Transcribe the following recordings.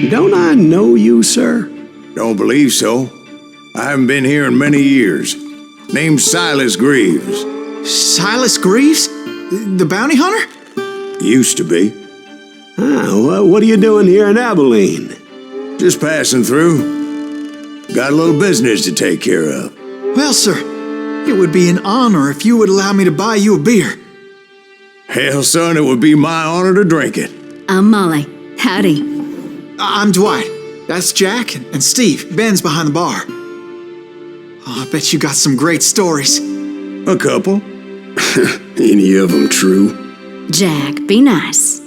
Don't I know you, sir? Don't believe so. I haven't been here in many years. Name's Silas Greaves. Silas Greaves? The bounty hunter? Used to be. What are you doing here in Abilene? Just passing through. Got a little business to take care of. Well, sir, it would be an honor if you would allow me to buy you a beer. Hell, son, it would be my honor to drink it. I'm Molly. Howdy. I'm Dwight. That's Jack and Steve. Ben's behind the bar. Oh, I bet you got some great stories. A couple. Any of them true? Jack, be nice.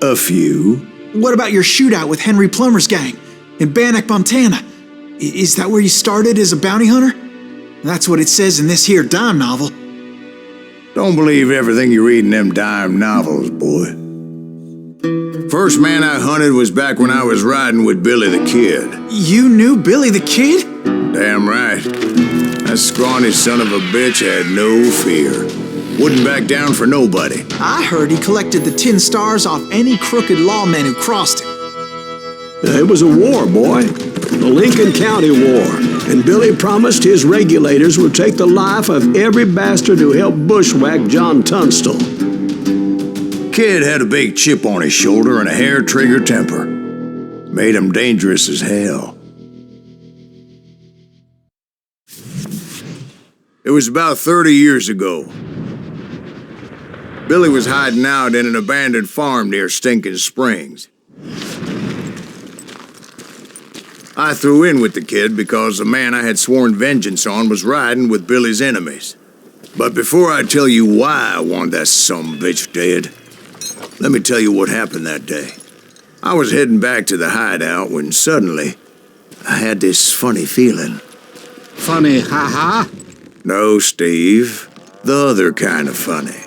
A few. What about your shootout with Henry Plummer's gang in Bannock, Montana? Is that where you started as a bounty hunter? That's what it says in this here dime novel. Don't believe everything you read in them dime novels, boy. First man I hunted was back when I was riding with Billy the Kid. You knew Billy the Kid? Damn right. That scrawny son of a bitch had no fear. Wouldn't back down for nobody. I heard he collected the 10 stars off any crooked lawman who crossed him. It was a war, boy. The Lincoln County War. And Billy promised his regulators would take the life of every bastard who helped bushwhack John Tunstall. Kid had a big chip on his shoulder and a hair-trigger temper. Made him dangerous as hell. It was about 30 years ago. Billy was hiding out in an abandoned farm near Stinking Springs. I threw in with the kid because the man I had sworn vengeance on was riding with Billy's enemies. But before I tell you why I want that sumbitch dead, let me tell you what happened that day. I was heading back to the hideout when suddenly I had this funny feeling. Funny, ha-ha? No, Steve. The other kind of funny.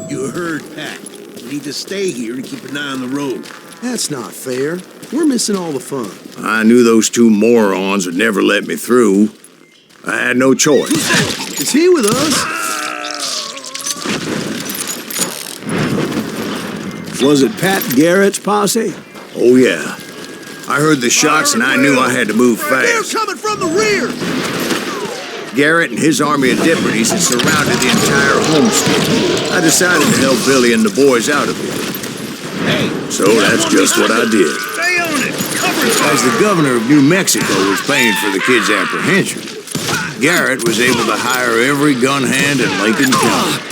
You heard Pat. We need to stay here and keep an eye on the road. That's not fair. We're missing all the fun. I knew those two morons would never let me through. I had no choice. Is he with us? Was it Pat Garrett's posse? Oh, yeah. I heard the shots and I knew I had to move They're fast. coming from the rear! Garrett and his army of deputies had surrounded the entire homestead. I decided to help Billy and the boys out of here. So that's just what I did. Stay on it! Cover it! As the governor of New Mexico was paying for the kid's apprehension, Garrett was able to hire every gun hand in Lincoln County.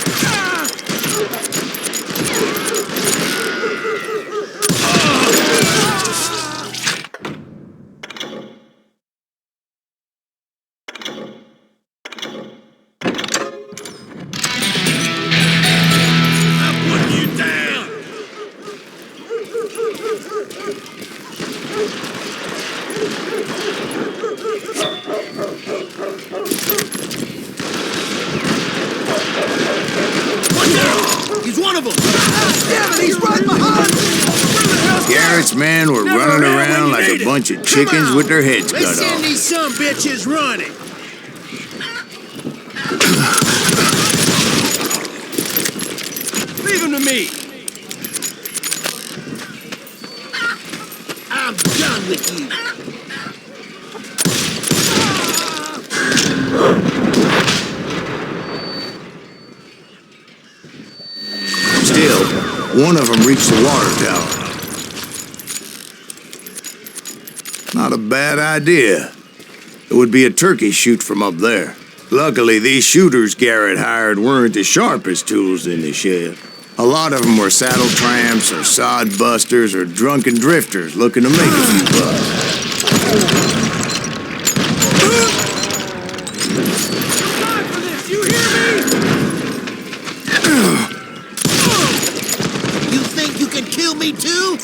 Garrett's men were running around like a bunch of chickens with their heads cut off. They send these sumbitches running. Leave him to me. I'm done with you. Still, one of them reached the water tower. Not a bad idea. It would be a turkey shoot from up there. Luckily, these shooters Garrett hired weren't the sharpest tools in the shed. A lot of them were saddle tramps or sod busters or drunken drifters looking to make a few bucks. You hear me? You think you can kill me too?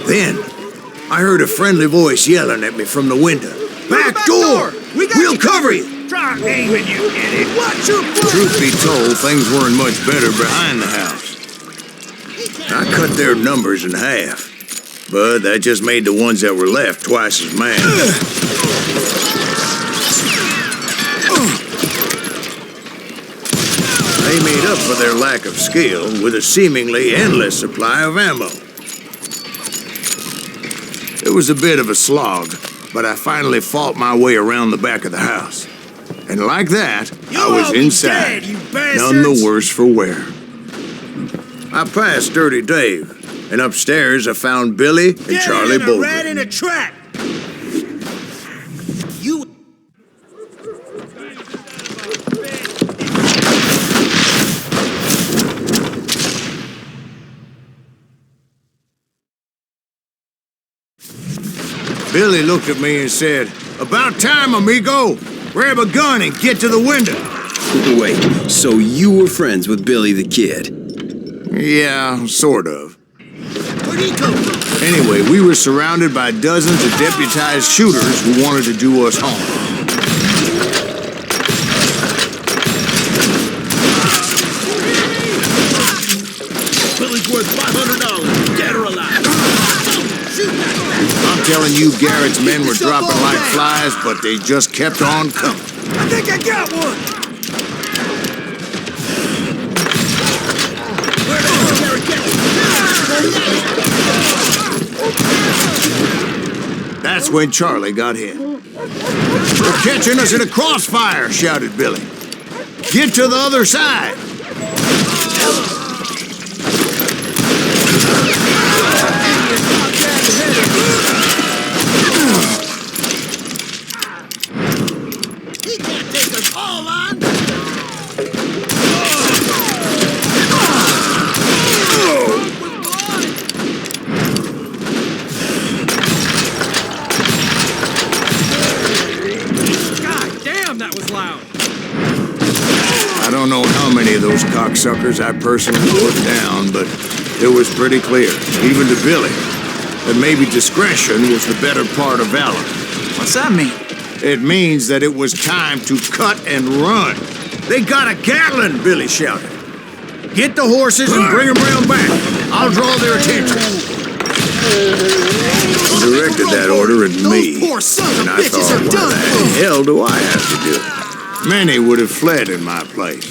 Then, I heard a friendly voice yelling at me from the window. Back door! We'll cover you! Try aiming, you idiot! Watch your foot! Truth be told, things weren't much better behind the house. I cut their numbers in half, but that just made the ones that were left twice as mad. They made up for their lack of skill with a seemingly endless supply of ammo. It was a bit of a slog, but I finally fought my way around the back of the house. And like that, I was inside, none the worse for wear. I passed Dirty Dave, and upstairs I found Billy and Charlie Bolton. Rat in a trap! You... Billy looked at me and said, "About time, amigo. Grab a gun and get to the window." Wait, so you were friends with Billy the Kid? Yeah, sort of. Where'd he come from? Anyway, we were surrounded by dozens of deputized shooters who wanted to do us harm. Billy's worth $500, dead or alive. I'm telling you, Garrett's men were dropping like flies, but they just kept on coming. I think I got one! Where the hell Garrett get one? That's when Charlie got hit. "They're catching us in a crossfire," shouted Billy. "Get to the other side." He can't take us all on! God damn, that was loud. I don't know how many of those cocksuckers I personally put down, but it was pretty clear, even to Billy, that maybe discretion was the better part of valor. What's that mean? It means that it was time to cut and run. "They got a Gatling," Billy shouted. "Get the horses and bring them round back. I'll draw their attention." He directed that order at me, Those poor sons of and I bitches thought, are what done the for. hell do I have to do? Many would have fled in my place.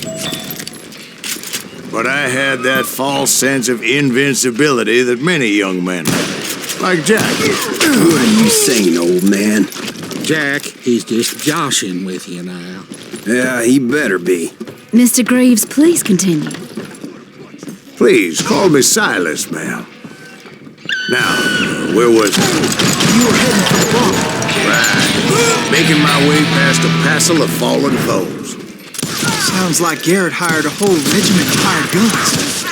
But I had that false sense of invincibility that many young men have, like Jack. What are you saying, old man? Jack, he's just joshing with you now. Yeah, he better be. Mr. Greaves, please continue. Please, call me Silas, ma'am. Now, where was I? You were heading for Plummer. Right. Making my way past a passel of fallen foes. Sounds like Garrett hired a whole regiment of hired guns.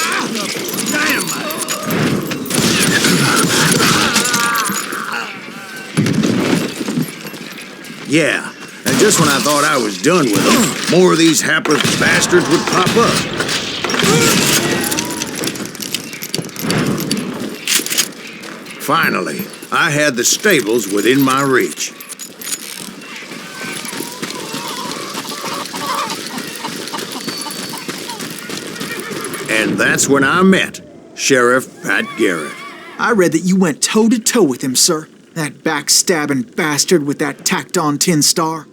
Yeah, and just when I thought I was done with them, more of these hapless bastards would pop up. Finally, I had the stables within my reach. And that's when I met Sheriff Pat Garrett. I read that you went toe-to-toe with him, sir. That backstabbing bastard with that tacked-on tin star.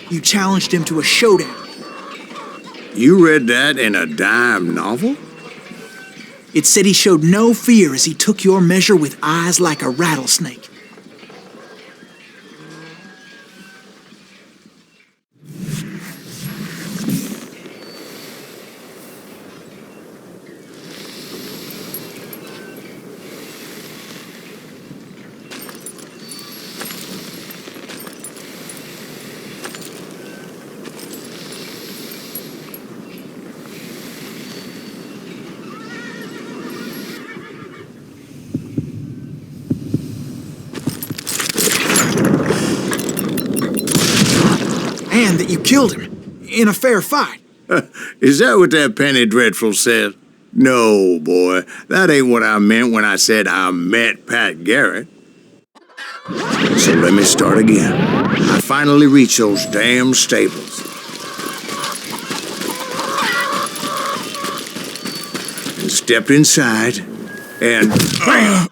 You challenged him to a showdown. You read that in a dime novel? It said he showed no fear as he took your measure with eyes like a rattlesnake. and that you killed him in a fair fight. Is that what that Penny Dreadful said? No, boy, that ain't what I meant when I said I met Pat Garrett. So let me start again. I finally reached those damn stables. And stepped inside, and bam!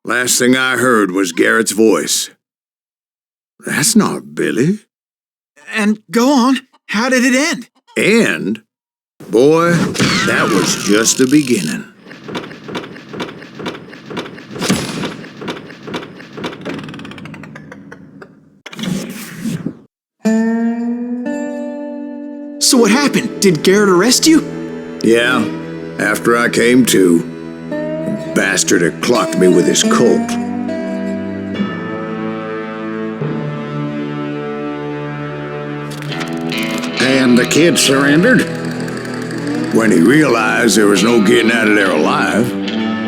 Last thing I heard was Garrett's voice. That's not Billy. And go on, how did it end? And, boy, that was just the beginning. So what happened? Did Garrett arrest you? Yeah, after I came to, the bastard had clocked me with his Colt. And the kid surrendered? When he realized there was no getting out of there alive.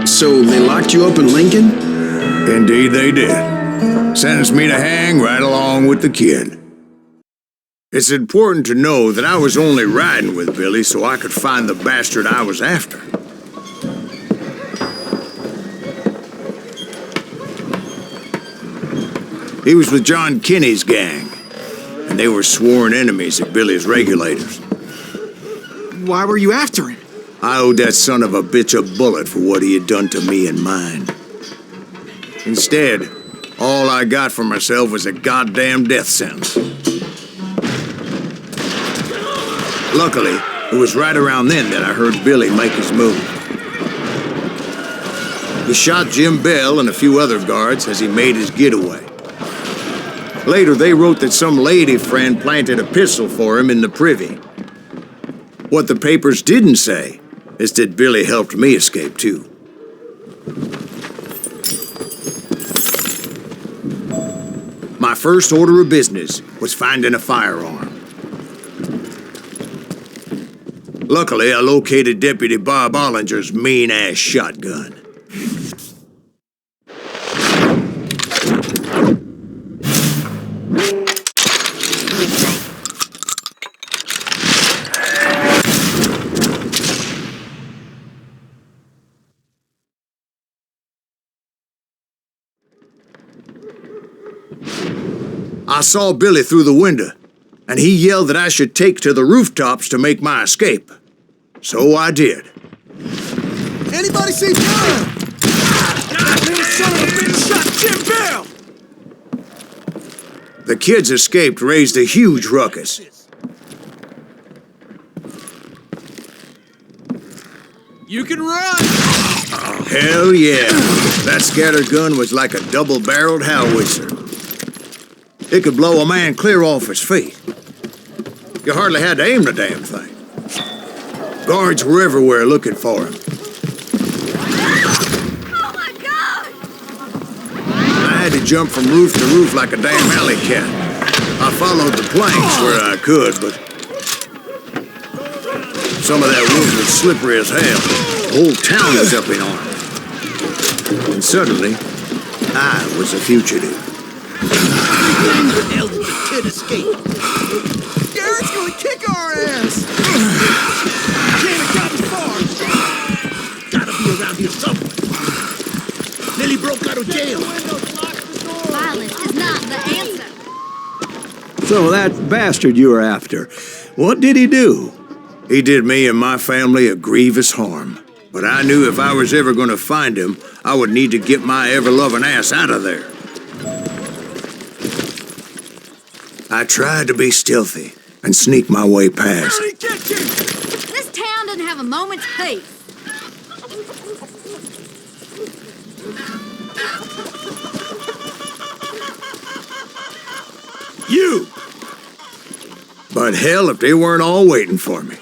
So they locked you up in Lincoln? Indeed they did. Sentenced me to hang right along with the kid. It's important to know that I was only riding with Billy so I could find the bastard I was after. He was with John Kinney's gang, and they were sworn enemies of Billy's regulators. Why were you after him? I owed that son of a bitch a bullet for what he had done to me and mine. Instead, all I got for myself was a goddamn death sentence. Luckily, it was right around then that I heard Billy make his move. He shot Jim Bell and a few other guards as he made his getaway. Later, they wrote that some lady friend planted a pistol for him in the privy. What the papers didn't say is that Billy helped me escape, too. My first order of business was finding a firearm. Luckily, I located Deputy Bob Ollinger's mean-ass shotgun. I saw Billy through the window, and he yelled that I should take to the rooftops to make my escape. So I did. Anybody see Garrett? That little son of a bitch shot Jim Bell! The kids escaped, raised a huge ruckus. You can run! Hell yeah. That scatter gun was like a double-barreled howitzer. It could blow a man clear off his feet. You hardly had to aim the damn thing. Guards were everywhere looking for him. Oh my God! I had to jump from roof to roof like a damn alley cat. I followed the planks where I could, but some of that roof was slippery as hell. The whole town was up in arms. And suddenly, I was a fugitive. When the hell did the kid escape? Garrett's gonna kick our ass! Can't have gotten far! Gotta be around here somewhere. Nearly broke out of jail. Violence is not the answer. So that bastard you were after, what did he do? He did me and my family a grievous harm. But I knew if I was ever going to find him, I would need to get my ever-loving ass out of there. I tried to be stealthy and sneak my way past. This town doesn't have a moment's peace. You! But hell, if they weren't all waiting for me.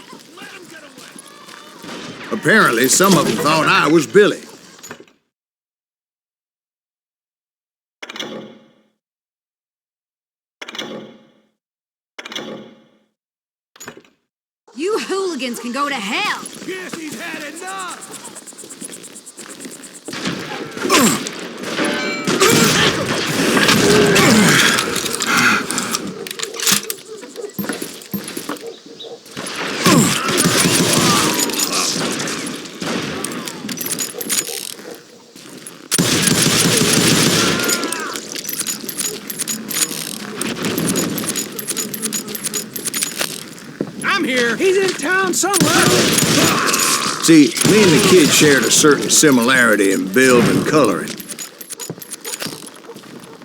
Apparently, some of them thought I was Billy. You hooligans can go to hell. Yes, he's had enough! here. He's in town somewhere. See, me and the kid shared a certain similarity in build and coloring.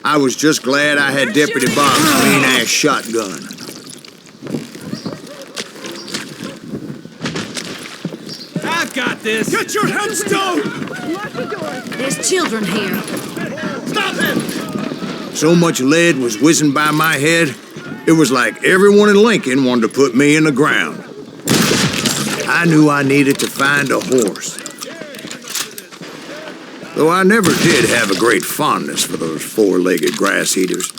I was just glad I had Deputy Bob's mean-ass shotgun. I've got this. Get your headstone! There's children here. Stop him! So much lead was whizzing by my head, it was like everyone in Lincoln wanted to put me in the ground. I knew I needed to find a horse. Though I never did have a great fondness for those four-legged grass eaters.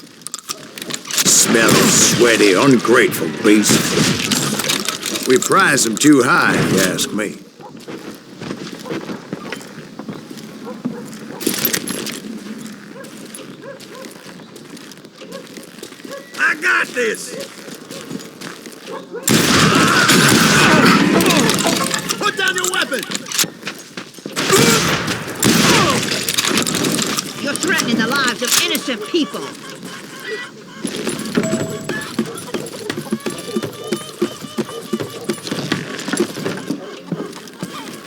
Smelly, sweaty, ungrateful beasts. We prize them too high, if you ask me. I got this! Put down your weapon! You're threatening the lives of innocent people.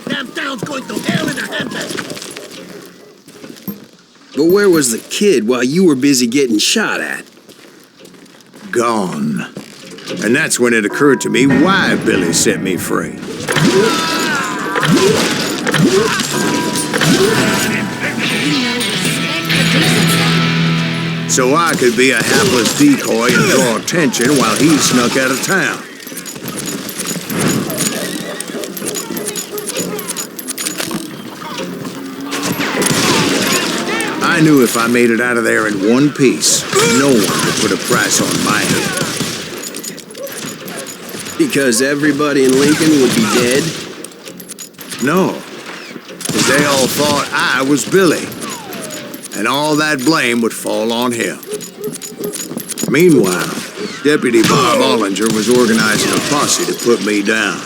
Damn town's going to hell in a handbag! But where was the kid while you were busy getting shot at? Gone. And that's when it occurred to me why Billy set me free. So I could be a hapless decoy and draw attention while he snuck out of town. I knew if I made it out of there in one piece, no one would put a price on my head. Because everybody in Lincoln would be dead? No, because they all thought I was Billy, and all that blame would fall on him. Meanwhile, Deputy Bob Ollinger was organizing a posse to put me down.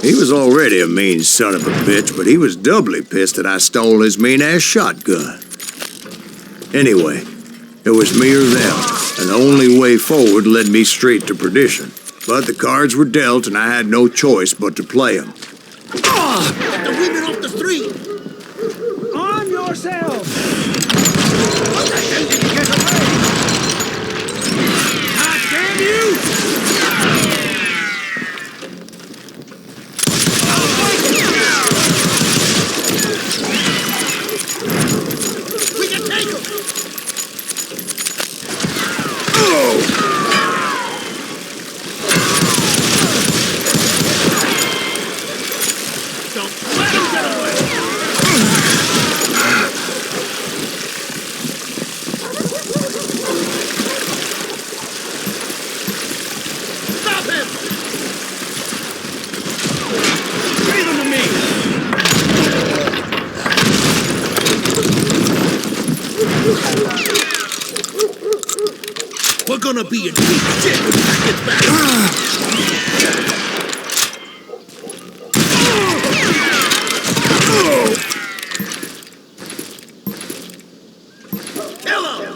He was already a mean son of a bitch, but he was doubly pissed that I stole his mean-ass shotgun. Anyway, it was me or them, and the only way forward led me straight to perdition. But the cards were dealt, and I had no choice but to play them. Get the women off the street! Arm yourself! What the hell did you get away? God damn you! We can take him! Don't let him get away! Stop him! Leave him to me. We're gonna be in deep shit when Jack gets back! Kill him!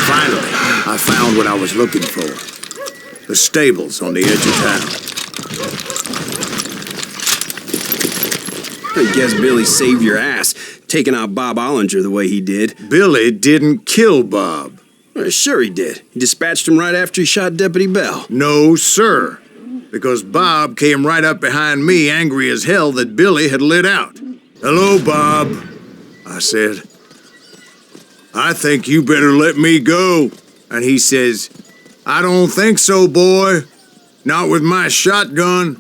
Finally, I found what I was looking for. The stables on the edge of town. I guess Billy saved your ass, taking out Bob Ollinger the way he did. Billy didn't kill Bob. Sure he did. He dispatched him right after he shot Deputy Bell. No, sir. Because Bob came right up behind me, angry as hell that Billy had lit out. "Hello, Bob," I said. "I think you better let me go." And he says, "I don't think so, boy. Not with my shotgun."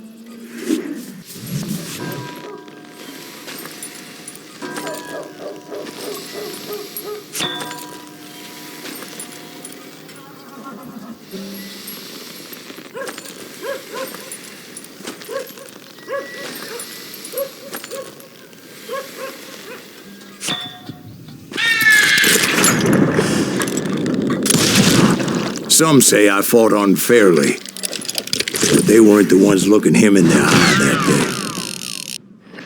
Some say I fought unfairly, but they weren't the ones looking him in the eye that day.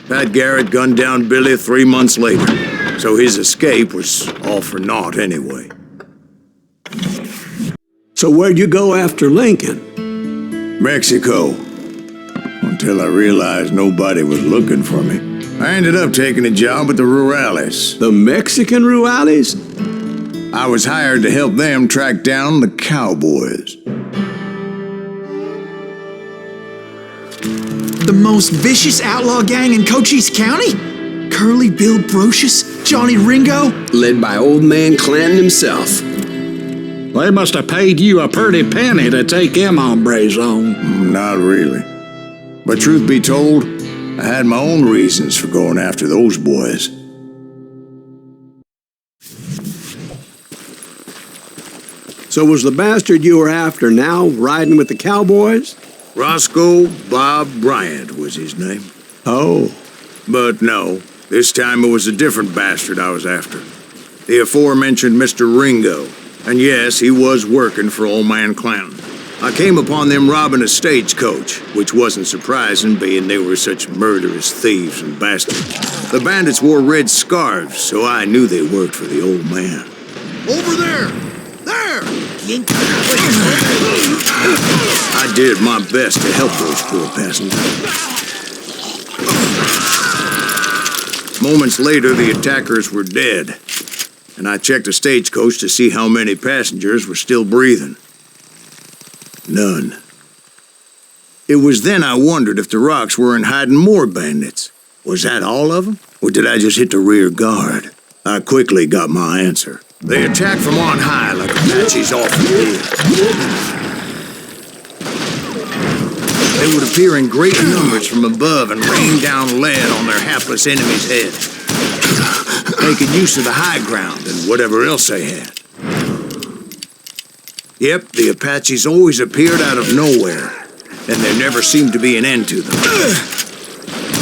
Pat Garrett gunned down Billy 3 months later, so his escape was all for naught anyway. So where'd you go after Lincoln? Mexico. Until I realized nobody was looking for me. I ended up taking a job at the Rurales. The Mexican Rurales? I was hired to help them track down the cowboys. The most vicious outlaw gang in Cochise County? Curly Bill Brocius? Johnny Ringo? Led by old man Clanton himself. They must have paid you a pretty penny to take them hombres on. Not really. But truth be told, I had my own reasons for going after those boys. So was the bastard you were after now riding with the cowboys? Roscoe Bob Bryant was his name. Oh. But no, this time it was a different bastard I was after. The aforementioned Mr. Ringo. And yes, he was working for old man Clanton. I came upon them robbing a stagecoach, which wasn't surprising, being they were such murderous thieves and bastards. The bandits wore red scarves, so I knew they worked for the old man. Over there! There! I did my best to help those poor passengers. Moments later, the attackers were dead, and I checked the stagecoach to see how many passengers were still breathing. None. It was then I wondered if the rocks weren't hiding more bandits. Was that all of them? Or did I just hit the rear guard? I quickly got my answer. They attacked from on high like Apaches often did. They would appear in great numbers from above and rain down lead on their hapless enemies' heads, making use of the high ground and whatever else they had. Yep, the Apaches always appeared out of nowhere, and there never seemed to be an end to them.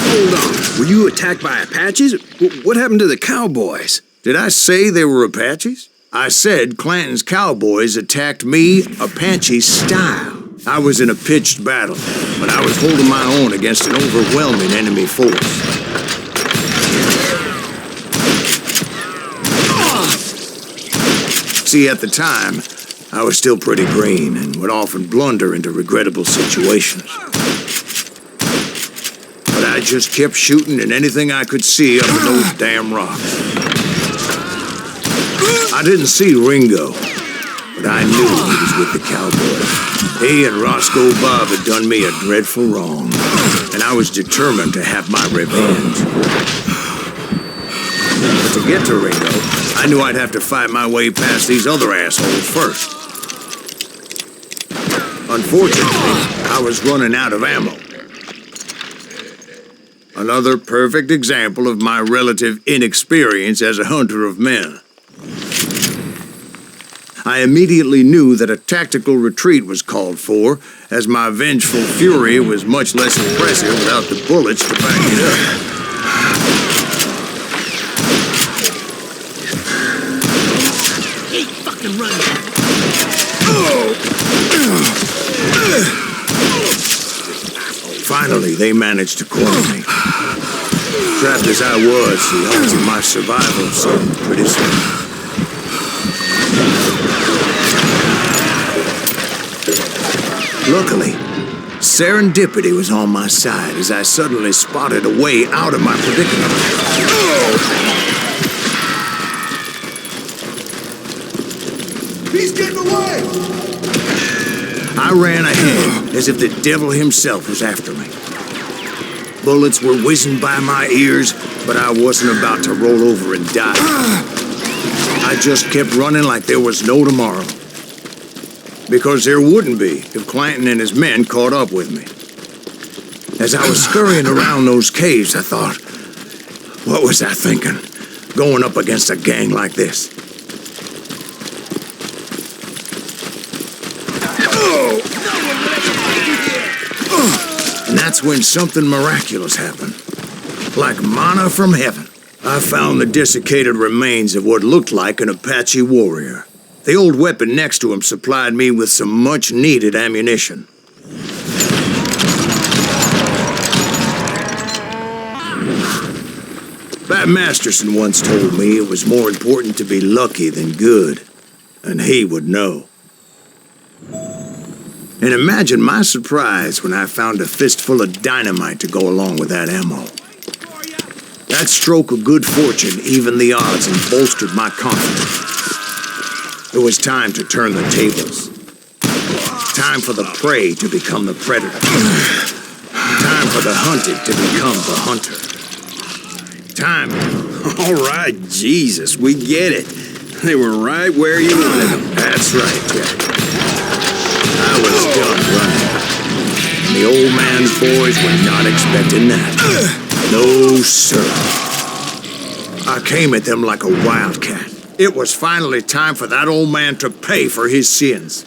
Hold on. Were you attacked by Apaches? What happened to the cowboys? Did I say they were Apaches? I said Clanton's cowboys attacked me Apache style. I was in a pitched battle, but I was holding my own against an overwhelming enemy force. See, at the time, I was still pretty green and would often blunder into regrettable situations. But I just kept shooting at anything I could see up in those damn rocks. I didn't see Ringo, but I knew he was with the cowboys. He and Roscoe Bob had done me a dreadful wrong, and I was determined to have my revenge. But to get to Ringo, I knew I'd have to fight my way past these other assholes first. Unfortunately, I was running out of ammo. Another perfect example of my relative inexperience as a hunter of men. I immediately knew that a tactical retreat was called for, as my vengeful fury was much less impressive without the bullets to back it up. Keep fucking running! Finally, they managed to corner me. Trapped as I was, the odds of my survival seemed pretty slim. Luckily, serendipity was on my side as I suddenly spotted a way out of my predicament. He's getting away! I ran ahead as if the devil himself was after me. Bullets were whizzing by my ears, but I wasn't about to roll over and die. I just kept running like there was no tomorrow. Because there wouldn't be if Clanton and his men caught up with me. As I was scurrying around those caves, I thought, what was I thinking, going up against a gang like this? And that's when something miraculous happened. Like manna from heaven, I found the desiccated remains of what looked like an Apache warrior. The old weapon next to him supplied me with some much-needed ammunition. Bat Masterson once told me it was more important to be lucky than good, and he would know. And imagine my surprise when I found a fistful of dynamite to go along with that ammo. That stroke of good fortune evened the odds and bolstered my confidence. It was time to turn the tables. Time for the prey to become the predator. Time for the hunted to become the hunter. Time. All right, Jesus, we get it. They were right where you wanted them. That's right, Jack. I was done running. And the old man's boys were not expecting that. No, sir. I came at them like a wildcat. It was finally time for that old man to pay for his sins.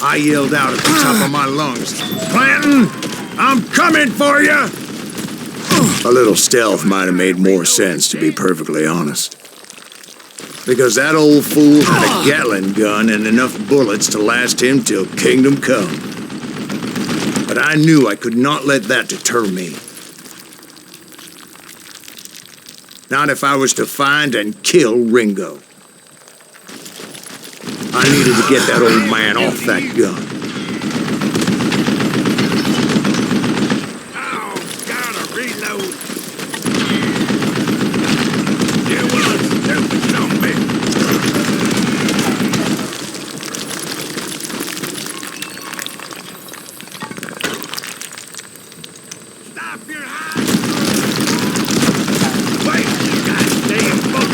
I yelled out at the top of my lungs, "Clanton, I'm coming for you!" A little stealth might have made more sense, to be perfectly honest. Because that old fool had a Gatling gun and enough bullets to last him till kingdom come. But I knew I could not let that deter me. Not if I was to find and kill Ringo. I needed to get that old man off that gun. Oh, gotta reload. You was stupid zombie. Stop your high. Wait, you goddamn boat.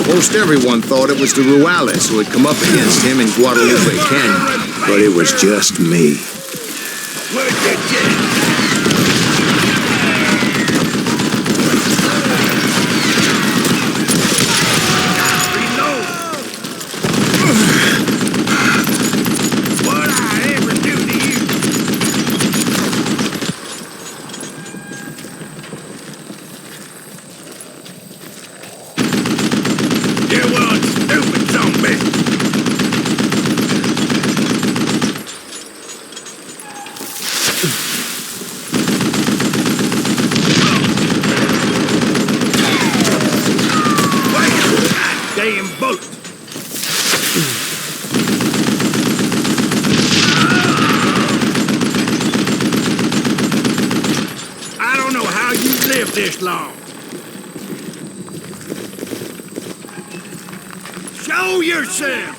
Most everyone thought it was the Ruales who had come up against him in Guadalupe Canyon, but it was just me. Where'd you get? What'd I ever do to you? You was stupid zombie. Wait, goddamn bullet. I don't know how you lived this long. Show yourself!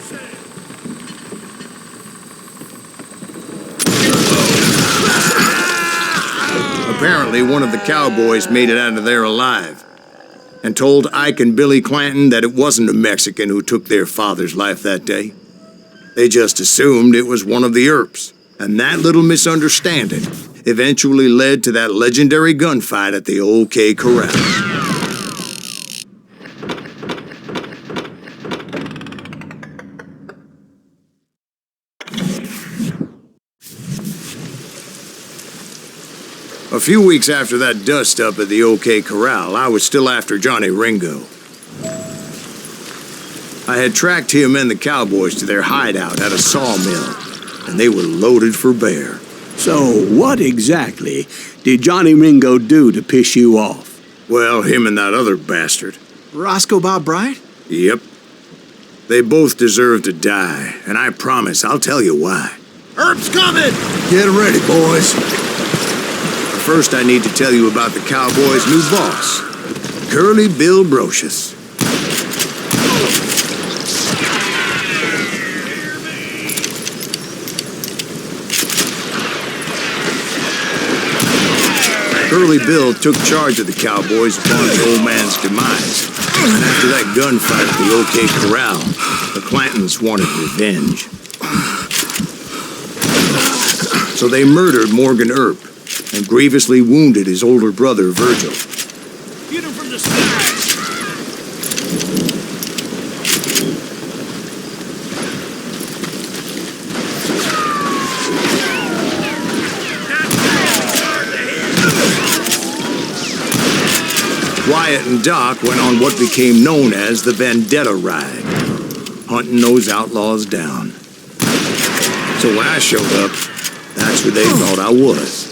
Apparently, one of the cowboys made it out of there alive and told Ike and Billy Clanton that it wasn't a Mexican who took their father's life that day. They just assumed it was one of the Earps, and that little misunderstanding eventually led to that legendary gunfight at the OK Corral. A few weeks after that dust-up at the OK Corral, I was still after Johnny Ringo. I had tracked him and the cowboys to their hideout at a sawmill, and they were loaded for bear. So what exactly did Johnny Ringo do to piss you off? Well, him and that other bastard. Roscoe Bob Bryant? Yep. They both deserve to die, and I promise I'll tell you why. Earp's coming! Get ready, boys. First, I need to tell you about the Cowboys' new boss, Curly Bill Brocius. Curly Bill took charge of the Cowboys upon the old man's demise. And after that gunfight at the OK Corral, the Clantons wanted revenge. So they murdered Morgan Earp and grievously wounded his older brother, Virgil. Get him from the sky! Wyatt and Doc went on what became known as the Vendetta Ride, hunting those outlaws down. So when I showed up, that's where they thought I was.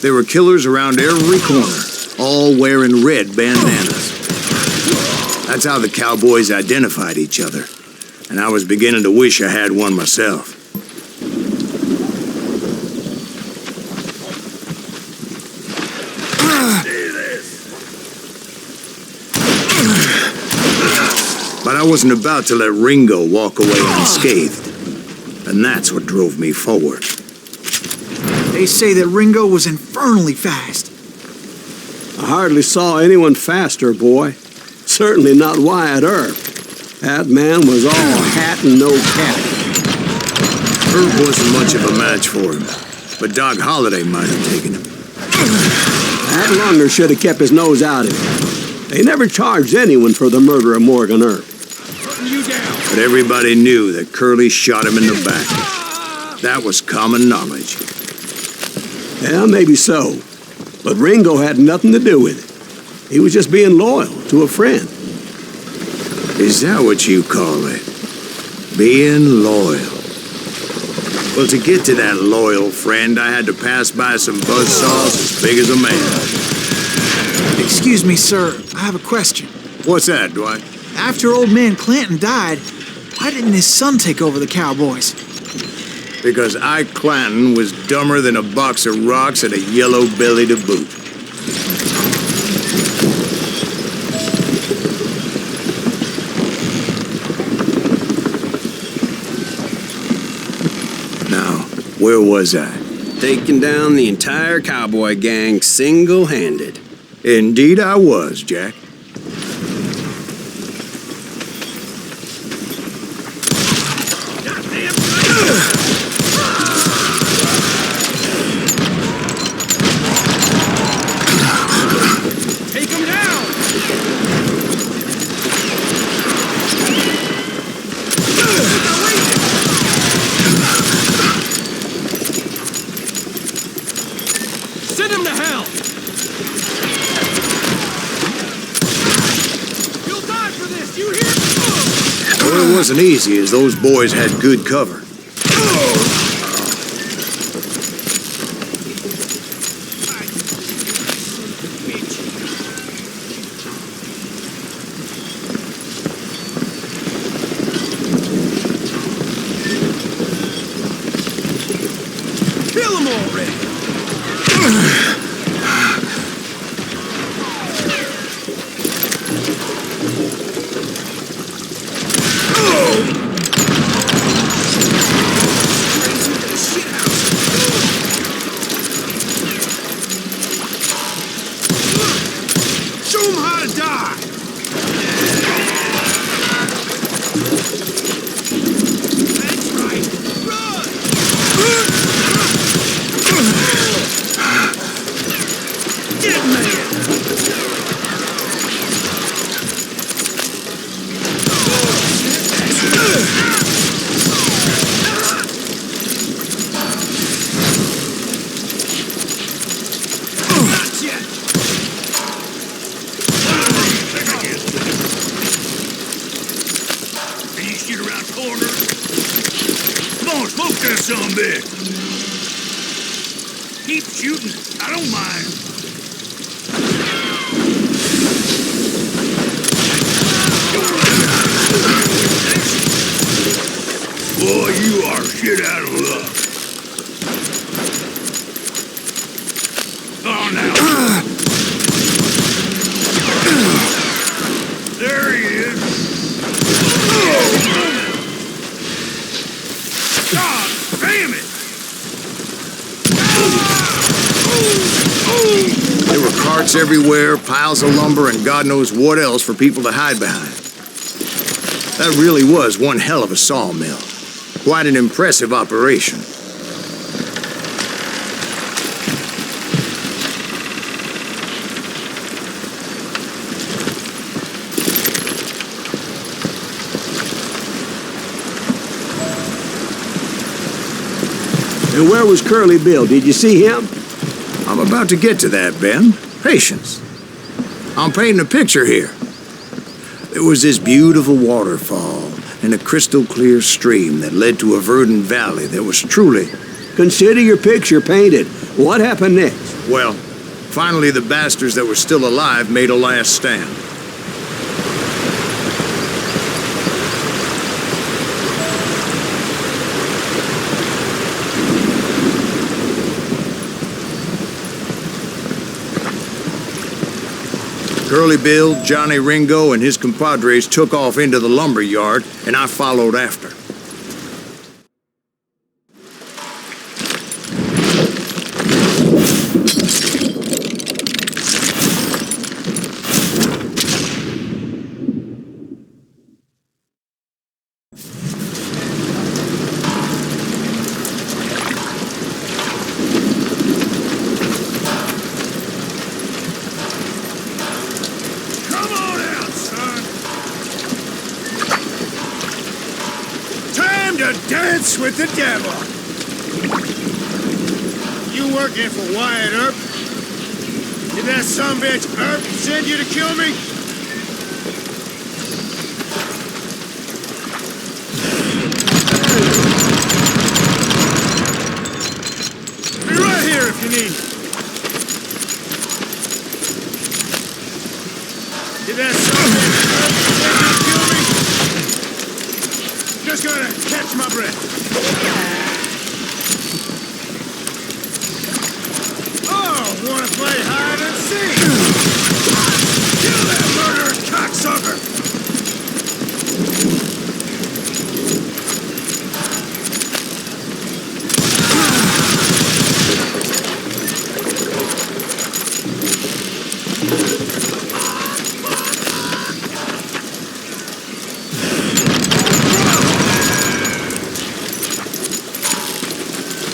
There were killers around every corner, all wearing red bandanas. That's how the cowboys identified each other, and I was beginning to wish I had one myself. But I wasn't about to let Ringo walk away unscathed, and that's what drove me forward. They say that Ringo was infernally fast. I hardly saw anyone faster, boy. Certainly not Wyatt Earp. That man was all hat and no cap. Earp wasn't much of a match for him, but Doc Holliday might have taken him. That lunger should have kept his nose out of it. They never charged anyone for the murder of Morgan Earp. You down. But everybody knew that Curly shot him in the back. That was common knowledge. Yeah, maybe so. But Ringo had nothing to do with it. He was just being loyal to a friend. Is that what you call it? Being loyal? Well, to get to that loyal friend, I had to pass by some buzzsaws as big as a man. Excuse me, sir. I have a question. What's that, Dwight? After old man Clanton died, why didn't his son take over the cowboys? Because Ike Clanton was dumber than a box of rocks and a yellow belly to boot. Now, where was I? Taking down the entire cowboy gang single-handed. Indeed I was, Jack. It wasn't easy, as those boys had good cover. Kill him already! Keep shooting. I don't mind. Boy, you are shit out of luck. Oh, now. There he is. God damn it! There were Carts everywhere, piles of lumber, and God knows what else for people to hide behind. That really was one hell of a sawmill. Quite an impressive operation. And where was Curly Bill? Did you see him? I'm about to get to that, Ben. Patience. I'm painting a picture here. There was this beautiful waterfall and a crystal clear stream that led to a verdant valley that was truly... Consider your picture painted. What happened next? Well, finally the bastards that were still alive made a last stand. Curly Bill, Johnny Ringo, and his compadres took off into the lumber yard, and I followed after. Dance with the devil. You working for Wyatt Earp? Did that sumbitch Earp send you to kill me? Be right here if you need me. Did that sumbitch Earp send you to kill me? Just gonna catch my breath. Oh, wanna play hide and seek? Kill that murderous cocksucker!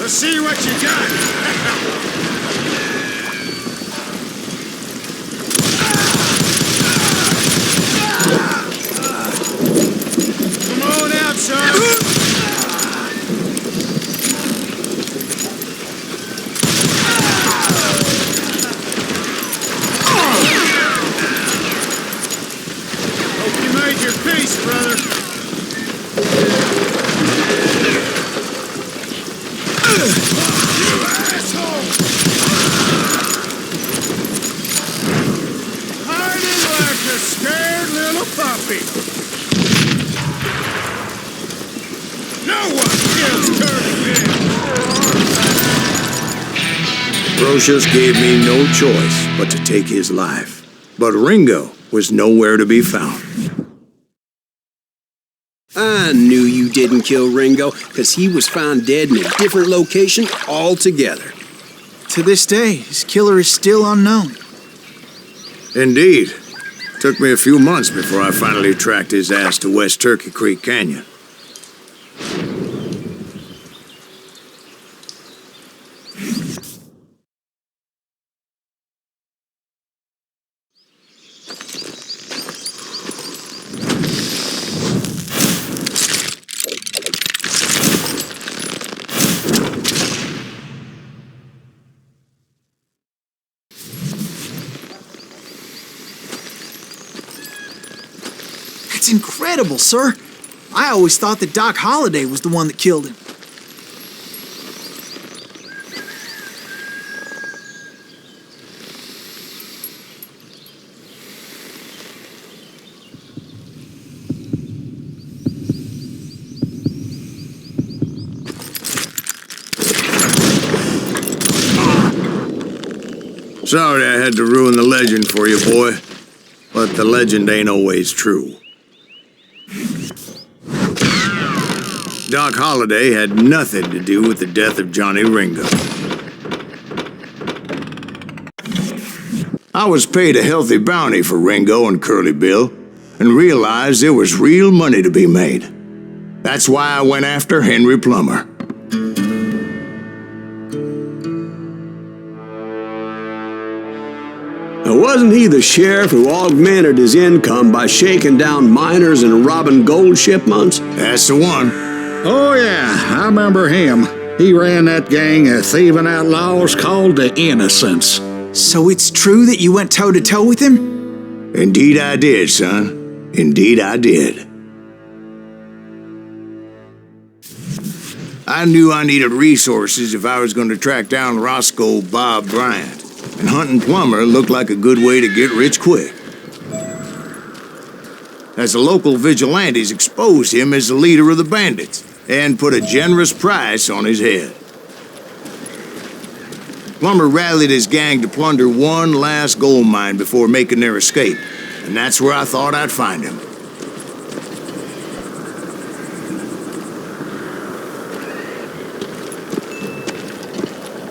See what you got. Come on out, son. Hope you made your peace, brother. Scared little puppy. No one kills Curly Bill. Brocius gave me no choice but to take his life. But Ringo was nowhere to be found. I knew you didn't kill Ringo, because he was found dead in a different location altogether. To this day, his killer is still unknown. Indeed. Took me a few months before I finally tracked his ass to West Turkey Creek Canyon. That's incredible, sir. I always thought that Doc Holliday was the one that killed him. Sorry I had to ruin the legend for you, boy. But the legend ain't always true. Doc Holliday had nothing to do with the death of Johnny Ringo. I was paid a healthy bounty for Ringo and Curly Bill, and realized there was real money to be made. That's why I went after Henry Plummer. Now, wasn't he the sheriff who augmented his income by shaking down miners and robbing gold shipments? That's the one. Oh, yeah, I remember him. He ran that gang of thieving outlaws called the Innocents. So it's true that you went toe-to-toe with him? Indeed I did, son. Indeed I did. I knew I needed resources if I was going to track down Roscoe Bob Bryant, and hunting Plummer looked like a good way to get rich quick. As the local vigilantes exposed him as the leader of the bandits, and put a generous price on his head. Plummer rallied his gang to plunder one last gold mine before making their escape, and that's where I thought I'd find him.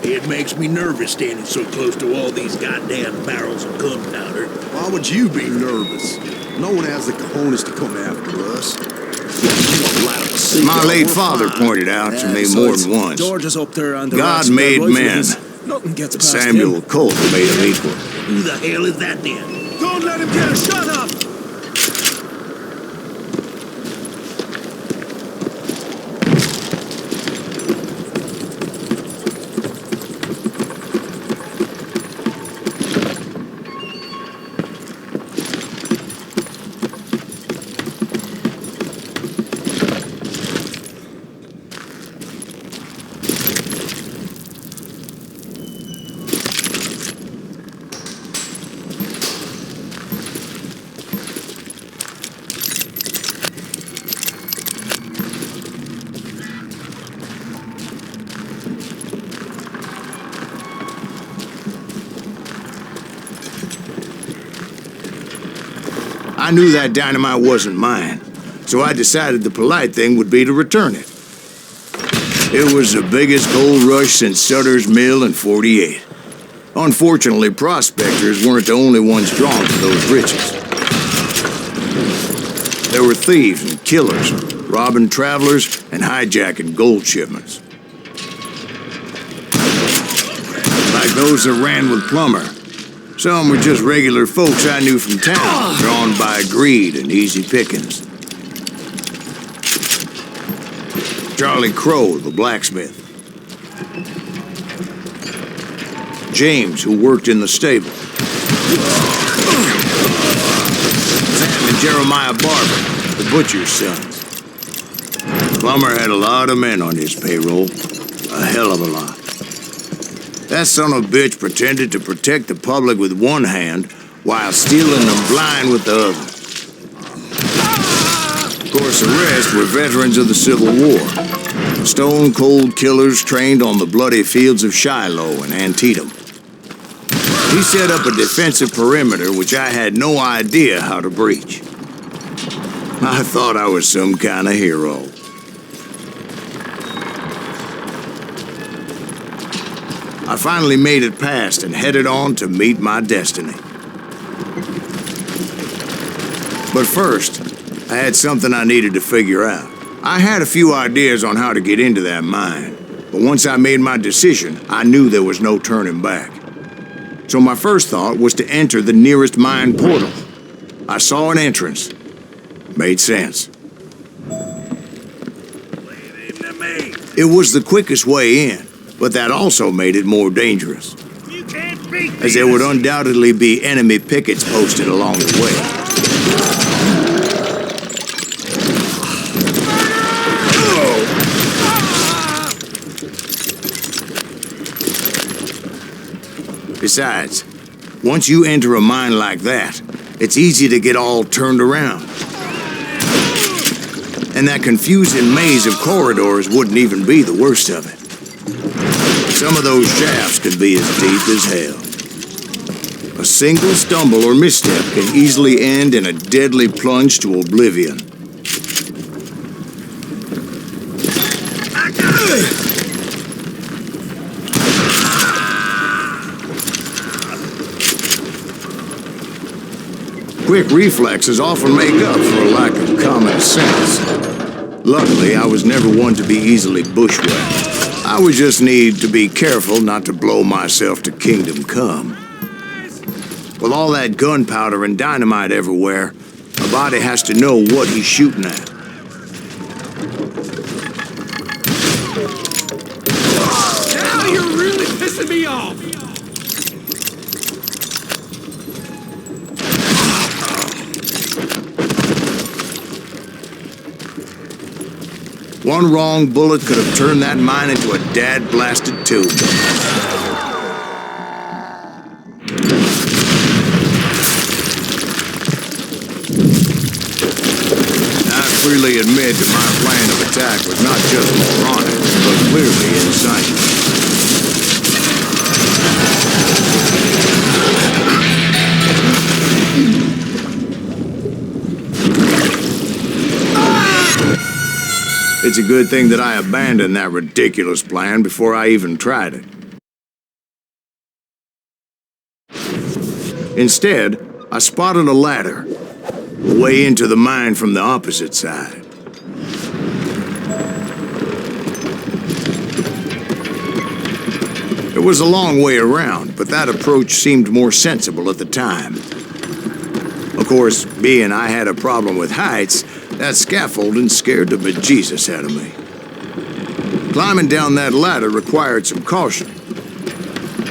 It makes me nervous standing so close to all these goddamn barrels of gunpowder. Why would you be nervous? No one has the cojones to come after us. My late father pointed out to me more than once. George is up there on the God made men. Nothing gets past Samuel him. Colt made him equal. Who the hell is that then? Don't let him get a shut up! I knew that dynamite wasn't mine, so I decided the polite thing would be to return it. It was the biggest gold rush since Sutter's Mill in '48. Unfortunately, prospectors weren't the only ones drawn to those riches. There were thieves and killers, robbing travelers and hijacking gold shipments. Like those that ran with Plummer. Some were just regular folks I knew from town, drawn by greed and easy pickings. Charlie Crow, the blacksmith. James, who worked in the stable. Sam and Jeremiah Barber, the butcher's sons. Plummer had a lot of men on his payroll, a hell of a lot. That son of a bitch pretended to protect the public with one hand while stealing them blind with the other. Of course, the rest were veterans of the Civil War. Stone-cold killers trained on the bloody fields of Shiloh and Antietam. He set up a defensive perimeter which I had no idea how to breach. I thought I was some kind of hero. I finally made it past and headed on to meet my destiny. But first, I had something I needed to figure out. I had a few ideas on how to get into that mine, but once I made my decision, I knew there was no turning back. So my first thought was to enter the nearest mine portal. I saw an entrance. Made sense. It was the quickest way in, but that also made it more dangerous, as there would undoubtedly be enemy pickets posted along the way. Besides, once you enter a mine like that, it's easy to get all turned around. And that confusing maze of corridors wouldn't even be the worst of it. Some of those shafts could be as deep as hell. A single stumble or misstep can easily end in a deadly plunge to oblivion. Quick reflexes often make up for a lack of common sense. Luckily, I was never one to be easily bushwhacked. I would just need to be careful not to blow myself to kingdom come. With all that gunpowder and dynamite everywhere, a body has to know what he's shooting at. Now you're really pissing me off! One wrong bullet could have turned that mine into a dad-blasted tube. I freely admit that my plan of attack was not just moronic, but clearly insane. It's a good thing that I abandoned that ridiculous plan before I even tried it. Instead, I spotted a ladder, way into the mine from the opposite side. It was a long way around, but that approach seemed more sensible at the time. Of course, being I had a problem with heights, that scaffolding scared the bejesus out of me. Climbing down that ladder required some caution,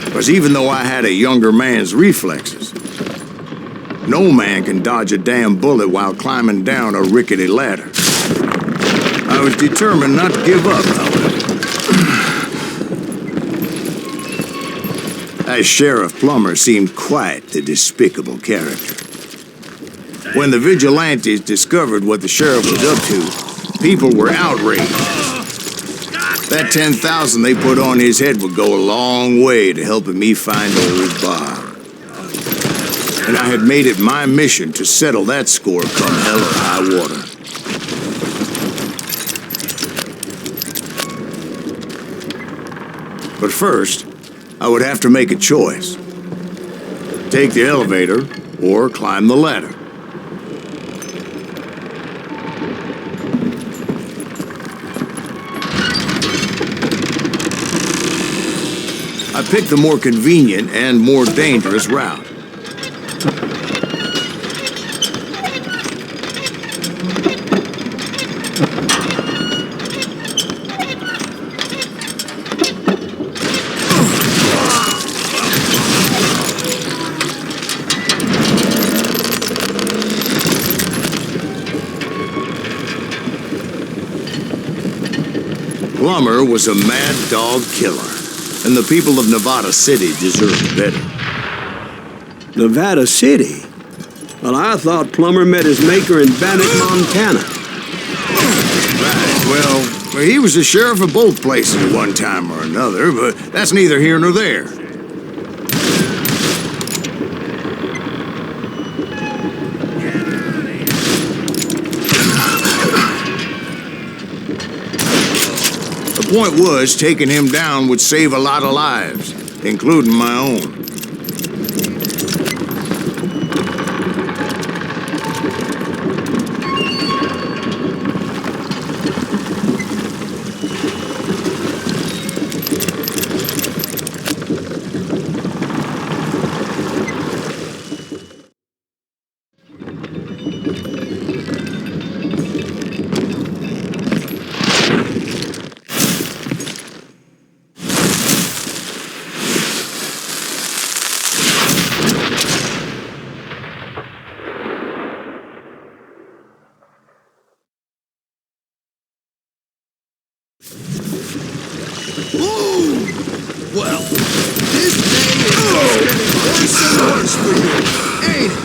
because even though I had a younger man's reflexes, no man can dodge a damn bullet while climbing down a rickety ladder. I was determined not to give up, however. That Sheriff Plummer seemed quite the despicable character. When the vigilantes discovered what the sheriff was up to, people were outraged. That 10,000 they put on his head would go a long way to helping me find old Bob. And I had made it my mission to settle that score come hell or high water. But first, I would have to make a choice. Take the elevator or climb the ladder. I picked the more convenient and more dangerous route. Plummer was a mad dog killer, and the people of Nevada City deserved better. Nevada City? Well, I thought Plummer met his maker in Bannock, Montana. Right, well, he was the sheriff of both places at one time or another, but that's neither here nor there. The point was, taking him down would save a lot of lives, including my own. Well, this day is getting worse and worse for you, ain't it?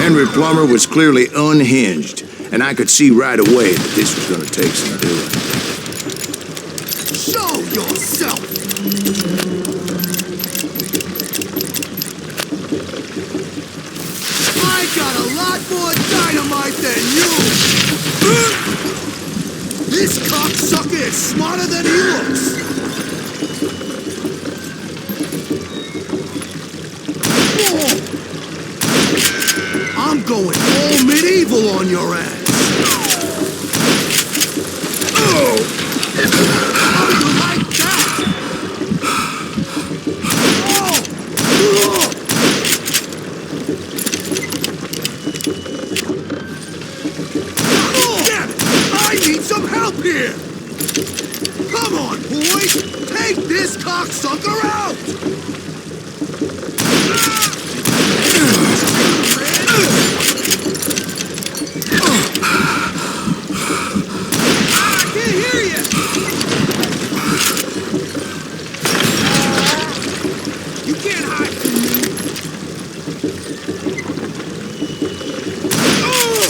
Henry Plummer was clearly unhinged, and I could see right away that this was going to take some doing. Show yourself! I got a lot more dynamite than you! This cocksucker is smarter than he looks! your ass. Oh! How do you like that? Oh! Damn it! I need some help here! Come on, boys! Take this cocksucker out! I can't hear you! You can't hide from me! Oh!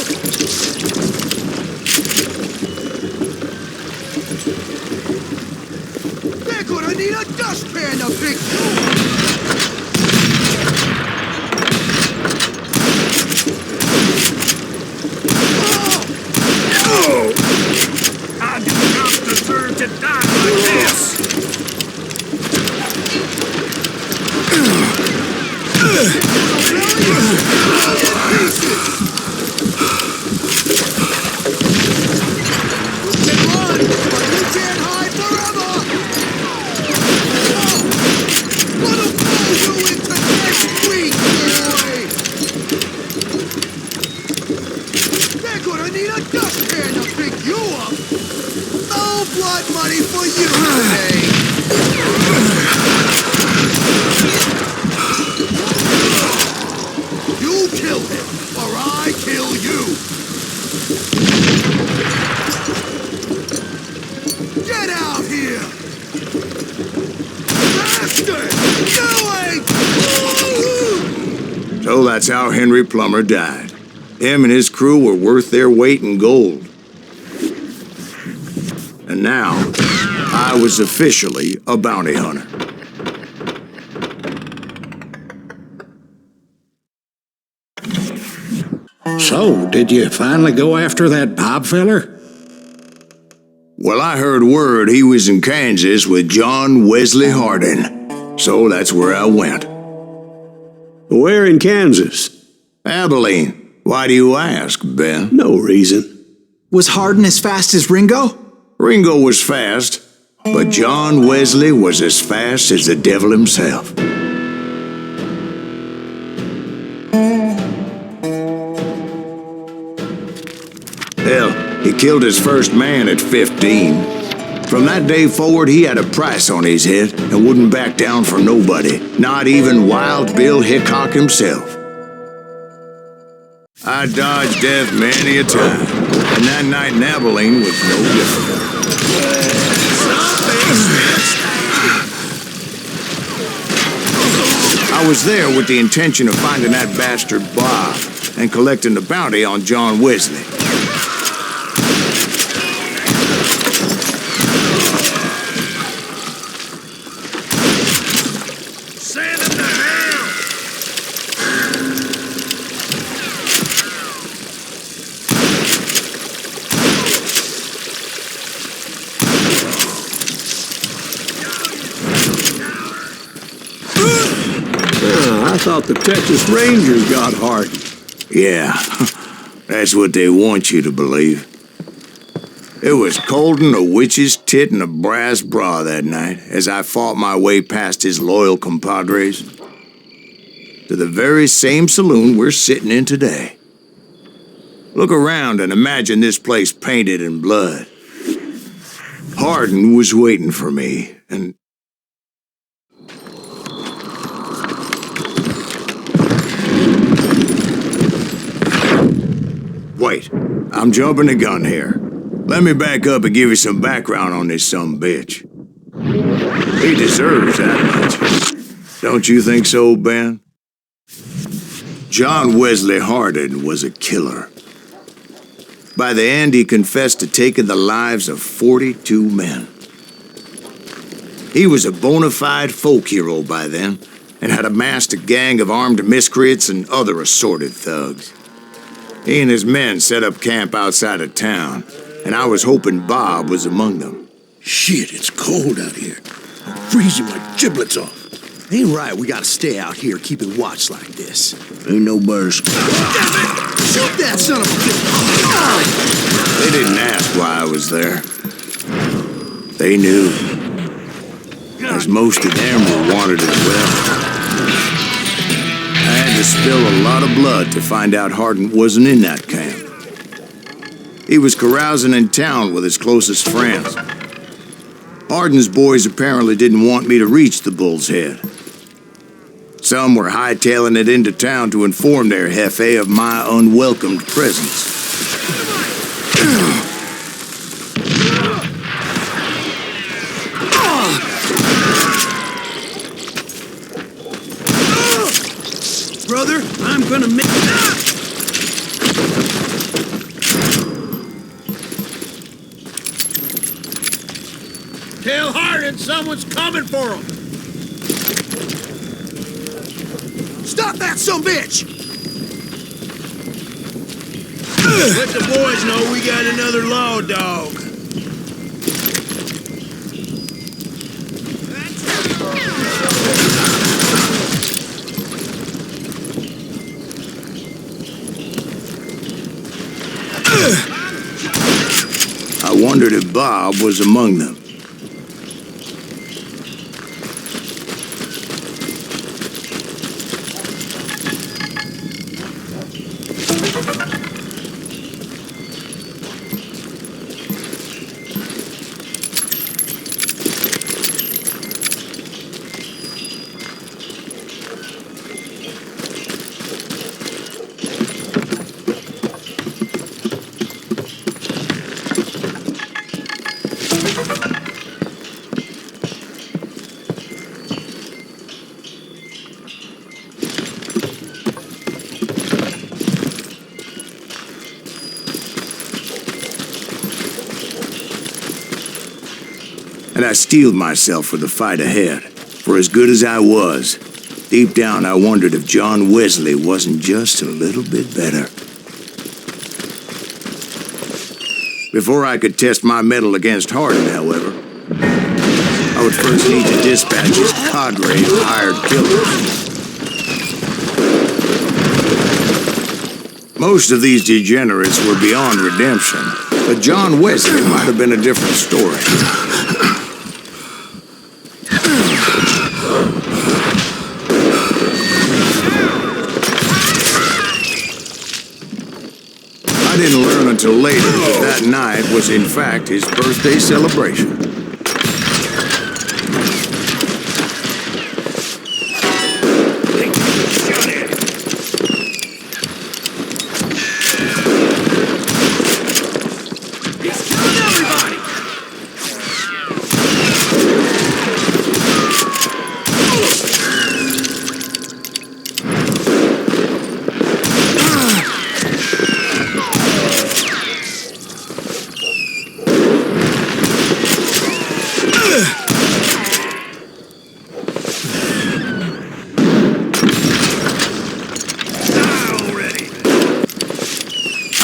They're gonna need a dustpan to pick you! I do not deserve to die like this! You can run, but you can't hide forever! What'll pull you into next week, boy? They're gonna need a dustpan to pick you up! No blood money for you today! You kill him, or I kill you! Get out here! Bastard! You ain't... So that's how Henry Plummer died. Him and his crew were worth their weight in gold. And now, I was officially a bounty hunter. So, did you finally go after that Bob feller? Well, I heard word he was in Kansas with John Wesley Hardin. So that's where I went. Where in Kansas? Abilene. Why do you ask, Ben? No reason. Was Hardin as fast as Ringo? Ringo was fast, but John Wesley was as fast as the devil himself. Hell, he killed his first man at 15. From that day forward, he had a price on his head and wouldn't back down for nobody, not even Wild Bill Hickok himself. I dodged death many a time, and that night in Abilene was no different. I was there with the intention of finding that bastard Bob and collecting the bounty on John Wesley. Sand in the house! I thought the Texas Rangers got Hardin. Yeah, that's what they want you to believe. It was coldin' a witch's tit and a brass bra that night as I fought my way past his loyal compadres to the very same saloon we're sitting in today. Look around and imagine this place painted in blood. Hardin was waiting for me, and... Wait, I'm jumping the gun here. Let me back up and give you some background on this sumbitch. He deserves that much. Don't you think so, Ben? John Wesley Hardin was a killer. By the end, he confessed to taking the lives of 42 men. He was a bona fide folk hero by then, and had amassed a gang of armed miscreants and other assorted thugs. He and his men set up camp outside of town, and I was hoping Bob was among them. Shit, it's cold out here. I'm freezing my giblets off. Ain't right, we gotta stay out here keeping watch like this. Ain't no birds. Damn it! Shoot that son of a bitch! They didn't ask why I was there. They knew. As most of them were wanted as well. I had to spill a lot of blood to find out Hardin wasn't in that camp. He was carousing in town with his closest friends. Hardin's boys apparently didn't want me to reach the Bull's Head. Some were hightailing it into town to inform their jefe of my unwelcomed presence. Brother, I'm gonna make... Tell Hardin someone's coming for him! Stop that son bitch! Let the boys know we got another law dog. I wondered if Bob was among them. And I steeled myself for the fight ahead. For as good as I was, deep down I wondered if John Wesley wasn't just a little bit better. Before I could test my mettle against Hardin, however, I would first need to dispatch his cadre of hired killers. Most of these degenerates were beyond redemption, but John Wesley might have been a different story. I didn't learn until later that that night was in fact his birthday celebration. He's killing everybody!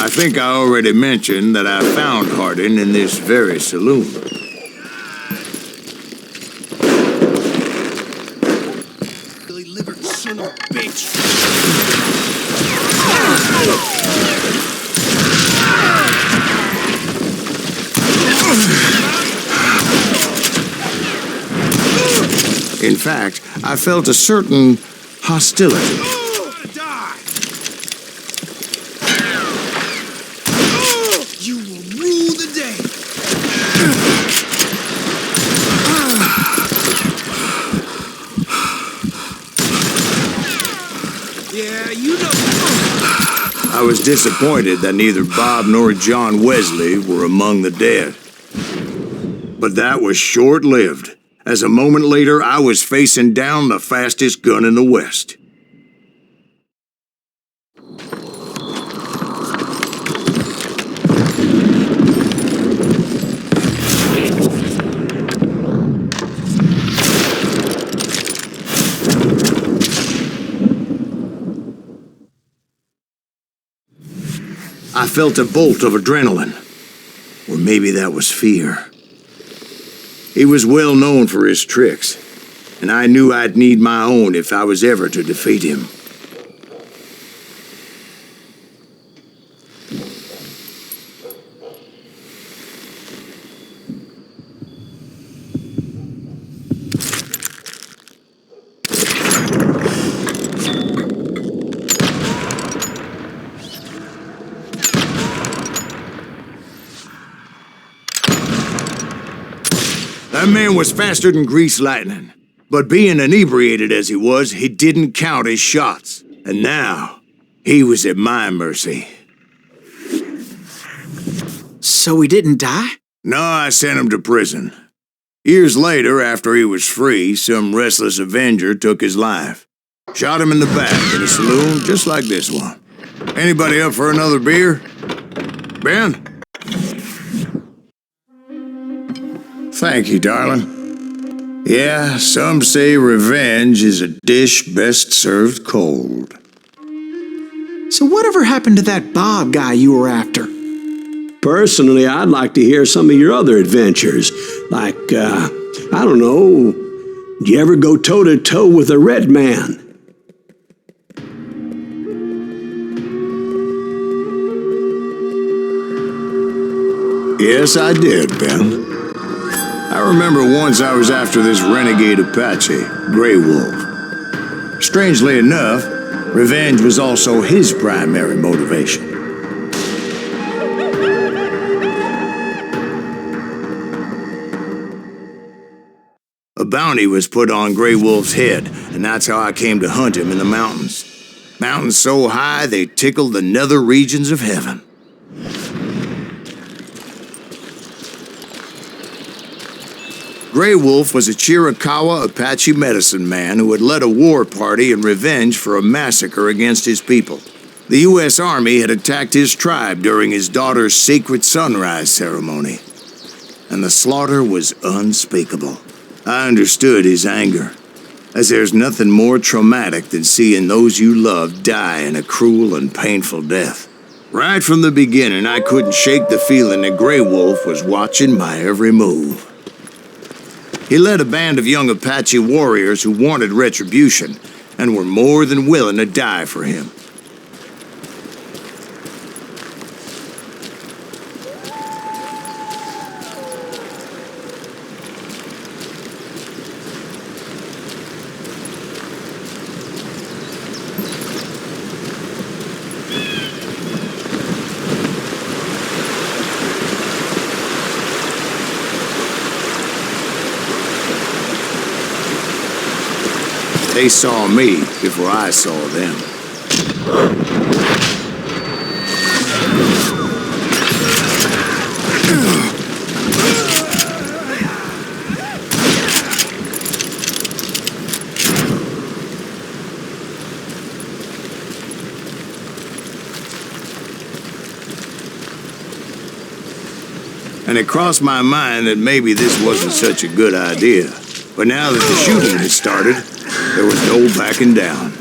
I think I already mentioned that I found Hardin in this very saloon. Billy livered son of a bitch! In fact, I felt a certain hostility. You will rule the day! Yeah, you know. I was disappointed that neither Bob nor John Wesley were among the dead. But that was short-lived, as a moment later I was facing down the fastest gun in the West. I felt a bolt of adrenaline, or maybe that was fear. He was well known for his tricks, and I knew I'd need my own if I was ever to defeat him. That man was faster than greased lightning. But being inebriated as he was, he didn't count his shots. And now, he was at my mercy. So he didn't die? No, I sent him to prison. Years later, after he was free, some restless avenger took his life. Shot him in the back in a saloon just like this one. Anybody up for another beer? Ben? Thank you, darling. Yeah, some say revenge is a dish best served cold. So whatever happened to that Bob guy you were after? Personally, I'd like to hear some of your other adventures. Like, I don't know, did you ever go toe-to-toe with a red man? Yes, I did, Ben. I remember once I was after this renegade Apache, Grey Wolf. Strangely enough, revenge was also his primary motivation. A bounty was put on Grey Wolf's head, and that's how I came to hunt him in the mountains. Mountains so high they tickled the nether regions of heaven. Grey Wolf was a Chiricahua Apache medicine man who had led a war party in revenge for a massacre against his people. The U.S. Army had attacked his tribe during his daughter's sacred sunrise ceremony, and the slaughter was unspeakable. I understood his anger, as there's nothing more traumatic than seeing those you love die in a cruel and painful death. Right from the beginning, I couldn't shake the feeling that Grey Wolf was watching my every move. He led a band of young Apache warriors who wanted retribution and were more than willing to die for him. They saw me before I saw them. And it crossed my mind that maybe this wasn't such a good idea. But now that the shooting had started, there was no backing down.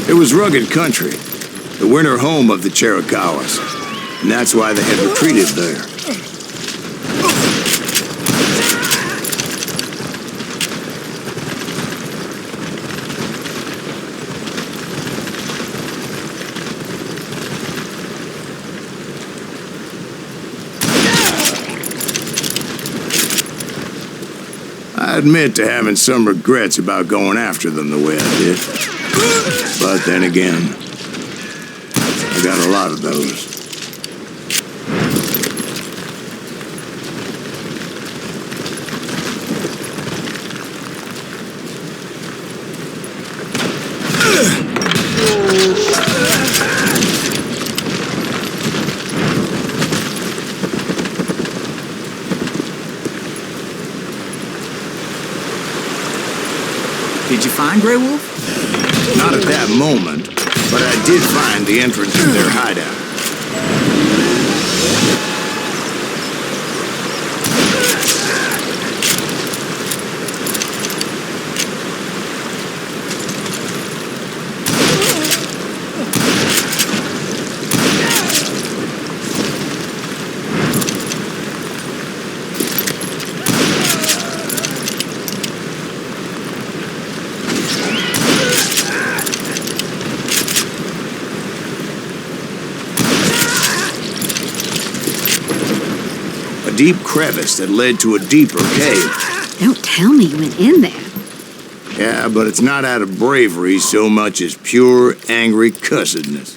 It was rugged country, the winter home of the Chiricahuas, and that's why they had retreated there. I admit to having some regrets about going after them the way I did. But then again, I got a lot of those. Did you find Grey Wolf? Not at that moment, but I did find the entrance to their hideout. Deep crevice that led to a deeper cave. Don't tell me you went in there. Yeah, but it's not out of bravery so much as pure, angry cussedness.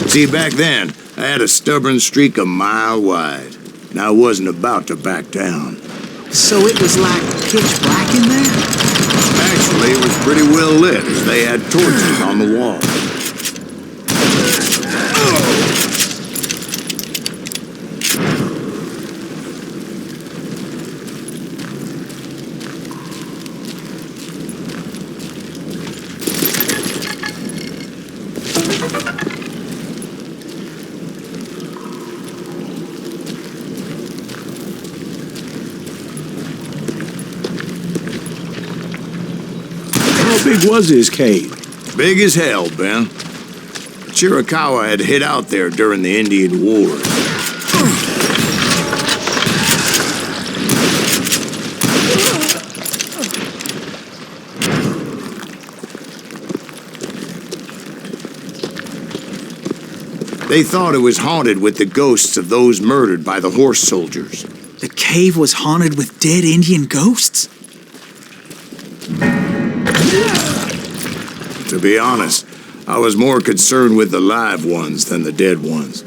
See, back then, I had a stubborn streak a mile wide, and I wasn't about to back down. So it was like pitch black in there? Actually, it was pretty well lit, as they had torches on the wall. How big was his cave? Big as hell, Ben. Chiricahua had hid out there during the Indian Wars. They thought it was haunted with the ghosts of those murdered by the horse soldiers. The cave was haunted with dead Indian ghosts? To be honest, I was more concerned with the live ones than the dead ones.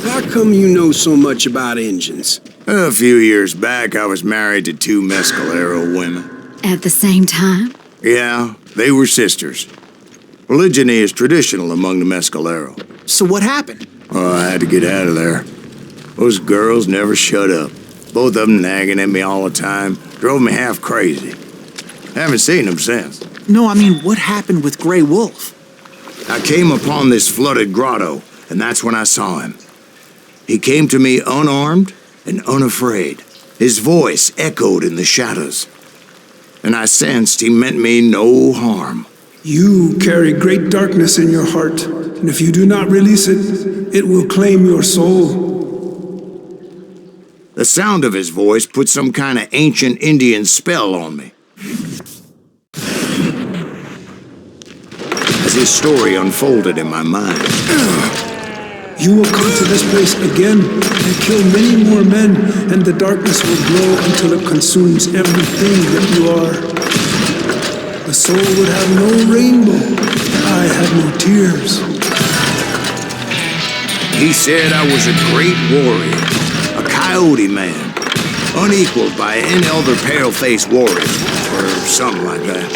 How come you know so much about engines? A few years back, I was married to 2 Mescalero women. At the same time? Yeah, they were sisters. Polygyny is traditional among the Mescalero. So what happened? Oh, I had to get out of there. Those girls never shut up. Both of them nagging at me all the time. Drove me half crazy. Haven't seen them since. No, I mean, what happened with Grey Wolf? I came upon this flooded grotto, and that's when I saw him. He came to me unarmed and unafraid. His voice echoed in the shadows, and I sensed he meant me no harm. You carry great darkness in your heart, and if you do not release it, it will claim your soul. The sound of his voice put some kind of ancient Indian spell on me. As his story unfolded in my mind. You will come to this place again and kill many more men, and the darkness will grow until it consumes everything that you are. The soul would have no rainbow. I have no tears. He said I was a great warrior, a coyote man, unequaled by any other pale-faced warrior, or something like that.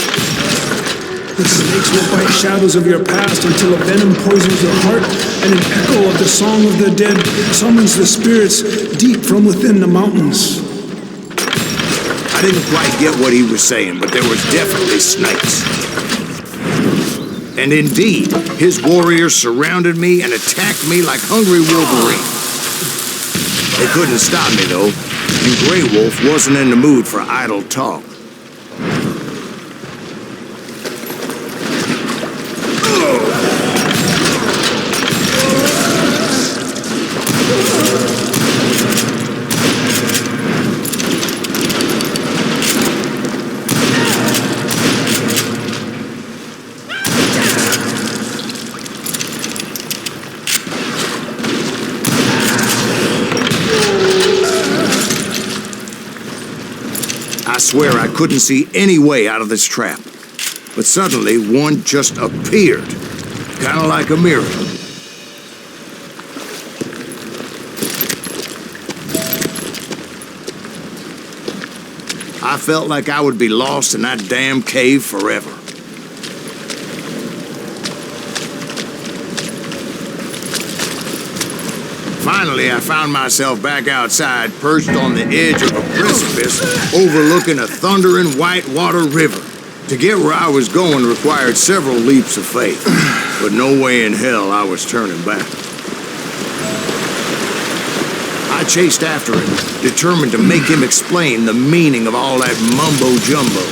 The snakes will bite shadows of your past until a venom poisons your heart, and an echo of the song of the dead summons the spirits deep from within the mountains. I didn't quite get what he was saying, but there was definitely snakes. And indeed, his warriors surrounded me and attacked me like hungry wolverines. They couldn't stop me, though, and Grey Wolf wasn't in the mood for idle talk. I swear I couldn't see any way out of this trap. But suddenly, one just appeared. Kind of like a miracle. I felt like I would be lost in that damn cave forever. Finally, I found myself back outside, perched on the edge of a precipice, overlooking a thundering whitewater river. To get where I was going required several leaps of faith, but no way in hell I was turning back. I chased after him, determined to make him explain the meaning of all that mumbo-jumbo.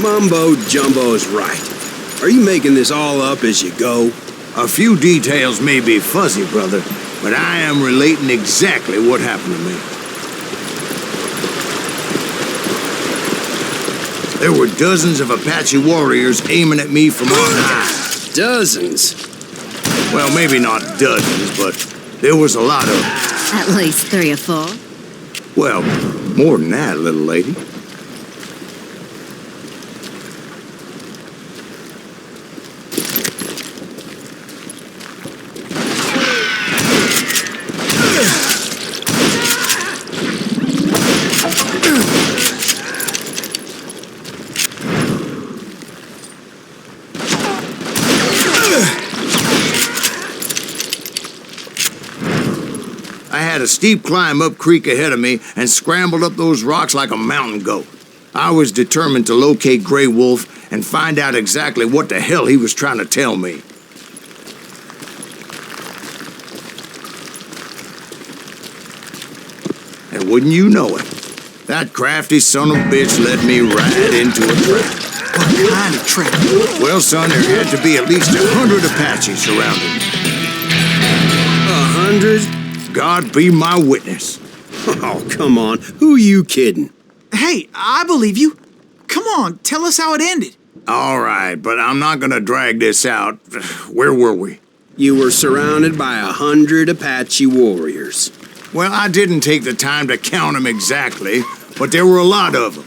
Mumbo-jumbo is right. Are you making this all up as you go? A few details may be fuzzy, brother, but I am relating exactly what happened to me. There were dozens of Apache warriors aiming at me from on high. Dozens? Well, maybe not dozens, but there was a lot of them. At least 3 or 4. Well, more than that, little lady. I had a steep climb up creek ahead of me and scrambled up those rocks like a mountain goat. I was determined to locate Grey Wolf and find out exactly what the hell he was trying to tell me. And wouldn't you know it, that crafty son of a bitch led me right into a trap. What kind of trap? Well, son, there had to be at least 100 Apaches surrounding me. 100? God be my witness. Oh, come on. Who are you kidding? Hey, I believe you. Come on, tell us how it ended. All right, but I'm not gonna drag this out. Where were we? You were surrounded by 100 Apache warriors. Well, I didn't take the time to count them exactly, but there were a lot of them.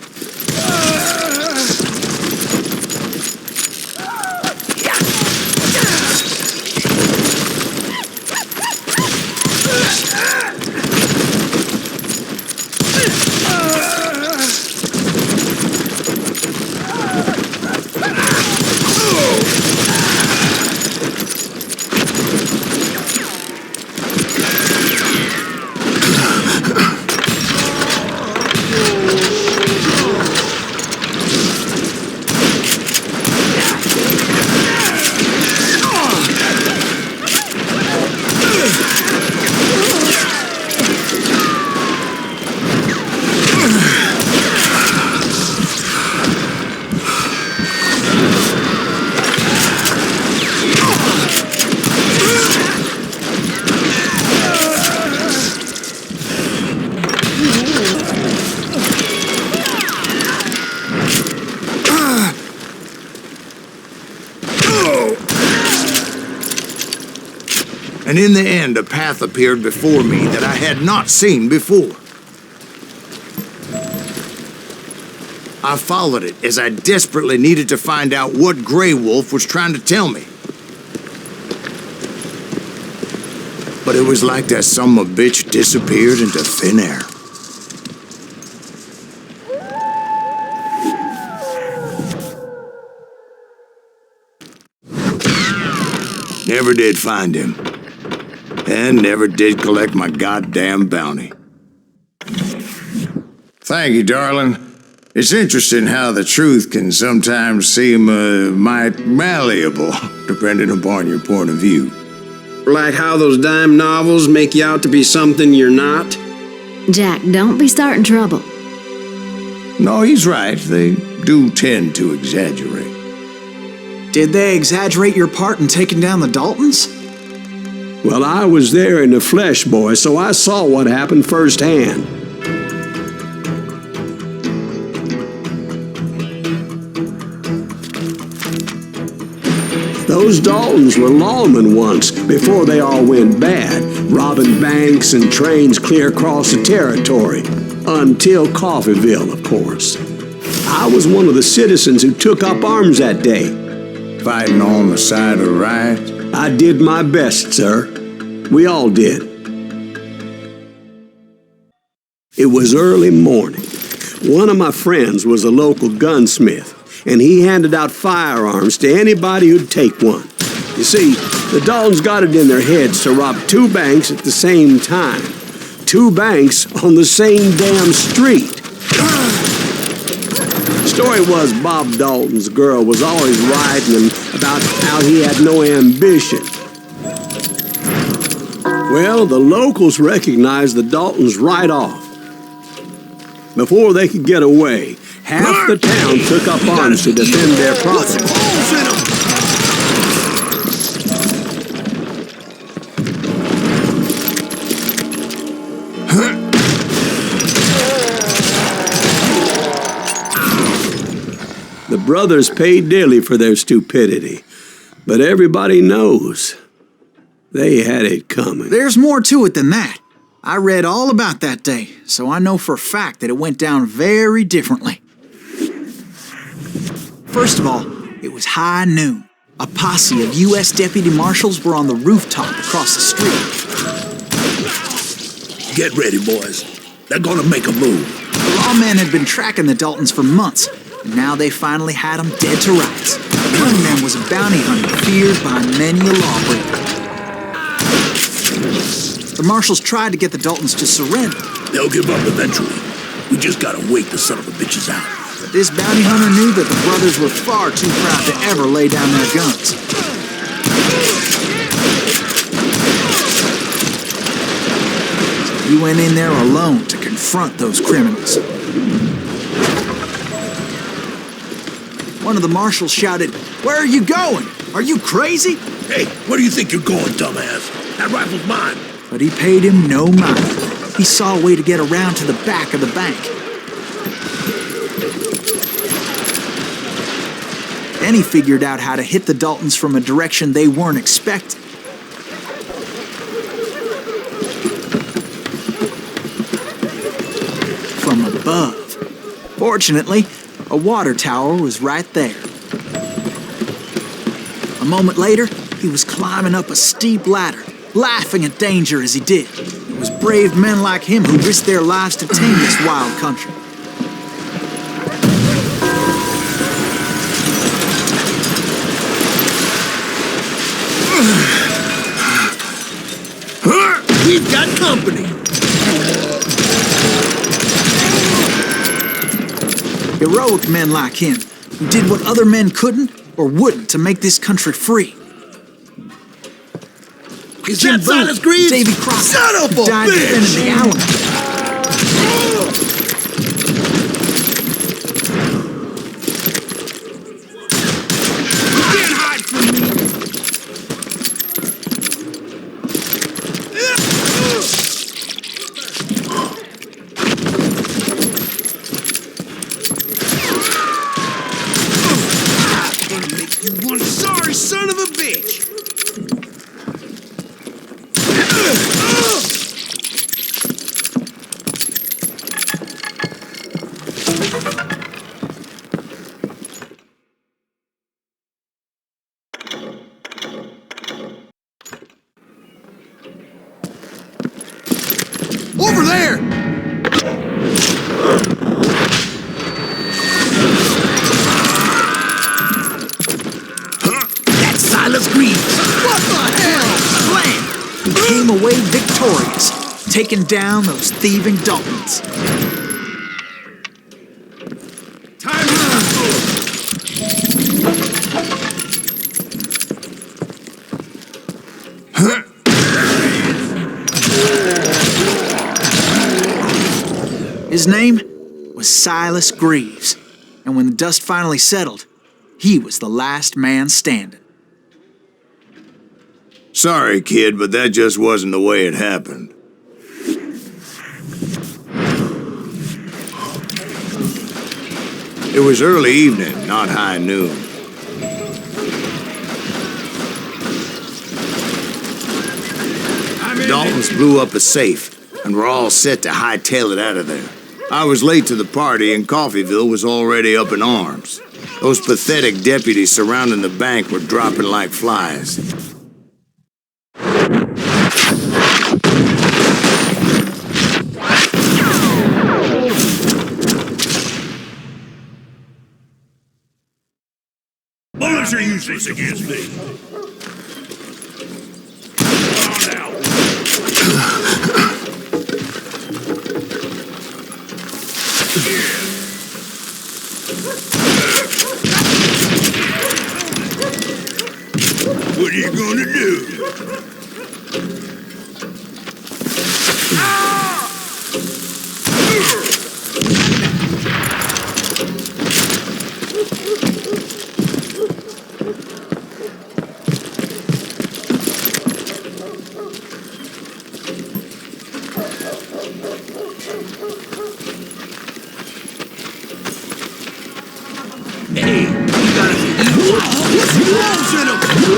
And in the end, a path appeared before me that I had not seen before. I followed it as I desperately needed to find out what Grey Wolf was trying to tell me. But it was like that son of a bitch disappeared into thin air. never did find him. And never did collect my goddamn bounty. Thank you, darling. It's interesting how the truth can sometimes seem might malleable, depending upon your point of view. Like how those dime novels make you out to be something you're not? Jack, don't be starting trouble. No, he's right. They do tend to exaggerate. Did they exaggerate your part in taking down the Daltons? Well, I was there in the flesh, boy, so I saw what happened firsthand. Those Daltons were lawmen once, before they all went bad, robbing banks and trains clear across the territory. Until Coffeeville, of course. I was one of the citizens who took up arms that day. Fighting on the side of right? I did my best, sir. We all did. It was early morning. One of my friends was a local gunsmith, and he handed out firearms to anybody who'd take one. You see, the Daltons got it in their heads to rob 2 banks at the same time. 2 banks on the same damn street. Story was Bob Dalton's girl was always writing him about how he had no ambition. Well, the locals recognized the Daltons right off. Before they could get away, half the town took up arms to defend their property. The brothers paid dearly for their stupidity, but everybody knows they had it coming. There's more to it than that. I read all about that day, so I know for a fact that it went down very differently. First of all, it was high noon. A posse of U.S. deputy marshals were on the rooftop across the street. Get ready, boys. They're gonna make a move. The lawmen had been tracking the Daltons for months, and now they finally had them dead to rights. One of them was a bounty hunter feared by many a lawbreaker. The marshals tried to get the Daltons to surrender. They'll give up eventually. We just gotta wait the son of a bitches out. But this bounty hunter knew that the brothers were far too proud to ever lay down their guns. He went in there alone to confront those criminals. One of the marshals shouted, "Where are you going? Are you crazy?" Hey, where do you think you're going, dumbass? That rifle's mine. But he paid him no mind. He saw a way to get around to the back of the bank. Then he figured out how to hit the Daltons from a direction they weren't expecting. From above. Fortunately, a water tower was right there. A moment later, he was climbing up a steep ladder, laughing at danger as he did. It was brave men like him who risked their lives to tame this wild country. We've got company. Heroic men like him, who did what other men couldn't or wouldn't to make this country free. Is that Silas Greaves? Davy Crockett, Son of who a died defending bitch! the Alamo. You can't hide from me. I'm gonna make you one sorry son of a bitch. Over there! That's Silas Greaves. What the came away victorious, taking down those thieving Daltons. Time His name was Silas Greaves, and when the dust finally settled, he was the last man standing. Sorry, kid, but that just wasn't the way it happened. It was early evening, not high noon. The Daltons blew up a safe, and were all set to hightail it out of there. I was late to the party, and Coffeyville was already up in arms. Those pathetic deputies surrounding the bank were dropping like flies. Bullets are useless against me. Come on now. What are you gonna do?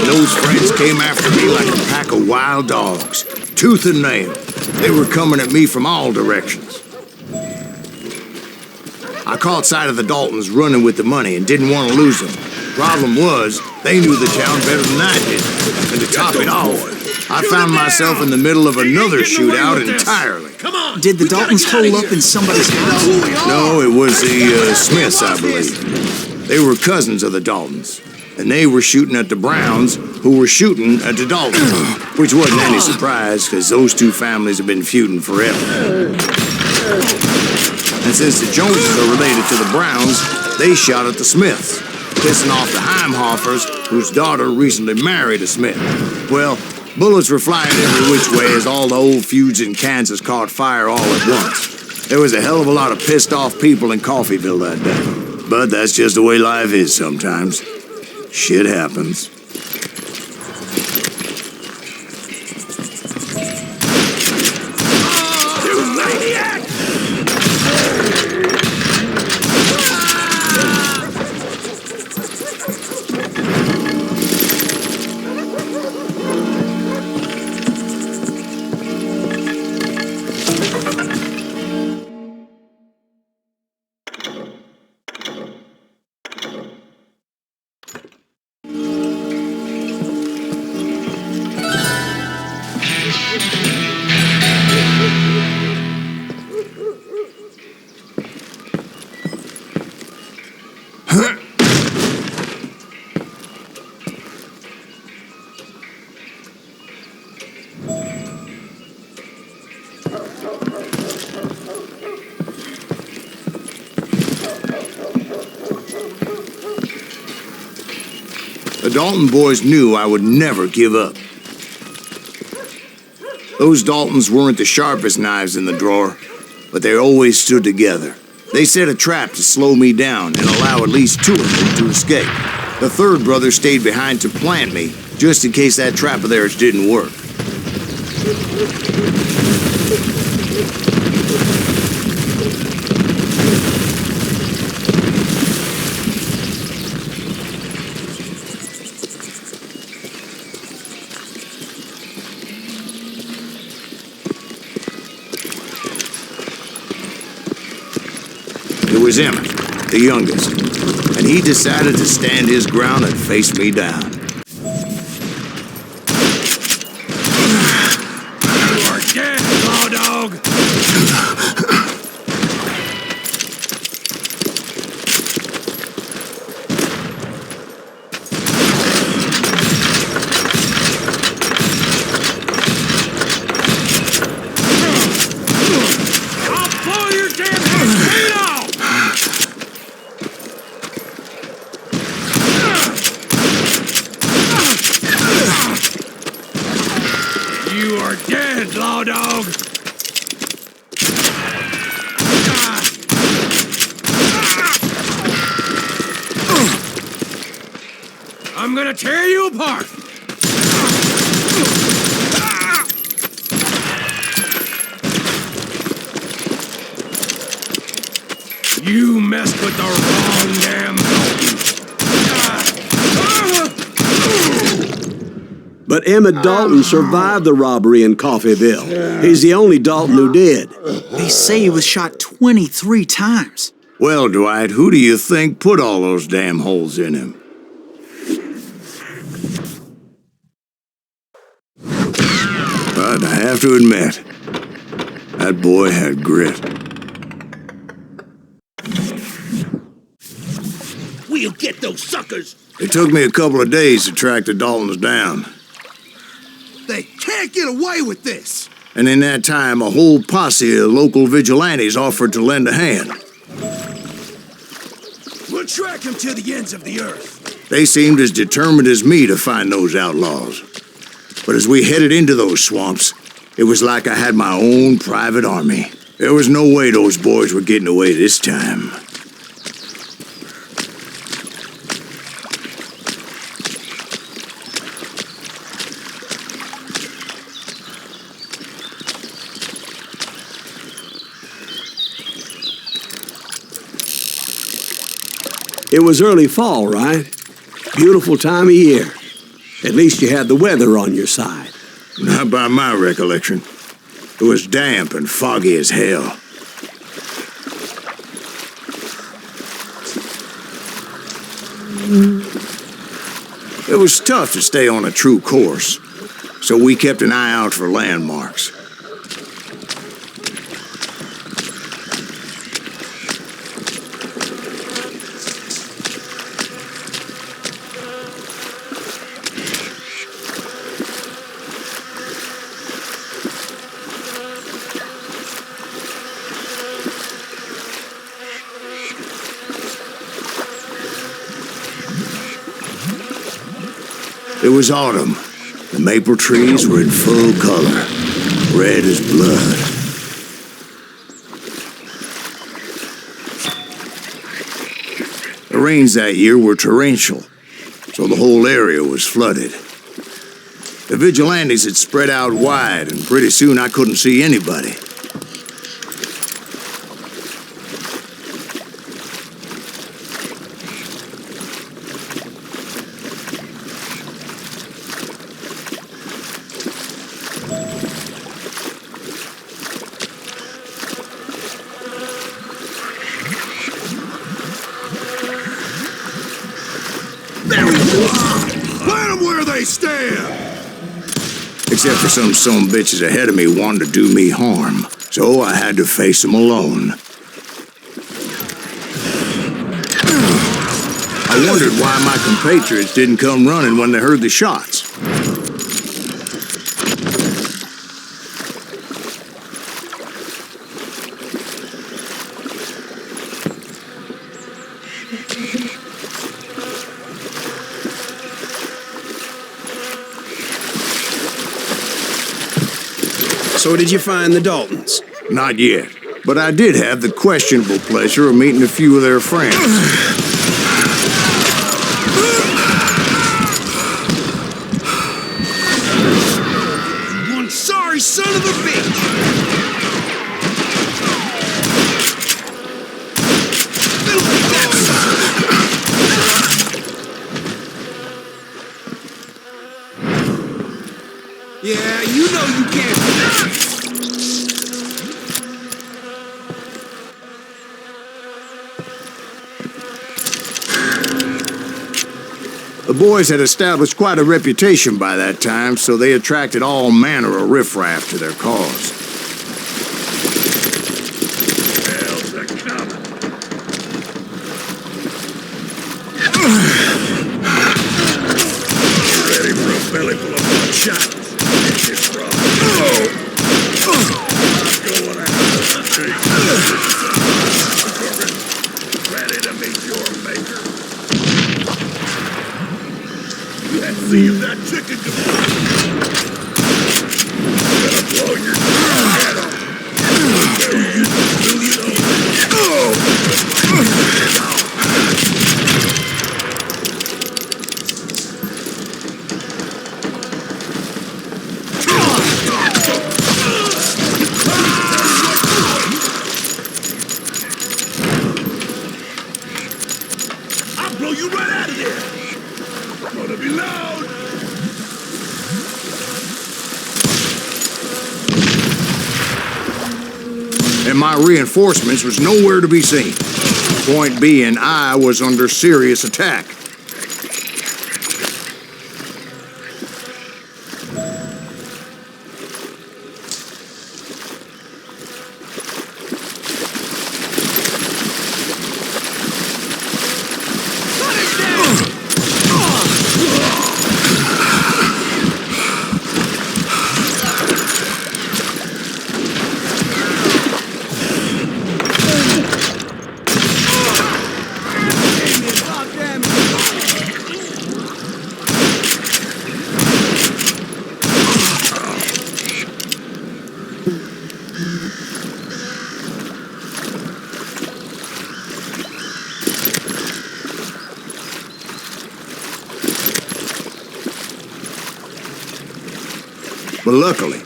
Those friends came after me like a pack of wild dogs, tooth and nail. They were coming at me from all directions. I caught sight of the Daltons running with the money and didn't want to lose them. Problem was, they knew the town better than I did. And to top it off, I found myself in the middle of another shootout entirely. Did the Daltons hole up in somebody's house? No, it was the Smiths, I believe. They were cousins of the Daltons. And they were shooting at the Browns, who were shooting at the Daltons, which wasn't any surprise, because those two families have been feuding forever. And since the Joneses are related to the Browns, they shot at the Smiths, pissing off the Heimhoffers, whose daughter recently married a Smith. Well, bullets were flying every which way as all the old feuds in Kansas caught fire all at once. There was a hell of a lot of pissed off people in Coffeyville that day. But that's just the way life is sometimes. Shit happens. You maniac! The Dalton boys knew I would never give up. Those Daltons weren't the sharpest knives in the drawer, but they always stood together. They set a trap to slow me down and allow at least two of them to escape. The third brother stayed behind to plant me, just in case that trap of theirs didn't work. It was Emmett, the youngest, and he decided to stand his ground and face me down. You are dead, raw dog! You are dead, law dog! I'm gonna tear you apart! You messed with the wrong damn Dalton. But Emmett Dalton survived the robbery in Coffeyville. He's the only Dalton who did. They say he was shot 23 times. Well, Dwight, who do you think put all those damn holes in him? But I have to admit, that boy had grit. We'll get those suckers! It took me a couple of days to track the Daltons down. They can't get away with this! And in that time, a whole posse of local vigilantes offered to lend a hand. We'll track them to the ends of the earth. They seemed as determined as me to find those outlaws. But as we headed into those swamps, it was like I had my own private army. There was no way those boys were getting away this time. It was early fall, right? Beautiful time of year. At least you had the weather on your side. Not by my recollection. It was damp and foggy as hell. It was tough to stay on a true course, so we kept an eye out for landmarks. It was autumn. The maple trees were in full color, red as blood. The rains that year were torrential, so the whole area was flooded. The vigilantes had spread out wide, and pretty soon I couldn't see anybody. Except for some bitches ahead of me wanting to do me harm. So I had to face them alone. I wondered why my compatriots didn't come running when they heard the shots. So did you find the Daltons? Not yet, but I did have the questionable pleasure of meeting a few of their friends. One sorry son of a bitch! Yeah, you know you can't. The boys had established quite a reputation by that time, so they attracted all manner of riffraff to their cause. Hell's a coming. Ready for a belly full of bloodshot. Ready to meet your maker. Let's see if that chicken can... and my reinforcements was nowhere to be seen. Point being, I was under serious attack. But luckily,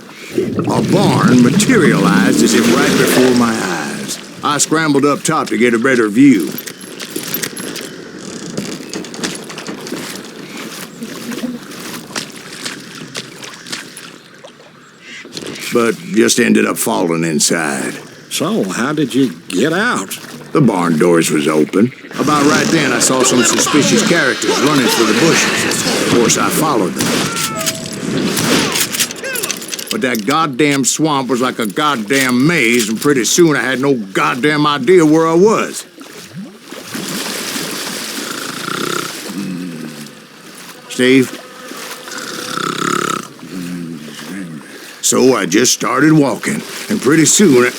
a barn materialized as if right before my eyes. I scrambled up top to get a better view. But just ended up falling inside. So, how did you get out? The barn doors was open. About right then, I saw some suspicious characters running through the bushes. Of course, I followed them. But that goddamn swamp was like a goddamn maze, and pretty soon I had no goddamn idea where I was. Steve? So I just started walking, and pretty soon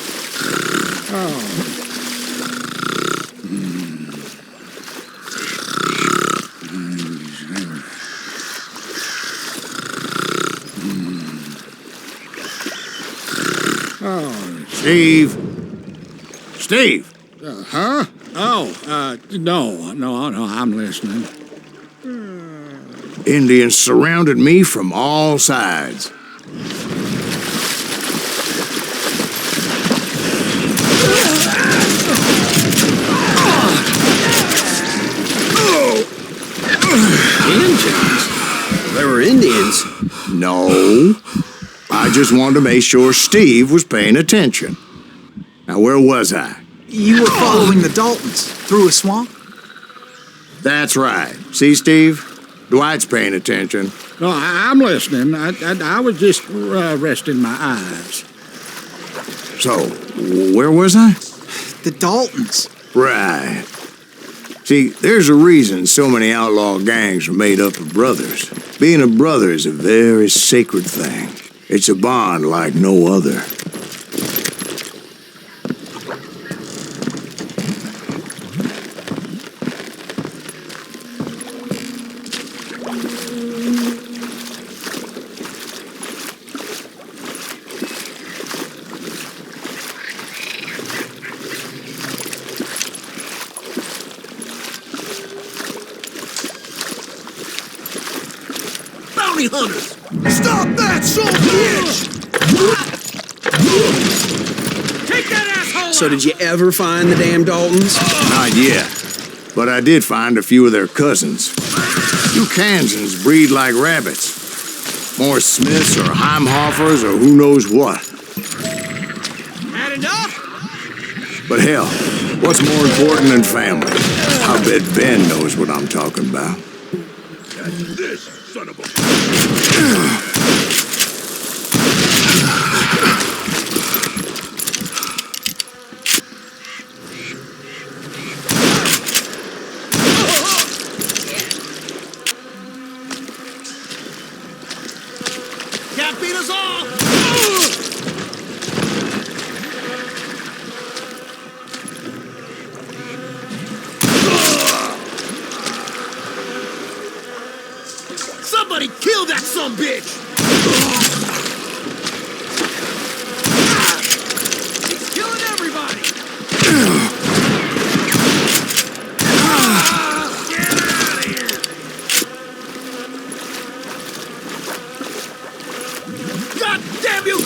Steve? Steve? Huh? No, I'm listening. Indians surrounded me from all sides. Indians? There were Indians? No. I just wanted to make sure Steve was paying attention. Now, where was I? You were following the Daltons through a swamp? That's right. See, Steve? Dwight's paying attention. No, I'm listening. I was just resting my eyes. So, where was I? The Daltons. Right. See, there's a reason so many outlaw gangs are made up of brothers. Being a brother is a very sacred thing. It's a bond like no other. Bounty hunters! Stop that, son of a bitch! Take that asshole! So did you ever find the damn Daltons? Not yet. But I did find a few of their cousins. You Kansans breed like rabbits. More Smiths or Heimhoffers or who knows what. Had enough? But hell, what's more important than family? I bet Ben knows what I'm talking about. That's this, son of a... Can't beat us all! Somebody kill that sumbitch! He's killing everybody! Get out of here! God damn you,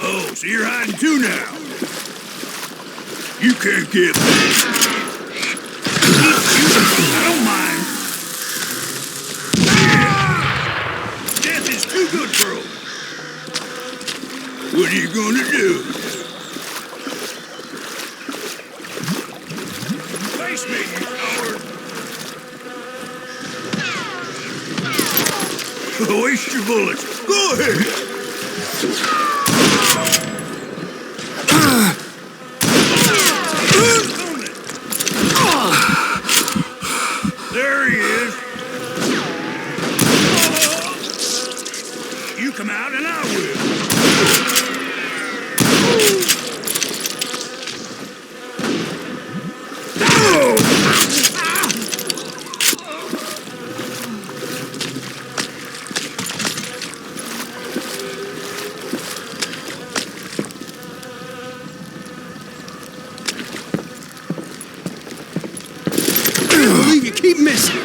Oh, so you're hiding too now. You can't get me. What are you gonna do? Face me, you coward! Waste your bullets. Go ahead! There he is. You come out and I will. You keep missing.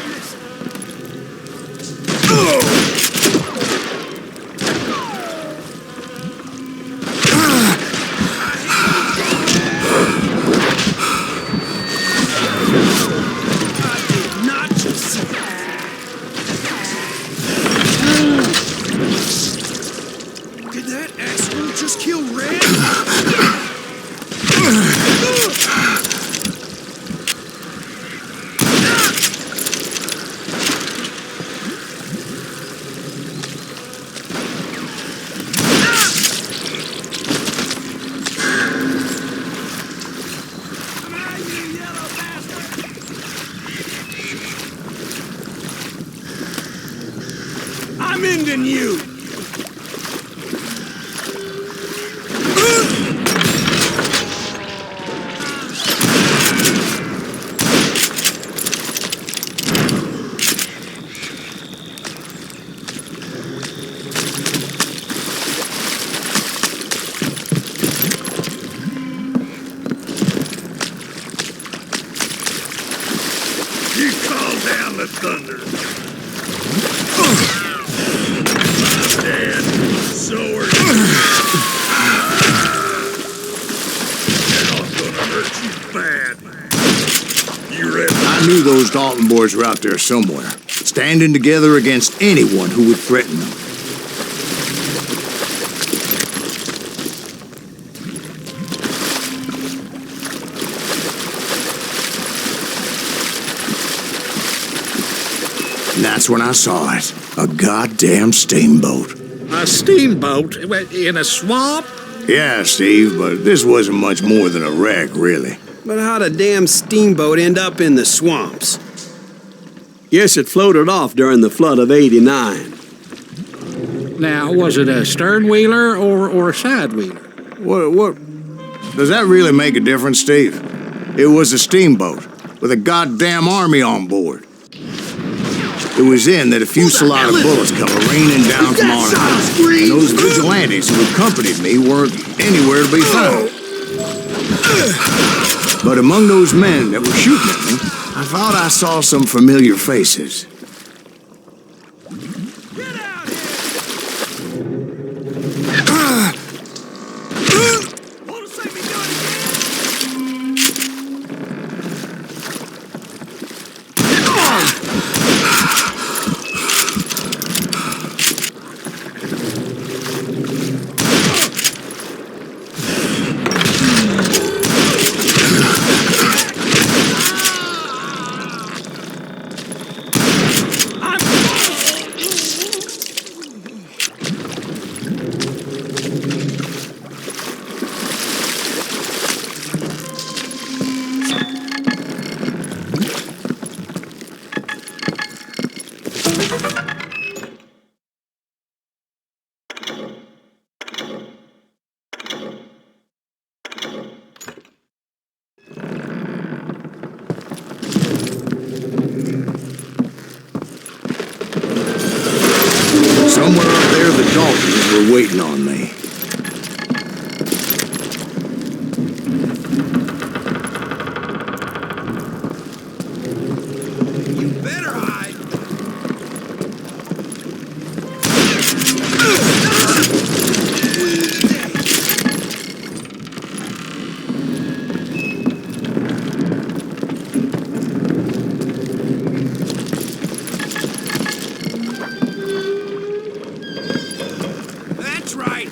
Did that asshole just kill Red? I'm ending you. You call down the thunder. Dead. So are you. And I'm gonna hurt you bad. You ready? I knew those Dalton boys were out there somewhere, standing together against anyone who would threaten them. And that's when I saw it. A goddamn steamboat. A steamboat in a swamp? Yeah, Steve, but this wasn't much more than a wreck, really. But how'd a damn steamboat end up in the swamps? Yes, it floated off during the flood of '89. Now, was it a stern wheeler or a side wheeler? What? Does that really make a difference, Steve? It was a steamboat with a goddamn army on board. It was then that a fusillade of bullets come raining down from on high. And those vigilantes who accompanied me weren't anywhere to be found. But among those men that were shooting at me, I thought I saw some familiar faces. Somewhere up there, the Daltons were waiting on me. You better hide. That's right.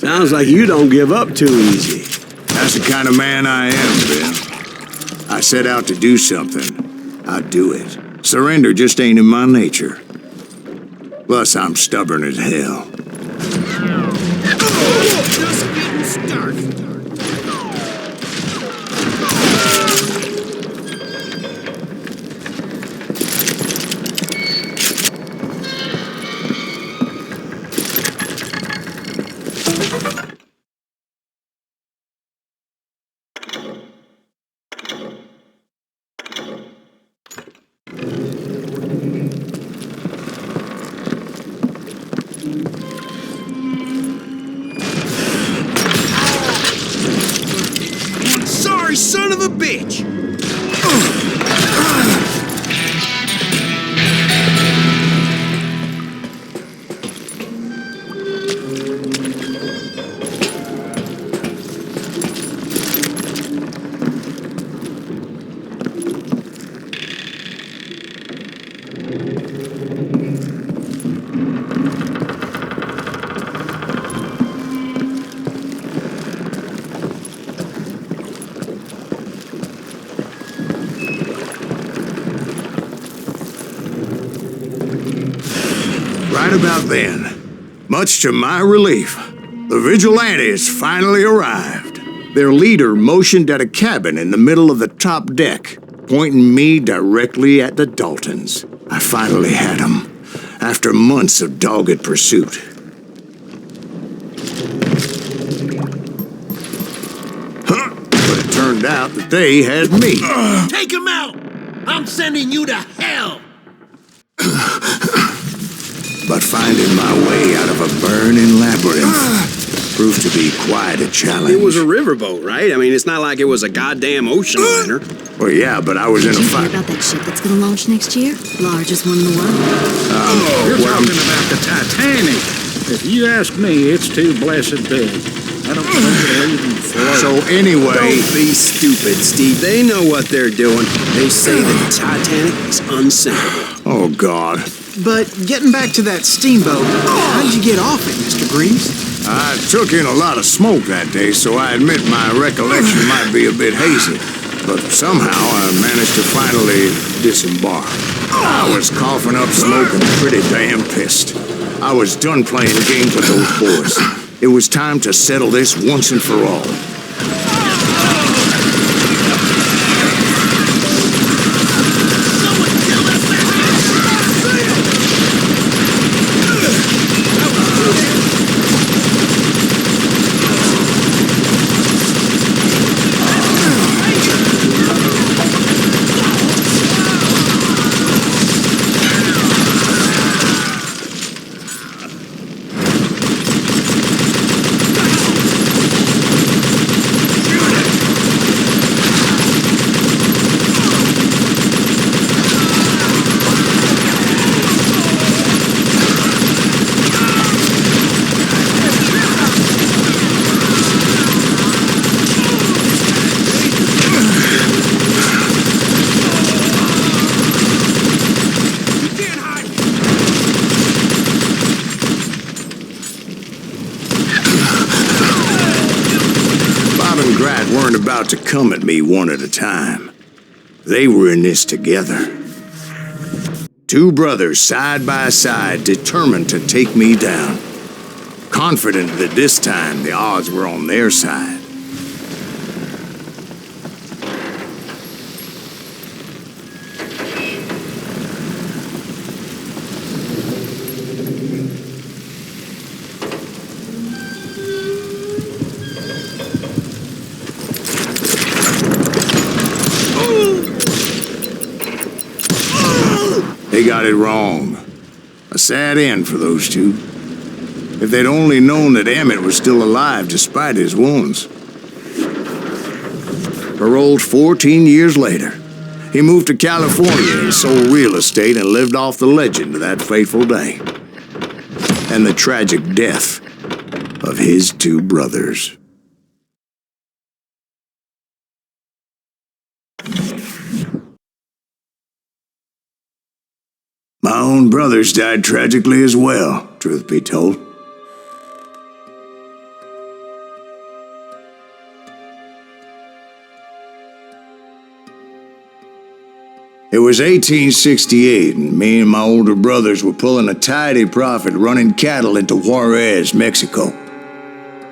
Sounds like you don't give up too easy. That's the kind of man I am, Bill. I set out to do something. I do it. Surrender just ain't in my nature. Plus, I'm stubborn as hell. Just getting started. Sorry, son of a bitch! Right about then, much to my relief, the vigilantes finally arrived. Their leader motioned at a cabin in the middle of the top deck, pointing me directly at the Daltons. I finally had them, after months of dogged pursuit. But it turned out that they had me. Take him out! I'm sending you to hell! But finding my way out of a burning labyrinth proved to be quite a challenge. It was a riverboat, right? I mean, it's not like it was a goddamn ocean liner. Well, yeah, but I was in a Did you hear fight. about that ship that's gonna launch next year? Largest one in the world. You're talking about the Titanic. If you ask me, it's too blessed big. I don't think it'll even float. So anyway... Don't be stupid, Steve. They know what they're doing. They say that the Titanic is unsinkable. Oh, God. But getting back to that steamboat, how did you get off it, Mr. Greaves? I took in a lot of smoke that day, so I admit my recollection might be a bit hazy. But somehow I managed to finally disembark. I was coughing up smoke and pretty damn pissed. I was done playing games with those boys. It was time to settle this once and for all. Weren't about to come at me one at a time. They were in this together. Two brothers side by side, determined to take me down. Confident that this time the odds were on their side. They got it wrong. A sad end for those two. If they'd only known that Emmett was still alive despite his wounds. Paroled 14 years later, he moved to California and sold real estate and lived off the legend of that fateful day. And the tragic death of his two brothers. My own brothers died tragically as well, truth be told. was 1868, and me and my older brothers were pulling a tidy profit running cattle into Juarez, Mexico.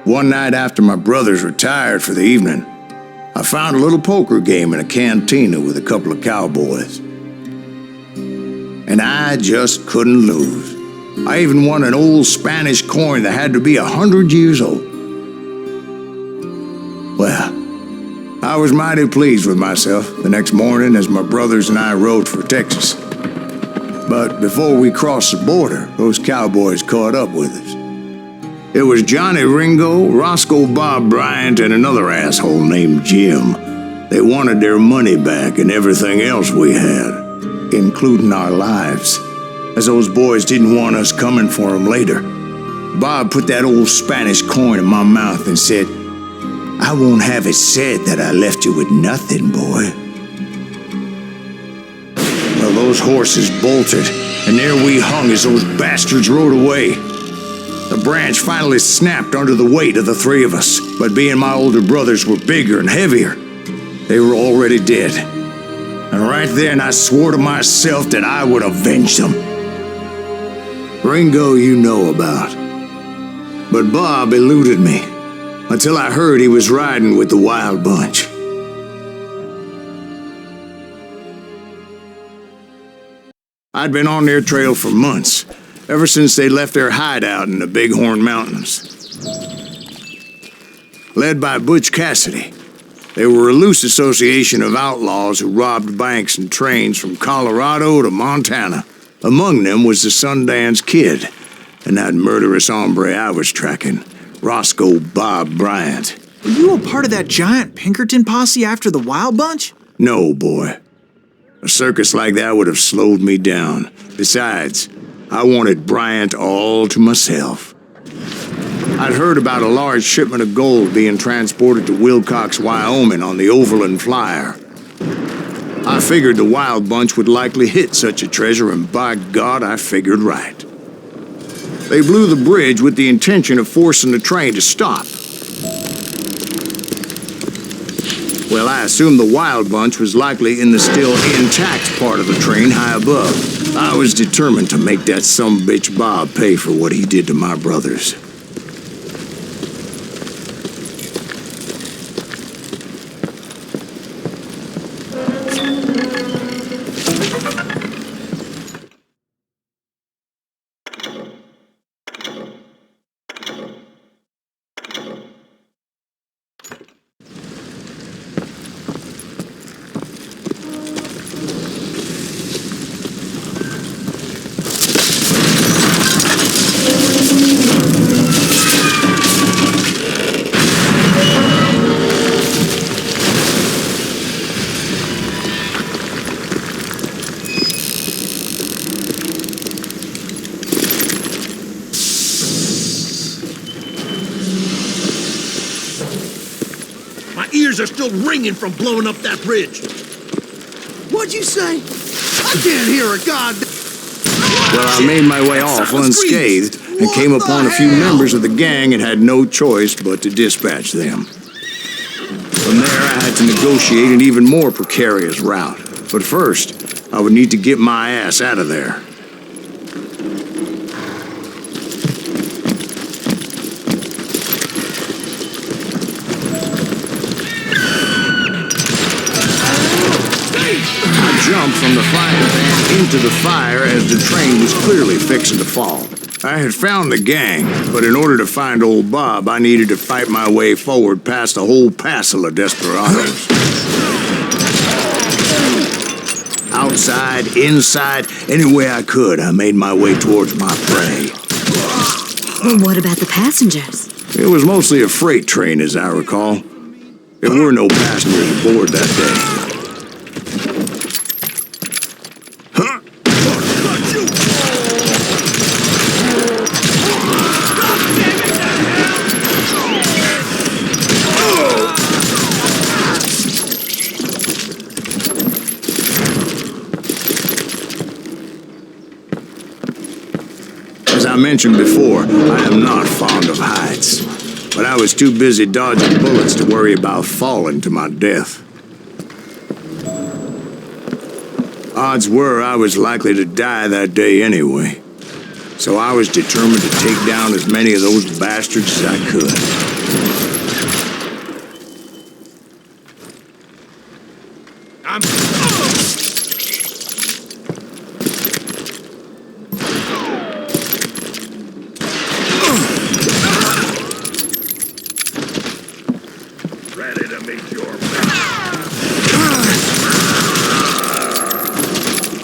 One night after my brothers retired for the evening, I found a little poker game in a cantina with a couple of cowboys. And I just couldn't lose. I even won an old Spanish coin that had to be 100 years old. Well, I was mighty pleased with myself the next morning as my brothers and I rode for Texas. But before we crossed the border, those cowboys caught up with us. It was Johnny Ringo, Roscoe Bob Bryant, and another asshole named Jim. They wanted their money back and everything else we had, including our lives, as those boys didn't want us coming for them later. Bob put that old Spanish coin in my mouth and said, "I won't have it said that I left you with nothing, boy." Well, those horses bolted, and there we hung as those bastards rode away. The branch finally snapped under the weight of the three of us, but being my older brothers were bigger and heavier, they were already dead. And right then I swore to myself that I would avenge them. Ringo you know about. But Bob eluded me, until I heard he was riding with the Wild Bunch. I'd been on their trail for months, ever since they left their hideout in the Bighorn Mountains. Led by Butch Cassidy, they were a loose association of outlaws who robbed banks and trains from Colorado to Montana. Among them was the Sundance Kid, and that murderous hombre I was tracking, Roscoe Bob Bryant. Were you a part of that giant Pinkerton posse after the Wild Bunch? No, boy. A circus like that would have slowed me down. Besides, I wanted Bryant all to myself. I'd heard about a large shipment of gold being transported to Wilcox, Wyoming on the Overland Flyer. I figured the Wild Bunch would likely hit such a treasure, and by God, I figured right. They blew the bridge with the intention of forcing the train to stop. Well, I assumed the Wild Bunch was likely in the still intact part of the train high above. I was determined to make that sumbitch Bob pay for what he did to my brothers. Are still ringing from blowing up that bridge. What'd you say? I can't hear a goddamn... Well, I made my way off unscathed and came upon a few members of the gang and had no choice but to dispatch them. From there, I had to negotiate an even more precarious route. But first, I would need to get my ass out of there. Jumped from the frying pan into the fire as the train was clearly fixing to fall. I had found the gang, but in order to find old Bob, I needed to fight my way forward past a whole passel of desperados. Outside, inside, any way I could, I made my way towards my prey. Well, what about the passengers? It was mostly a freight train, as I recall. There were no passengers aboard that day. As I mentioned before, I am not fond of heights, but I was too busy dodging bullets to worry about falling to my death. Odds were I was likely to die that day anyway. So I was determined to take down as many of those bastards as I could. Ready to meet your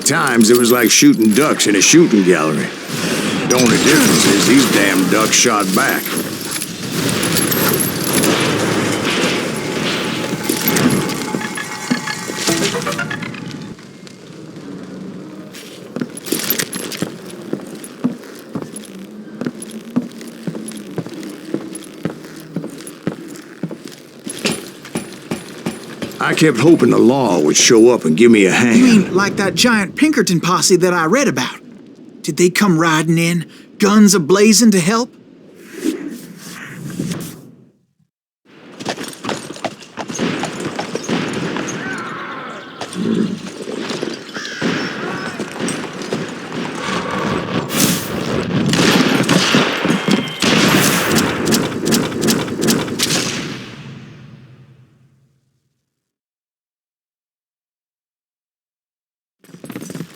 Times it was like shooting ducks in a shooting gallery. The only difference is these damn ducks shot back. I kept hoping the law would show up and give me a hand. You mean like that giant Pinkerton posse that I read about? Did they come riding in, guns a-blazing to help?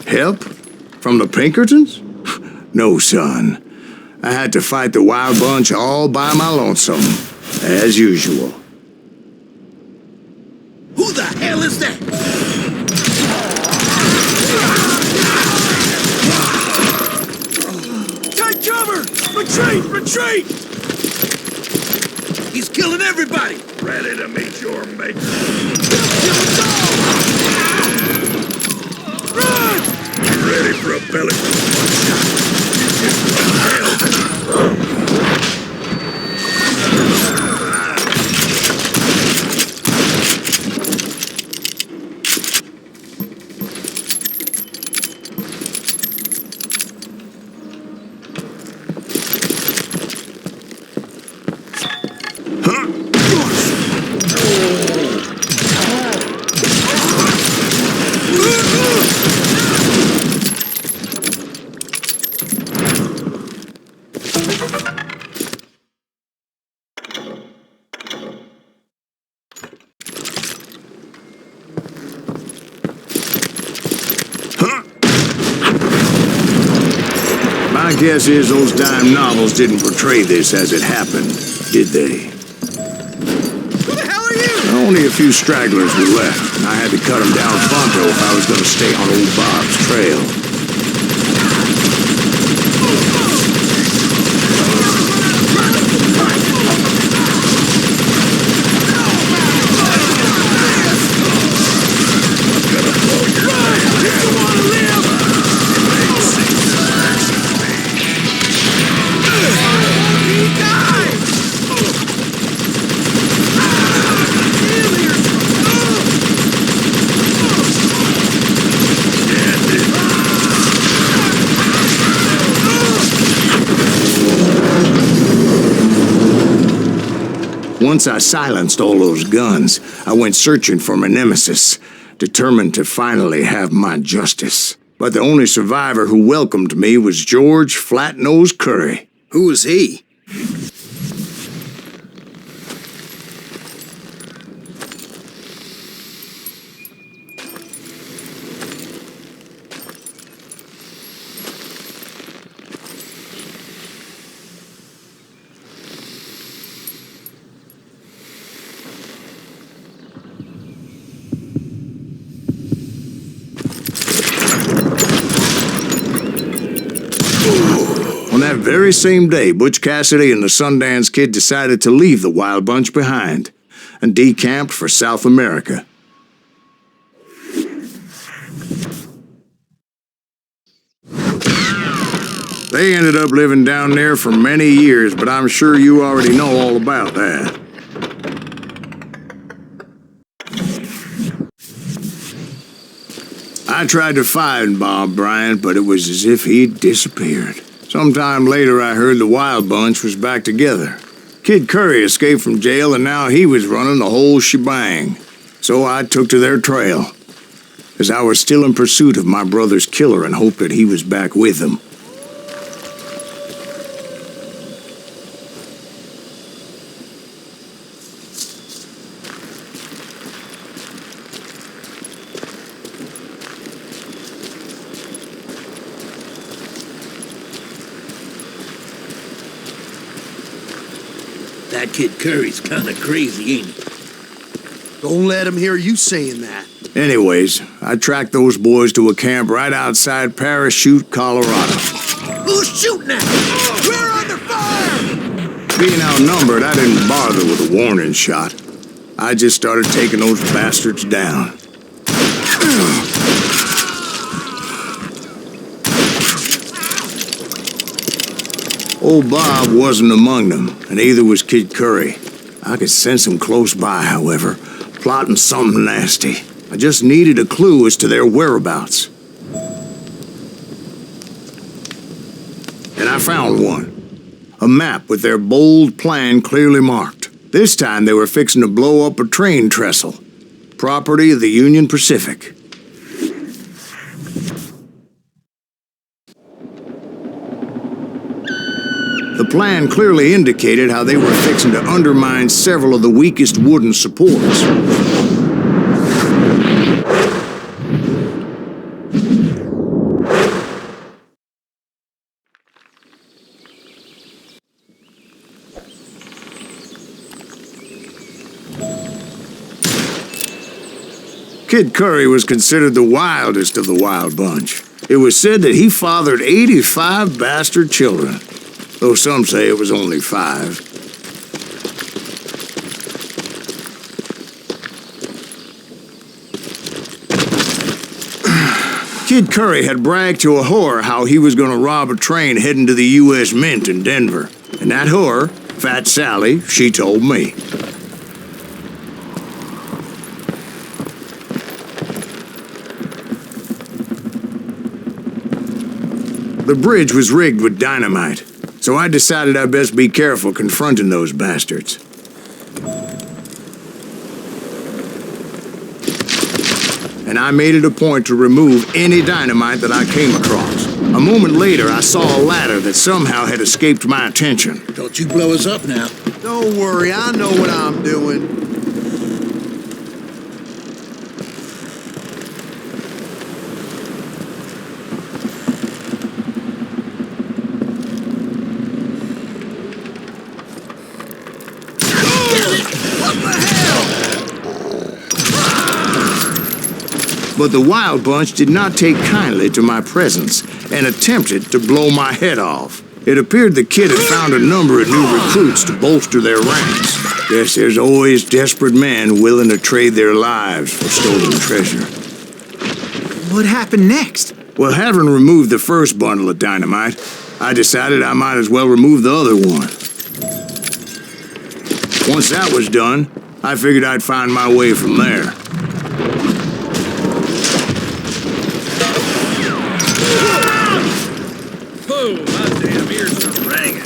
Help? From the Pinkertons? No, son. I had to fight the wild bunch all by my lonesome, as usual. Who the hell is that? Take cover! Retreat! Retreat! He's killing everybody! Ready to meet your maker. Kill us all! Run! Ready for a belly full of shot. You just run hell. My guess is those dime novels didn't portray this as it happened, did they? Who the hell are you? Only a few stragglers were left, and I had to cut them down pronto if I was going to stay on old Bob's trail. Once I silenced all those guns, I went searching for my nemesis, determined to finally have my justice. But the only survivor who welcomed me was George Flat-Nose Curry. Who was he? On that very same day, Butch Cassidy and the Sundance Kid decided to leave the Wild Bunch behind and decamped for South America. They ended up living down there for many years, but I'm sure you already know all about that. I tried to find Bob Bryant, but it was as if he'd disappeared. Sometime later, I heard the Wild Bunch was back together. Kid Curry escaped from jail, and now he was running the whole shebang. So I took to their trail. as I was still in pursuit of my brother's killer and hoped that he was back with him. That kid Curry's kind of crazy, ain't he? Don't let him hear you saying that. Anyways, I tracked those boys to a camp right outside Parachute, Colorado. Who's shooting at me? We're under fire! Being outnumbered, I didn't bother with a warning shot. I just started taking those bastards down. Old Bob wasn't among them, and neither was Kid Curry. I could sense him close by, however, plotting something nasty. I just needed a clue as to their whereabouts. And I found one. A map with their bold plan clearly marked. This time they were fixing to blow up a train trestle. Property of the Union Pacific. The plan clearly indicated how they were fixing to undermine several of the weakest wooden supports. Kid Curry was considered the wildest of the wild bunch. It was said that he fathered 85 bastard children, though some say it was only 5. Kid Curry had bragged to a whore how he was going to rob a train heading to the U.S. Mint in Denver. And that whore, Fat Sally, she told me. The bridge was rigged with dynamite, so I decided I'd best be careful confronting those bastards. And I made it a point to remove any dynamite that I came across. A moment later, I saw a ladder that somehow had escaped my attention. Don't you blow us up now. Don't worry, I know what I'm doing. But the Wild Bunch did not take kindly to my presence and attempted to blow my head off. It appeared the kid had found a number of new recruits to bolster their ranks. Guess there's always desperate men willing to trade their lives for stolen treasure. What happened next? Well, having removed the first bundle of dynamite, I decided I might as well remove the other one. Once that was done, I figured I'd find my way from there. Oh, my damn ears are ringing.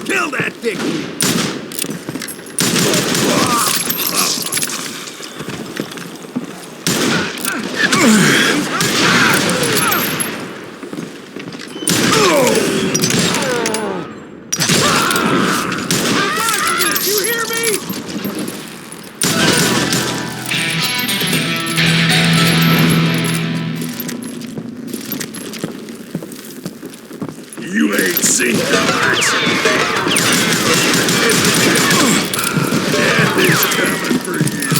Kill that dick! You ain't seen that. Death is coming for you.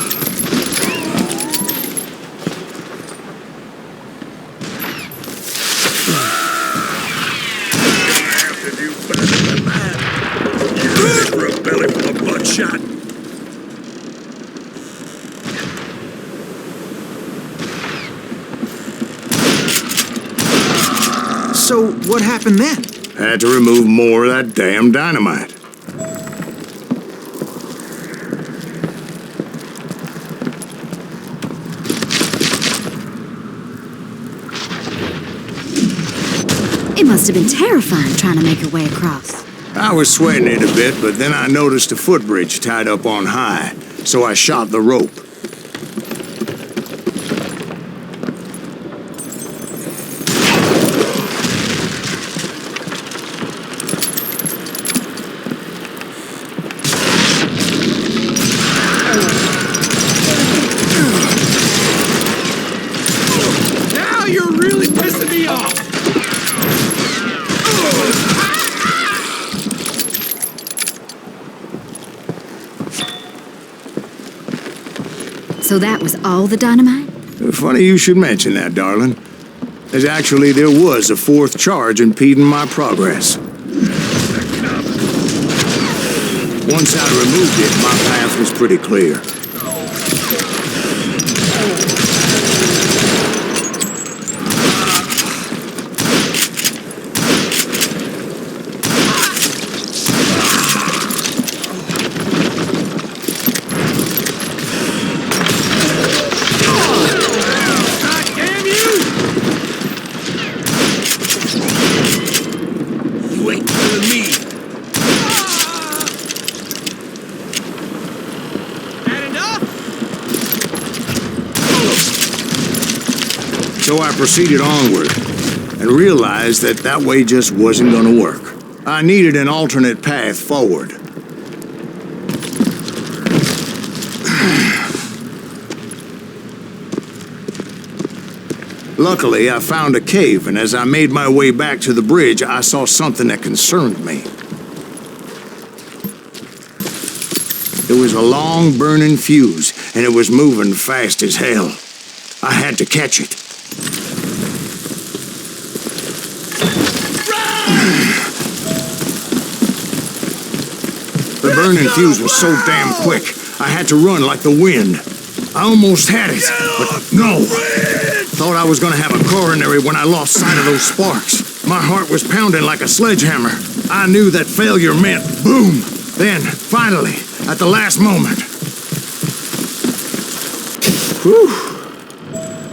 You're gonna have to do better than that. You ready for a belly full of buckshot? So, what happened then? Had to remove more of that damn dynamite. must have been terrifying trying to make your way across. I was sweating it a bit, but then I noticed a footbridge tied up on high, so I shot the rope. Now you're really pissing me off! So that was all the dynamite? Funny you should mention that, darling. There was a fourth charge impeding my progress. Once I removed it, my path was pretty clear. So I proceeded onward and realized that that way just wasn't going to work. I needed an alternate path forward. Luckily, I found a cave, and as I made my way back to the bridge, I saw something that concerned me. It was a long burning fuse, and it was moving fast as hell. I had to catch it. The burning fuse was so damn quick, I had to run like the wind. I almost had it, but no. Thought I was gonna have a coronary when I lost sight of those sparks. My heart was pounding like a sledgehammer. I knew that failure meant boom. Then, finally, at the last moment. Whew.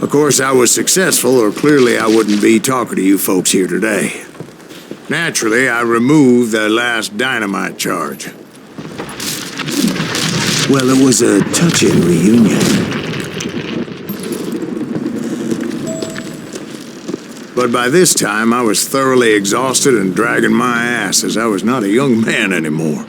Of course, I was successful, or clearly I wouldn't be talking to you folks here today. Naturally, I removed the last dynamite charge. Well, it was a touching reunion. But by this time, I was thoroughly exhausted and dragging my ass as I was not a young man anymore.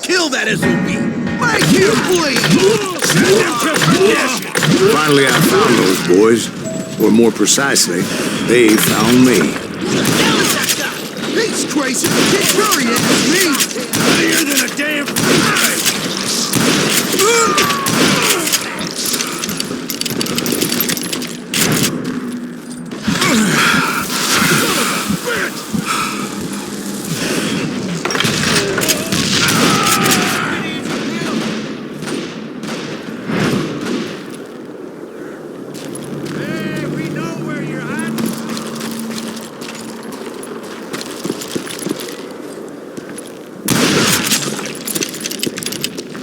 Kill that SOB! Make him bleed! Send him to perdition! Finally, I found those boys. Or more precisely, they found me. He's crazy! Kid Curry asked me! Funnier than a damn fly!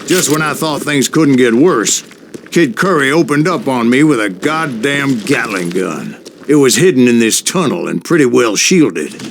Just when I thought things couldn't get worse, Kid Curry opened up on me with a goddamn Gatling gun. It was hidden in this tunnel and pretty well shielded.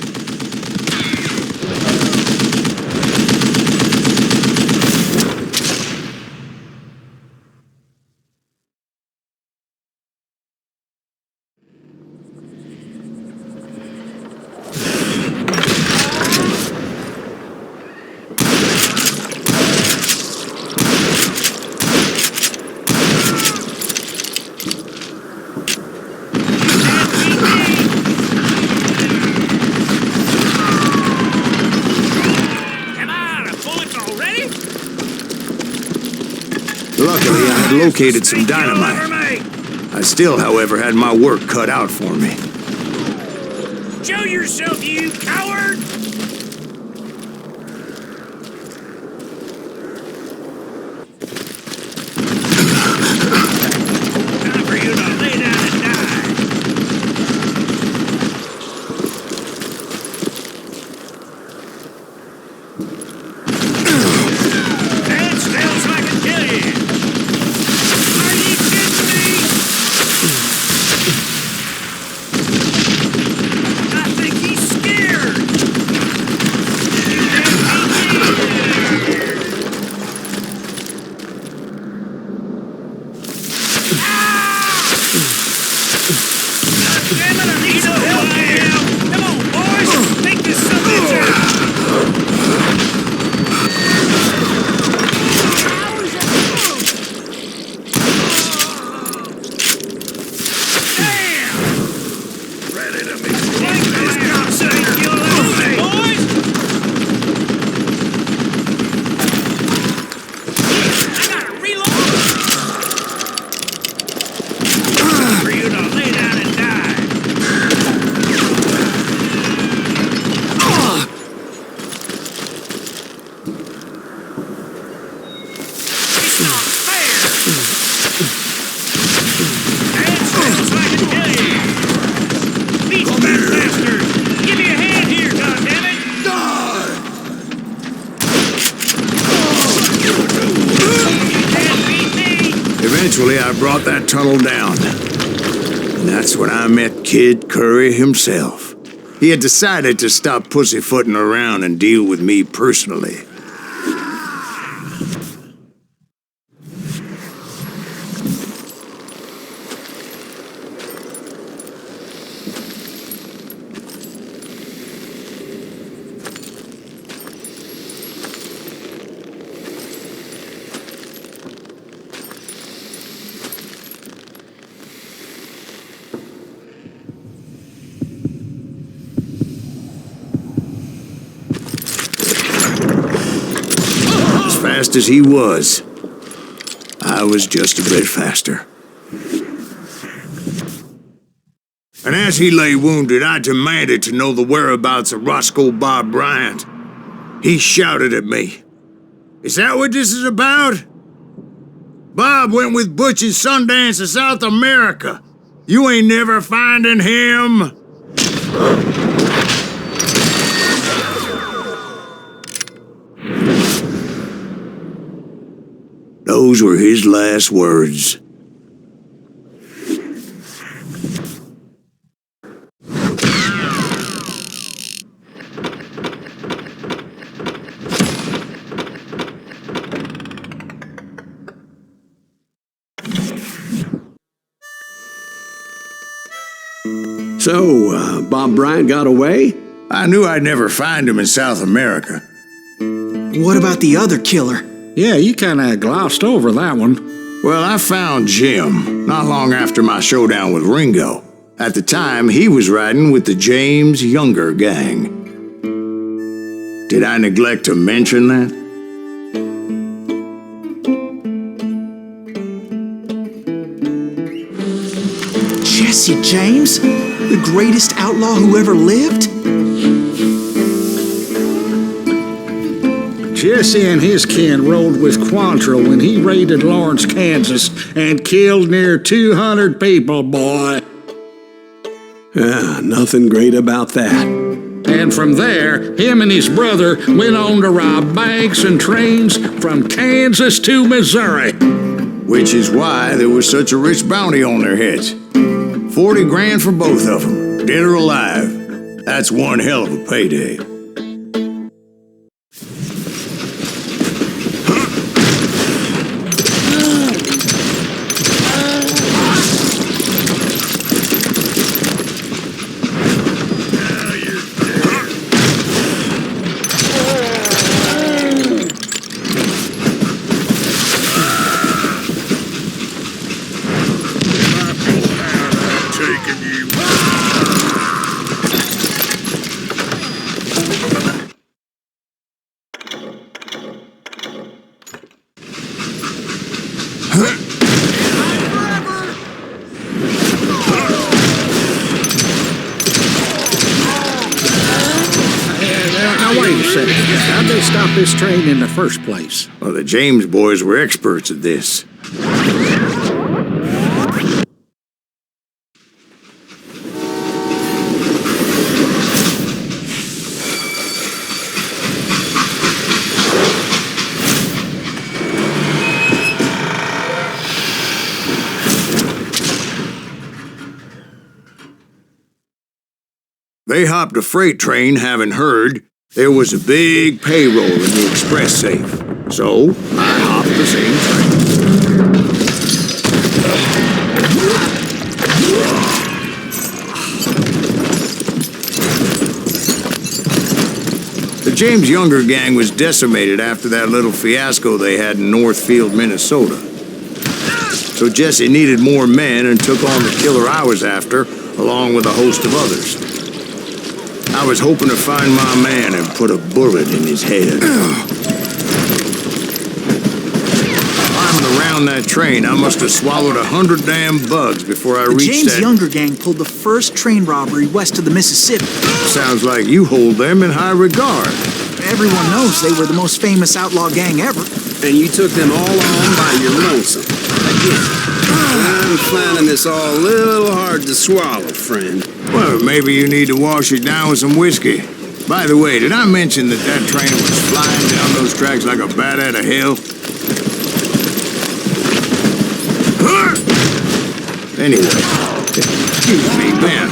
Luckily, I had located some dynamite. I still, however, had my work cut out for me. Show yourself, you coward! Damn it, I need some help! Come on, boys! Take this subbitch out! Eventually, I brought that tunnel down. And that's when I met Kid Curry himself. He had decided to stop pussyfooting around and deal with me personally. Fast as he was, I was just a bit faster. And as he lay wounded, I demanded to know the whereabouts of Roscoe Bob Bryant. He shouted at me, "Is that what this is about? Bob went with Butch in Sundance to South America. You ain't never finding him." Those were his last words. So, Bob Bryant got away? I knew I'd never find him in South America. What about the other killer? Yeah, you kinda glossed over that one. Well, I found Jim not long after my showdown with Ringo. At the time, he was riding with the James Younger gang. Did I neglect to mention that? Jesse James? The greatest outlaw who ever lived? Jesse and his kin rode with Quantrill when he raided Lawrence, Kansas, and killed near 200 people, boy. Nothing great about that. And from there, him and his brother went on to rob banks and trains from Kansas to Missouri. Which is why there was such a rich bounty on their heads. 40 grand for both of them, dead or alive. That's one hell of a payday. How'd they stop this train in the first place? Well, the James boys were experts at this. They hopped a freight train, having heard there was a big payroll in the express safe. So, I hopped the same train. James' younger gang was decimated after that little fiasco they had in Northfield, Minnesota. So Jesse needed more men and took on the killer I was after, along with a host of others. I was hoping to find my man and put a bullet in his head. Climbing around that train, I must have swallowed 100 damn bugs before I reached James' that... younger gang pulled the first train robbery west of the Mississippi. Sounds like you hold them in high regard. Everyone knows they were the most famous outlaw gang ever. And you took them all on by your lonesome. Again, I'm finding this all a little hard to swallow, friend. Well, maybe you need to wash it down with some whiskey. By the way, did I mention that that train was flying down those tracks like a bat out of hell? Anyway, excuse me, Ben.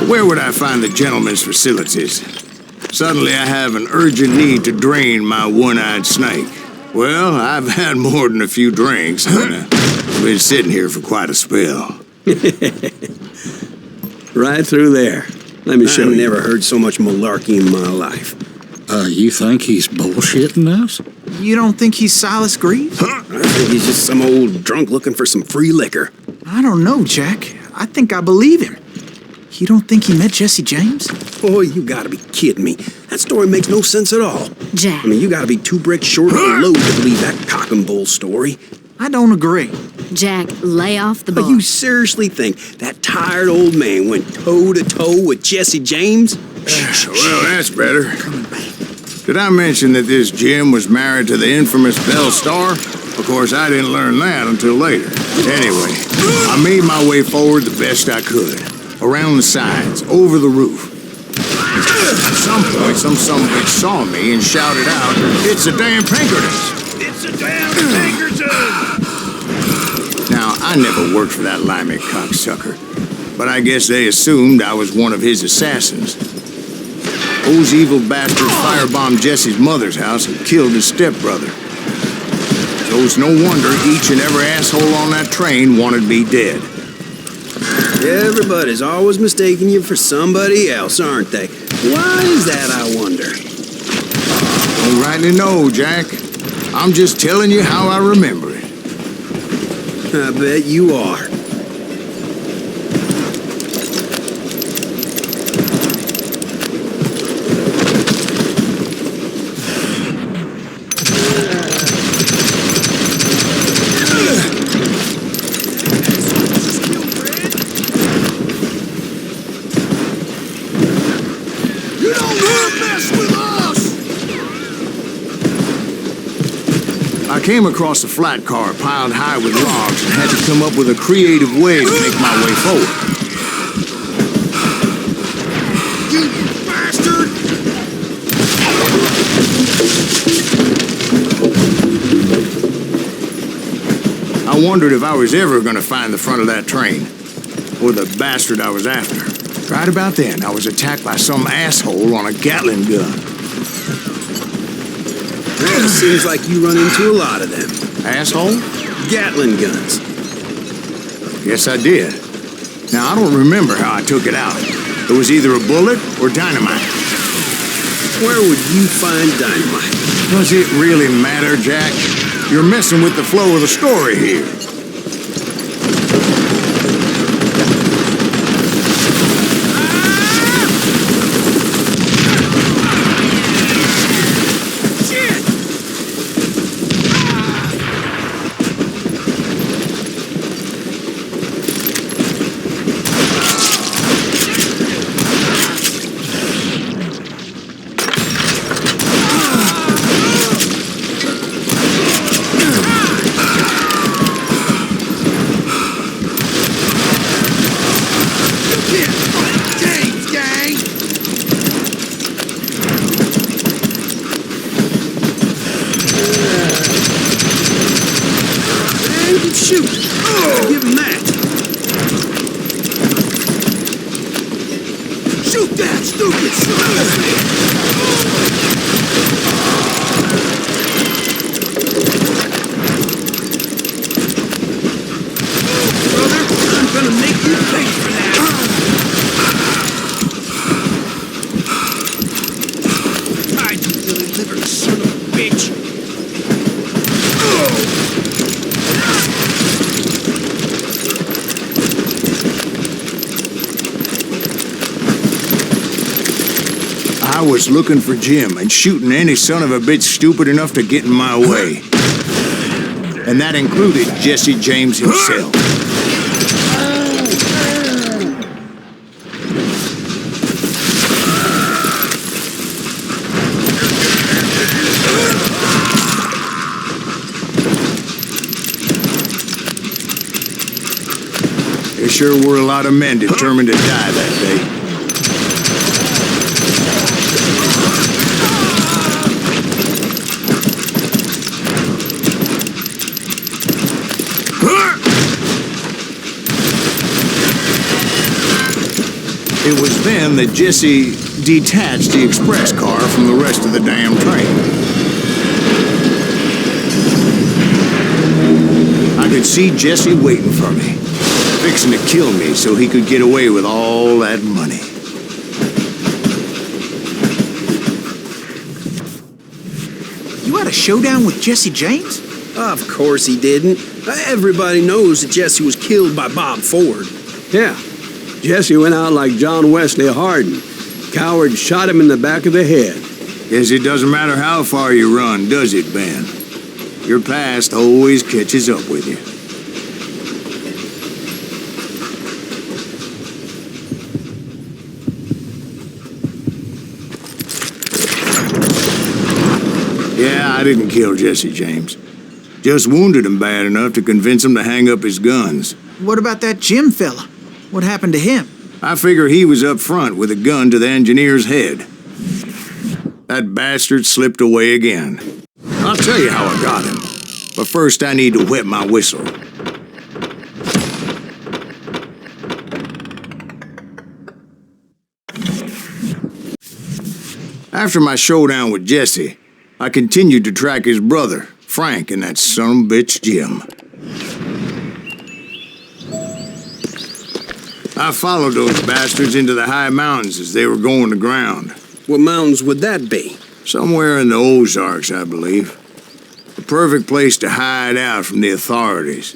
Where would I find the gentleman's facilities? Suddenly I have an urgent need to drain my one-eyed snake. Well, I've had more than a few drinks, and I've been sitting here for quite a spell. Right through there. Let me show you. I've never heard so much malarkey in my life. You think he's bullshitting us? You don't think he's Silas Greaves? I think he's just some old drunk looking for some free liquor. I don't know, Jack. I think I believe him. You don't think he met Jesse James? Boy, you gotta be kidding me. That story makes no sense at all. Jack. I mean, you gotta be 2 bricks short of the load to believe that cock and bull story. I don't agree. Jack, lay off the bar. But you seriously think that tired old man went toe-to-toe with Jesse James? Well, that's better. Did I mention that this Jim was married to the infamous Belle Starr? Of course, I didn't learn that until later. Anyway, I made my way forward the best I could. Around the sides, over the roof. At some point, some bitch saw me and shouted out, "It's a damn Pinkertons!" It's a damn Pinkerton! Now, I never worked for that limey cocksucker, but I guess they assumed I was one of his assassins. Those evil bastards firebombed Jesse's mother's house and killed his stepbrother. So it's no wonder each and every asshole on that train wanted me dead. Everybody's always mistaking you for somebody else, aren't they? Why is that, I wonder? Don't rightly know, Jack. I'm just telling you how I remember it. I bet you are. I came across a flat car piled high with logs and had to come up with a creative way to make my way forward. You bastard! I wondered if I was ever going to find the front of that train, or the bastard I was after. Right about then, I was attacked by some asshole on a Gatling gun. Well, it seems like you run into a lot of them. Asshole? Gatling guns. Yes, I did. Now, I don't remember how I took it out. It was either a bullet or dynamite. Where would you find dynamite? Does it really matter, Jack? You're messing with the flow of the story here. Shoot! Give him that! Shoot that stupid Brother, I'm gonna make you pay for that! I I was looking for Jim and shooting any son of a bitch stupid enough to get in my way. And that included Jesse James himself. There sure were a lot of men determined to die that day. It was then that Jesse detached the express car from the rest of the damn train. I could see Jesse waiting for me, fixing to kill me so he could get away with all that money. You had a showdown with Jesse James? Of course he didn't. Everybody knows that Jesse was killed by Bob Ford. Yeah. Jesse went out like John Wesley Hardin. Coward shot him in the back of the head. Guess it doesn't matter how far you run, does it, Ben? Your past always catches up with you. Yeah, I didn't kill Jesse James. Just wounded him bad enough to convince him to hang up his guns. What about that Jim fella? What happened to him? I figure he was up front with a gun to the engineer's head. That bastard slipped away again. I'll tell you how I got him. But first I need to wet my whistle. After my showdown with Jesse, I continued to track his brother, Frank, and that sumbitch Jim. I followed those bastards into the high mountains as they were going to ground. What mountains would that be? Somewhere in the Ozarks, I believe. The perfect place to hide out from the authorities.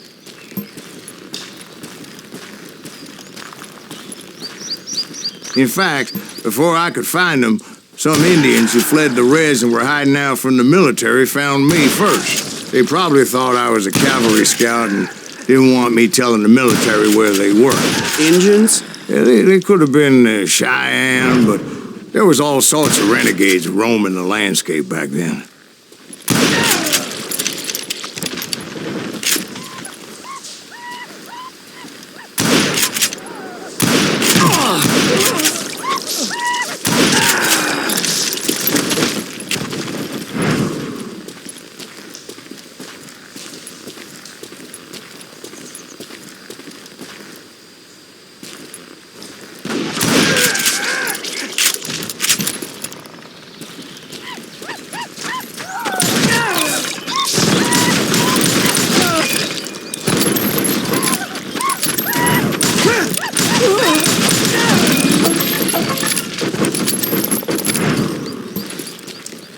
In fact, before I could find them, some Indians who fled the res and were hiding out from the military found me first. They probably thought I was a cavalry scout and didn't want me telling the military where they were. Injuns? Yeah, they could have been Cheyenne, but there was all sorts of renegades roaming the landscape back then.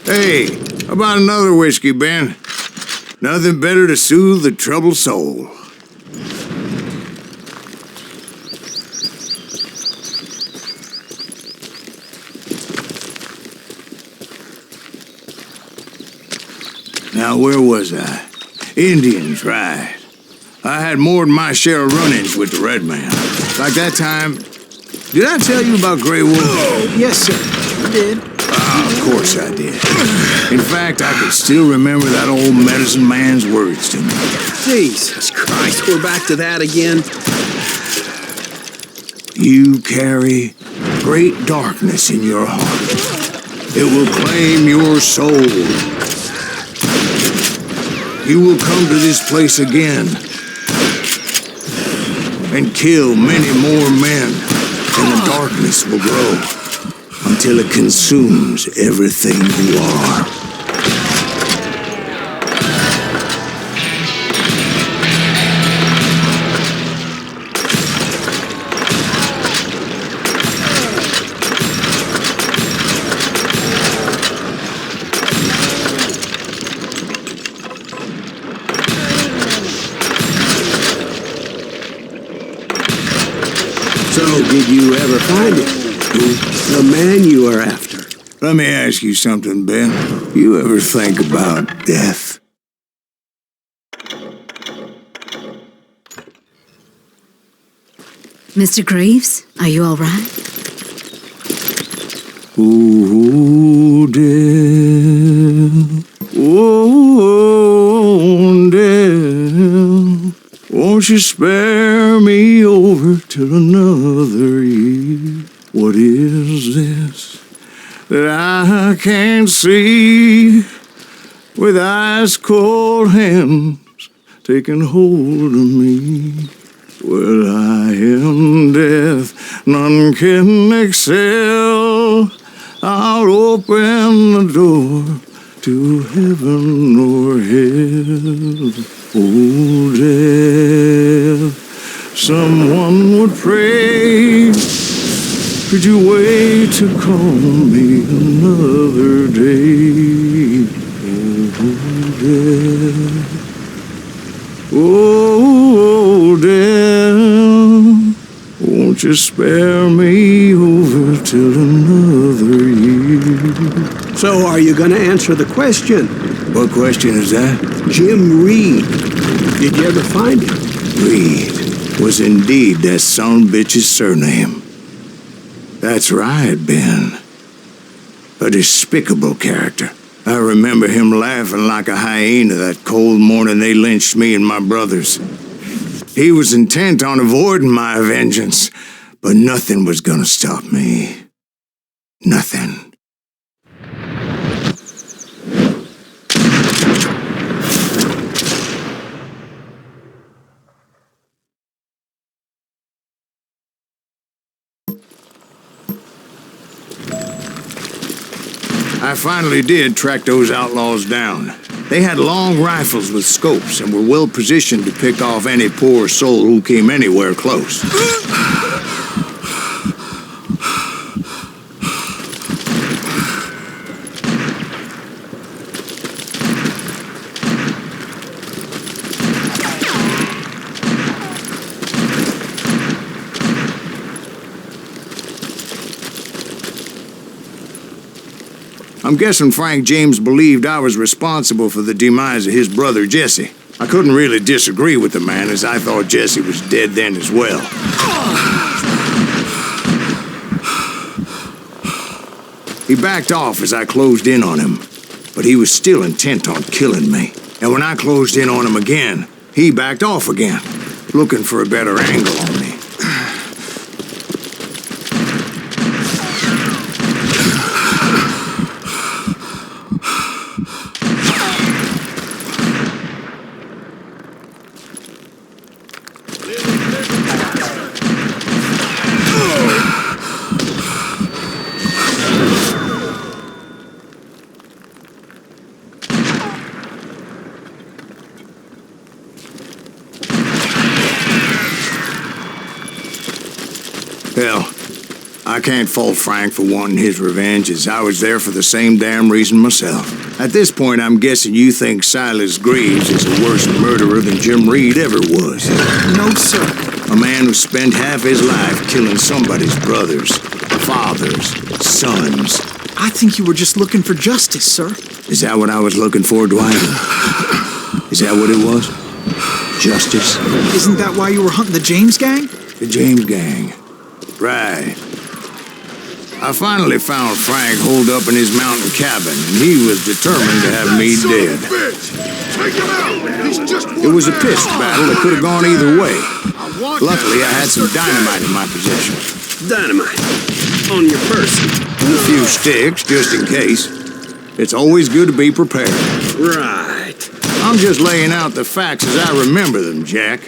Hey, how about another whiskey, Ben? Nothing better to soothe the troubled soul. Now, where was I? Indians, right. I had more than my share of run-ins with the red man. Like that time... Did I tell you about Grey Wolf? Yes, sir. You did. Of course I did. In fact, I could still remember that old medicine man's words to me. Jesus Christ, we're back to that again. You carry great darkness in your heart. It will claim your soul. You will come to this place again and kill many more men, and the darkness will grow until it consumes everything you are. So, did you ever find it? The man you are after? Let me ask you something, Ben. You ever think about death? Mr. Greaves, are you all right? Oh, death. Oh, death. Won't you spare me over till another year? What is this that I can't see with ice cold hands taking hold of me? Well, I am death, none can excel. I'll open the door to heaven or hell. Oh, death, someone would pray. Could you wait to call me another day? Oh, death. Oh, death, won't you spare me over till another year? So are you going to answer the question? What question is that? Jim Reed. Did you ever find him? Reed was indeed that son-bitch's surname. That's right, Ben. A despicable character. I remember him laughing like a hyena that cold morning they lynched me and my brothers. He was intent on avoiding my vengeance, but nothing was gonna stop me. Nothing. I finally did track those outlaws down. They had long rifles with scopes and were well positioned to pick off any poor soul who came anywhere close. I'm guessing Frank James believed I was responsible for the demise of his brother Jesse. I couldn't really disagree with the man, as I thought Jesse was dead then as well. He backed off as I closed in on him, but he was still intent on killing me. And when I closed in on him again, he backed off again, looking for a better angle on me. Hell, I can't fault Frank for wanting his revenge, as I was there for the same damn reason myself. At this point, I'm guessing you think Silas Greaves is a worse murderer than Jim Reed ever was. No, sir. A man who spent half his life killing somebody's brothers, fathers, sons. I think you were just looking for justice, sir. Is that what I was looking for, Dwight? Is that what it was? Justice? Isn't that why you were hunting the James Gang? The James Gang. Right. I finally found Frank holed up in his mountain cabin, and he was determined to have me dead. It was a pissed battle that could have gone either way. Luckily, I had some dynamite in my possession. Dynamite? On your person? And a few sticks, just in case. It's always good to be prepared. Right. I'm just laying out the facts as I remember them, Jack.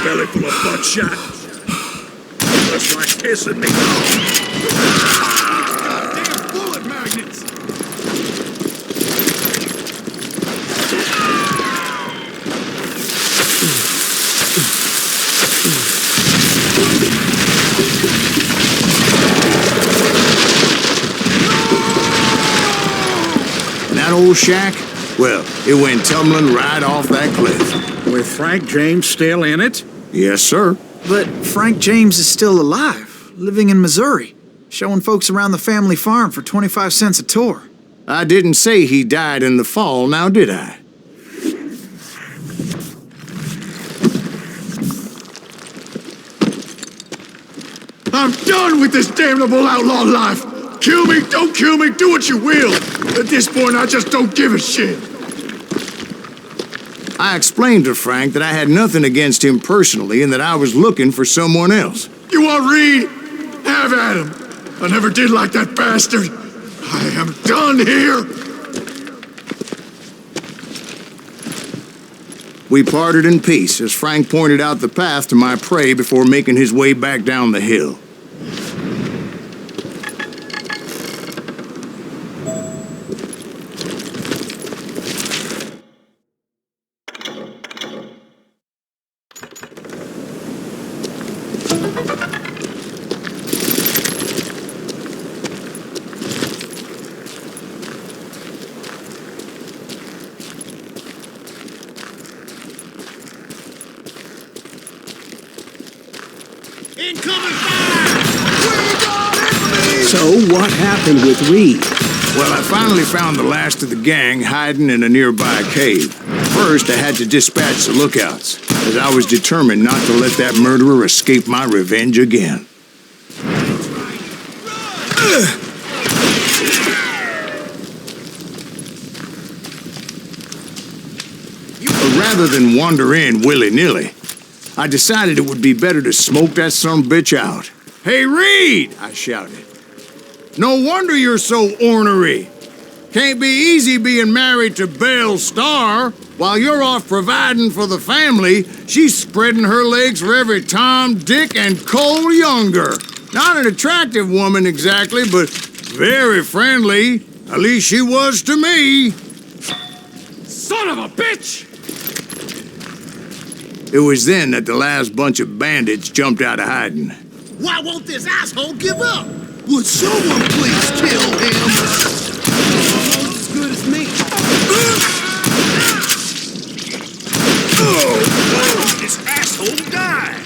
Belly full of butt shot. Looks like pissing me off. Damn bullet magnets. And that old shack, Well, it went tumbling right off that cliff. With Frank James still in it? Yes, sir. But Frank James is still alive, living in Missouri, showing folks around the family farm for 25 cents a tour. I didn't say he died in the fall, now did I? I'm done with this damnable outlaw life. Kill me, don't kill me, do what you will. At this point, I just don't give a shit. I explained to Frank that I had nothing against him personally and that I was looking for someone else. You want Reed? Have at him. I never did like that bastard. I am done here. We parted in peace as Frank pointed out the path to my prey before making his way back down the hill. So what happened with Reed? Well, I finally found the last of the gang hiding in a nearby cave. First, I had to dispatch the lookouts, as I was determined not to let that murderer escape my revenge again. But rather than wander in willy-nilly, I decided it would be better to smoke that sumbitch out. "Hey, Reed!" I shouted. "No wonder you're so ornery. Can't be easy being married to Belle Starr. While you're off providing for the family, she's spreading her legs for every Tom, Dick, and Cole Younger. Not an attractive woman exactly, but very friendly. At least she was to me." Son of a bitch! It was then that the last bunch of bandits jumped out of hiding. Why won't this asshole give up? Would someone please kill him? Almost as good as me. Oh, this asshole died.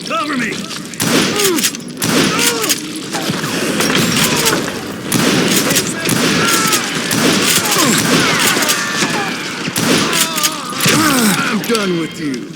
Cover me! I'm done with you.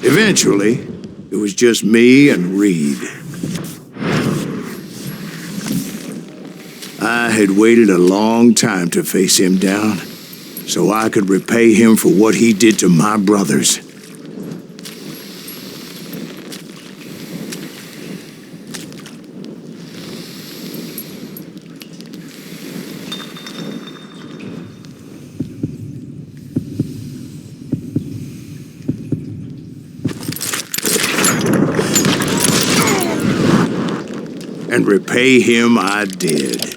Eventually, it was just me and Reed. I had waited a long time to face him down, so I could repay him for what he did to my brothers. And repay him I did.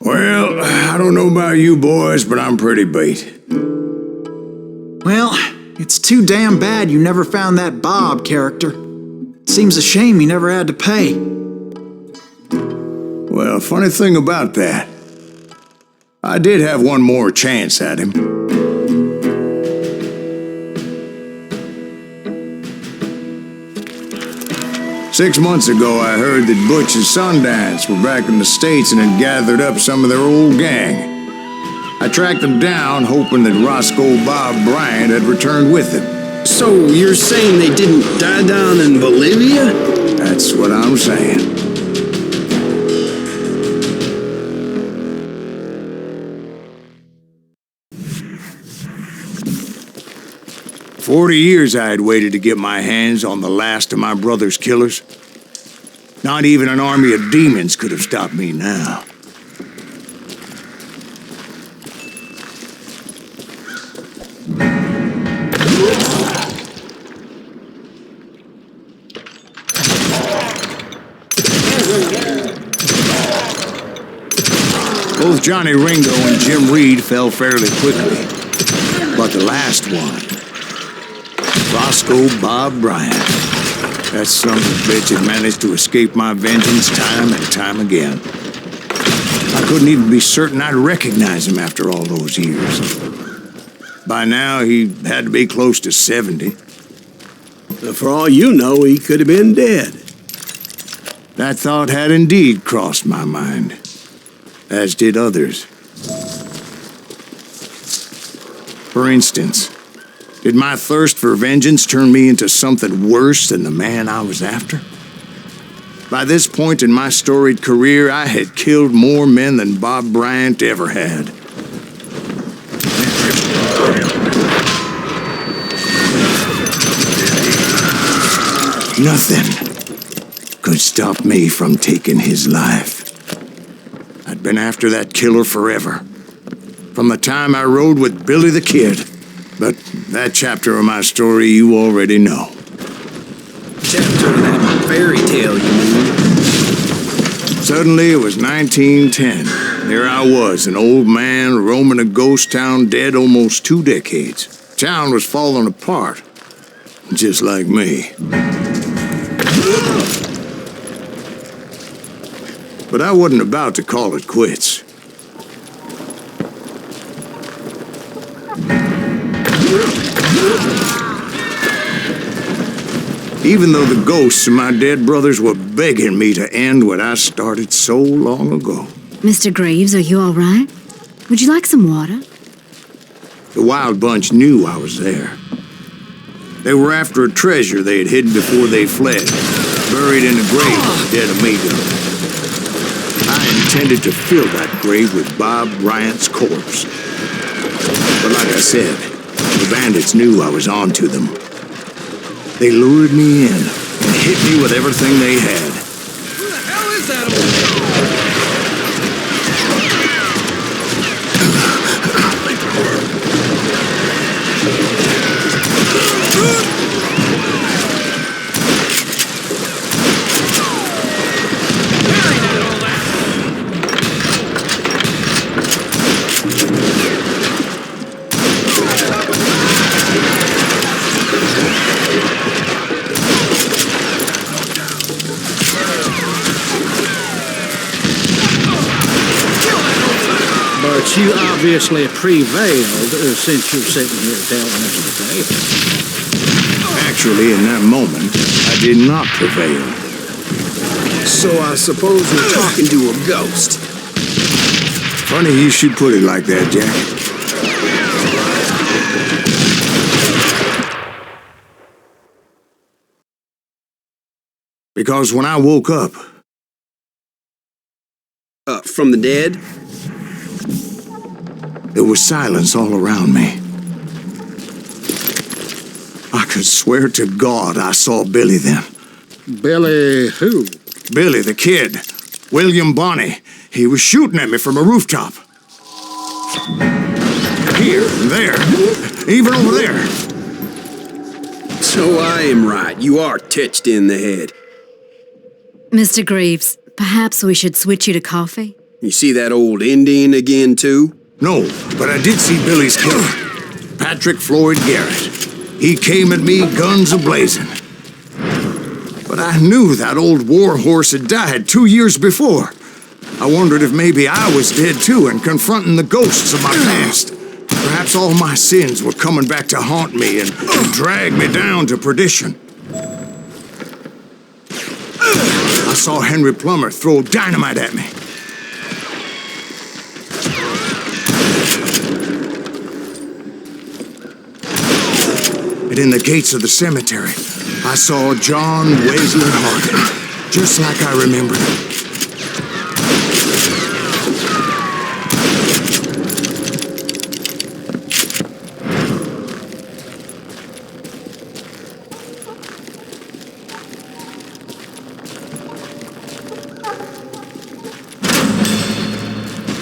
Well, I don't know about you boys, but I'm pretty beat. Well, it's too damn bad you never found that Bob character. Seems a shame you never had to pay. Well, funny thing about that, I did have one more chance at him. Six months ago, I heard that Butch and Sundance were back in the States and had gathered up some of their old gang. I tracked them down, hoping that Roscoe Bob Bryant had returned with them. So you're saying they didn't die down in Bolivia? That's what I'm saying. 40 years I had waited to get my hands on the last of my brother's killers. Not even an army of demons could have stopped me now. Both Johnny Ringo and Jim Reed fell fairly quickly. But the last one, Roscoe Bob Bryant, that son of a bitch had managed to escape my vengeance time and time again. I couldn't even be certain I'd recognize him after all those years. By now, he had to be close to 70. For all you know, he could have been dead. That thought had indeed crossed my mind, as did others. For instance, did my thirst for vengeance turn me into something worse than the man I was after? By this point in my storied career, I had killed more men than Bob Bryant ever had. Nothing could stop me from taking his life. I'd been after that killer forever. From the time I rode with Billy the Kid. But that chapter of my story you already know. Chapter of that fairy tale, you mean? Suddenly, it was 1910. There I was, an old man roaming a ghost town dead almost 2 decades. Town was falling apart, just like me. But I wasn't about to call it quits. Even though the ghosts of my dead brothers were begging me to end what I started so long ago. Mr. Greaves, are you all right? Would you like some water? The Wild Bunch knew I was there. They were after a treasure they had hidden before they fled, buried in a grave on the dead amigo. I intended to fill that grave with Bob Bryant's corpse. But like I said, the bandits knew I was on to them. They lured me in and hit me with everything they had. Who the hell is that old? But you obviously prevailed since you're sitting here telling us the tale. Actually, in that moment, I did not prevail. So I suppose we're talking to a ghost. Funny you should put it like that, Jack. Because when I woke up... From the dead? There was silence all around me. I could swear to God I saw Billy then. Billy who? Billy the Kid. William Bonney. He was shooting at me from a rooftop. Here, there, even over there. So I am right. You are touched in the head. Mr. Greaves, perhaps we should switch you to coffee? You see that old Indian again, too? No, but I did see Billy's killer, Patrick Floyd Garrett. He came at me, guns a-blazing. But I knew that old war horse had died 2 years before. I wondered if maybe I was dead too and confronting the ghosts of my past. Perhaps all my sins were coming back to haunt me and drag me down to perdition. I saw Henry Plummer throw dynamite at me. And in the gates of the cemetery, I saw John Wesley Hardin, just like I remembered him.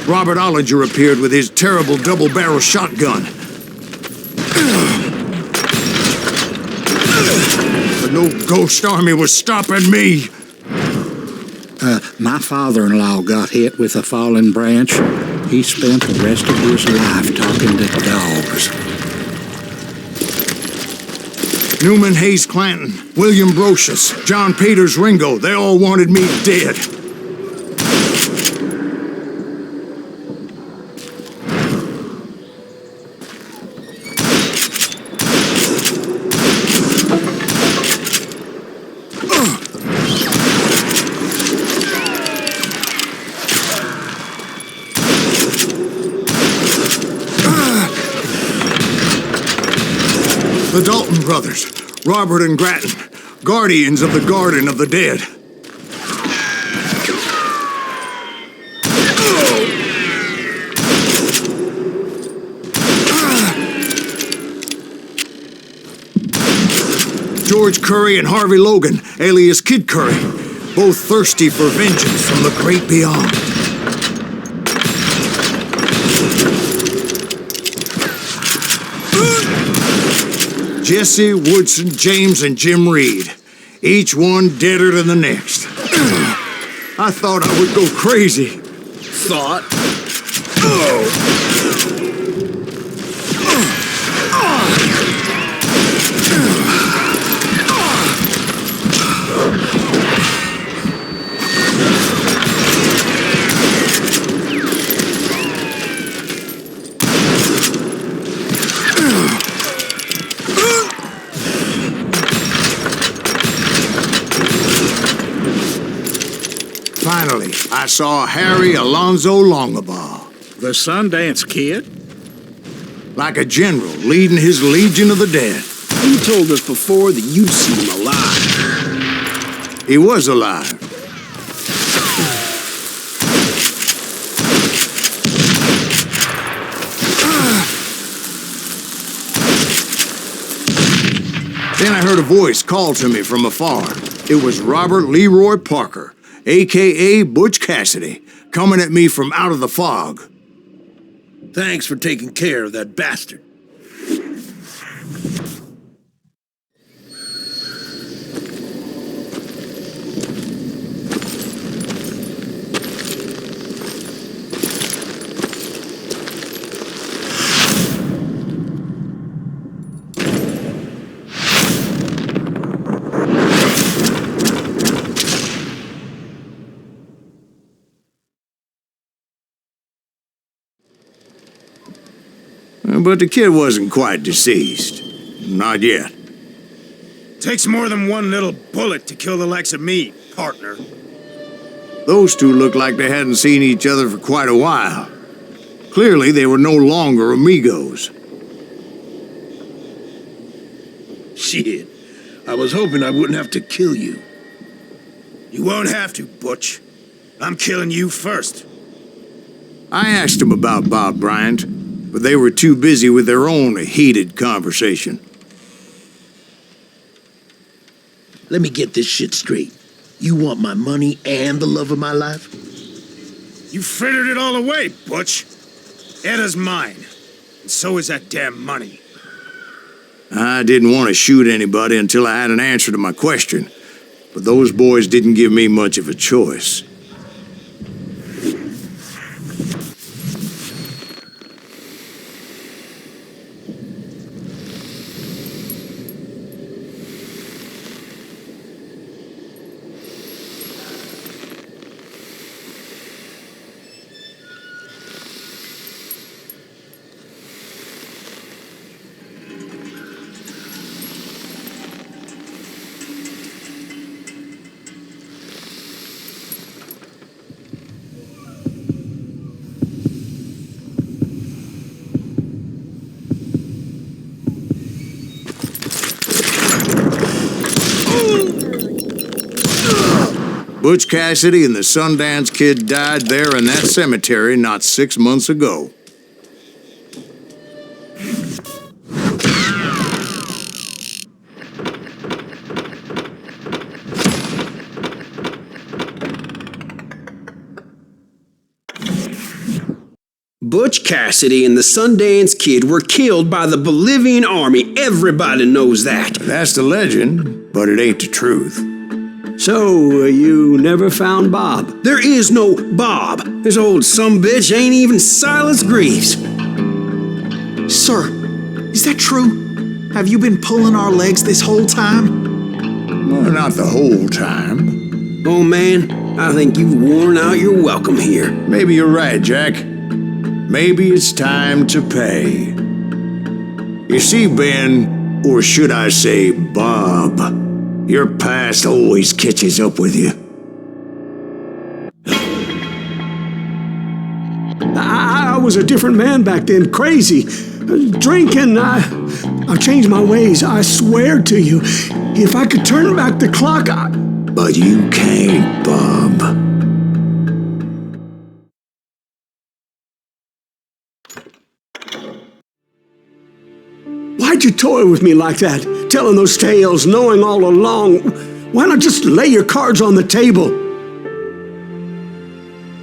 Robert Ollinger appeared with his terrible double-barrel shotgun. But no ghost army was stopping me. My father-in-law got hit with a fallen branch. He spent the rest of his life talking to dogs. Newman Haynes Clanton, William Brocius, John Peters Ringo, they all wanted me dead. The Dalton brothers, Robert and Grattan, guardians of the Garden of the Dead. George Curry and Harvey Logan, alias Kid Curry, both thirsty for vengeance from the great beyond. Jesse, Woodson, James, and Jim Reed. Each one deader than the next. I thought I would go crazy. Thought? Finally, I saw Harry Alonzo Longabaugh. The Sundance Kid? Like a general leading his legion of the dead. You told us before that you'd seen him alive. He was alive. Then I heard a voice call to me from afar. It was Robert Leroy Parker, a.k.a. Butch Cassidy, coming at me from out of the fog. Thanks for taking care of that bastard. But the kid wasn't quite deceased. Not yet. Takes more than one little bullet to kill the likes of me, partner. Those two looked like they hadn't seen each other for quite a while. Clearly, they were no longer amigos. Shit. I was hoping I wouldn't have to kill you. You won't have to, Butch. I'm killing you first. I asked them about Bob Bryant, but they were too busy with their own heated conversation. Let me get this shit straight. You want my money and the love of my life? You frittered it all away, Butch. Eda's mine, and so is that damn money. I didn't want to shoot anybody until I had an answer to my question, but those boys didn't give me much of a choice. Butch Cassidy and the Sundance Kid died there in that cemetery not 6 months ago. Butch Cassidy and the Sundance Kid were killed by the Bolivian army. Everybody knows that. That's the legend, but it ain't the truth. So, you never found Bob? There is no Bob. This old sumbitch ain't even Silas Greaves. Sir, is that true? Have you been pulling our legs this whole time? Well, not the whole time. Oh man, I think you've worn out your welcome here. Maybe you're right, Jack. Maybe it's time to pay. You see, Ben, or should I say Bob, your past always catches up with you. I was a different man back then, crazy. Drinking, I've changed my ways, I swear to you. If I could turn back the clock, But you can't, Bob. Why'd you toy with me like that? Telling those tales, knowing all along. Why not just lay your cards on the table?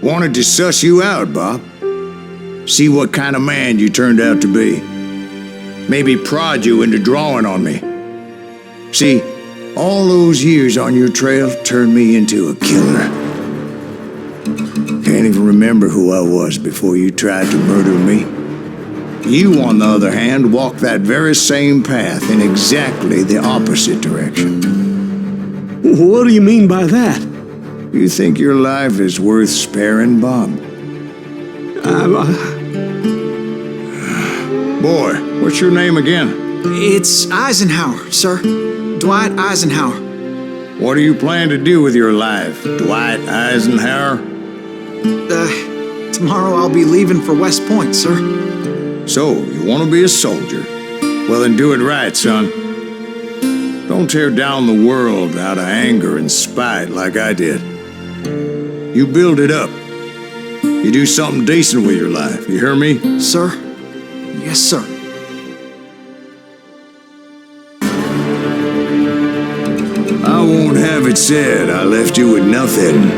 Wanted to suss you out, Bob. See what kind of man you turned out to be. Maybe prod you into drawing on me. See, all those years on your trail turned me into a killer. Can't even remember who I was before you tried to murder me. You, on the other hand, walked that very same path in exactly the opposite direction. What do you mean by that? You think your life is worth sparing, Bob? Boy, what's your name again? It's Eisenhower, sir. Dwight Eisenhower. What do you plan to do with your life, Dwight Eisenhower? Tomorrow I'll be leaving for West Point, sir. So, you want to be a soldier? Well, then do it right, son. Don't tear down the world out of anger and spite like I did. You build it up. You do something decent with your life, you hear me? Sir? Yes, sir. I won't have it said I left you with nothing.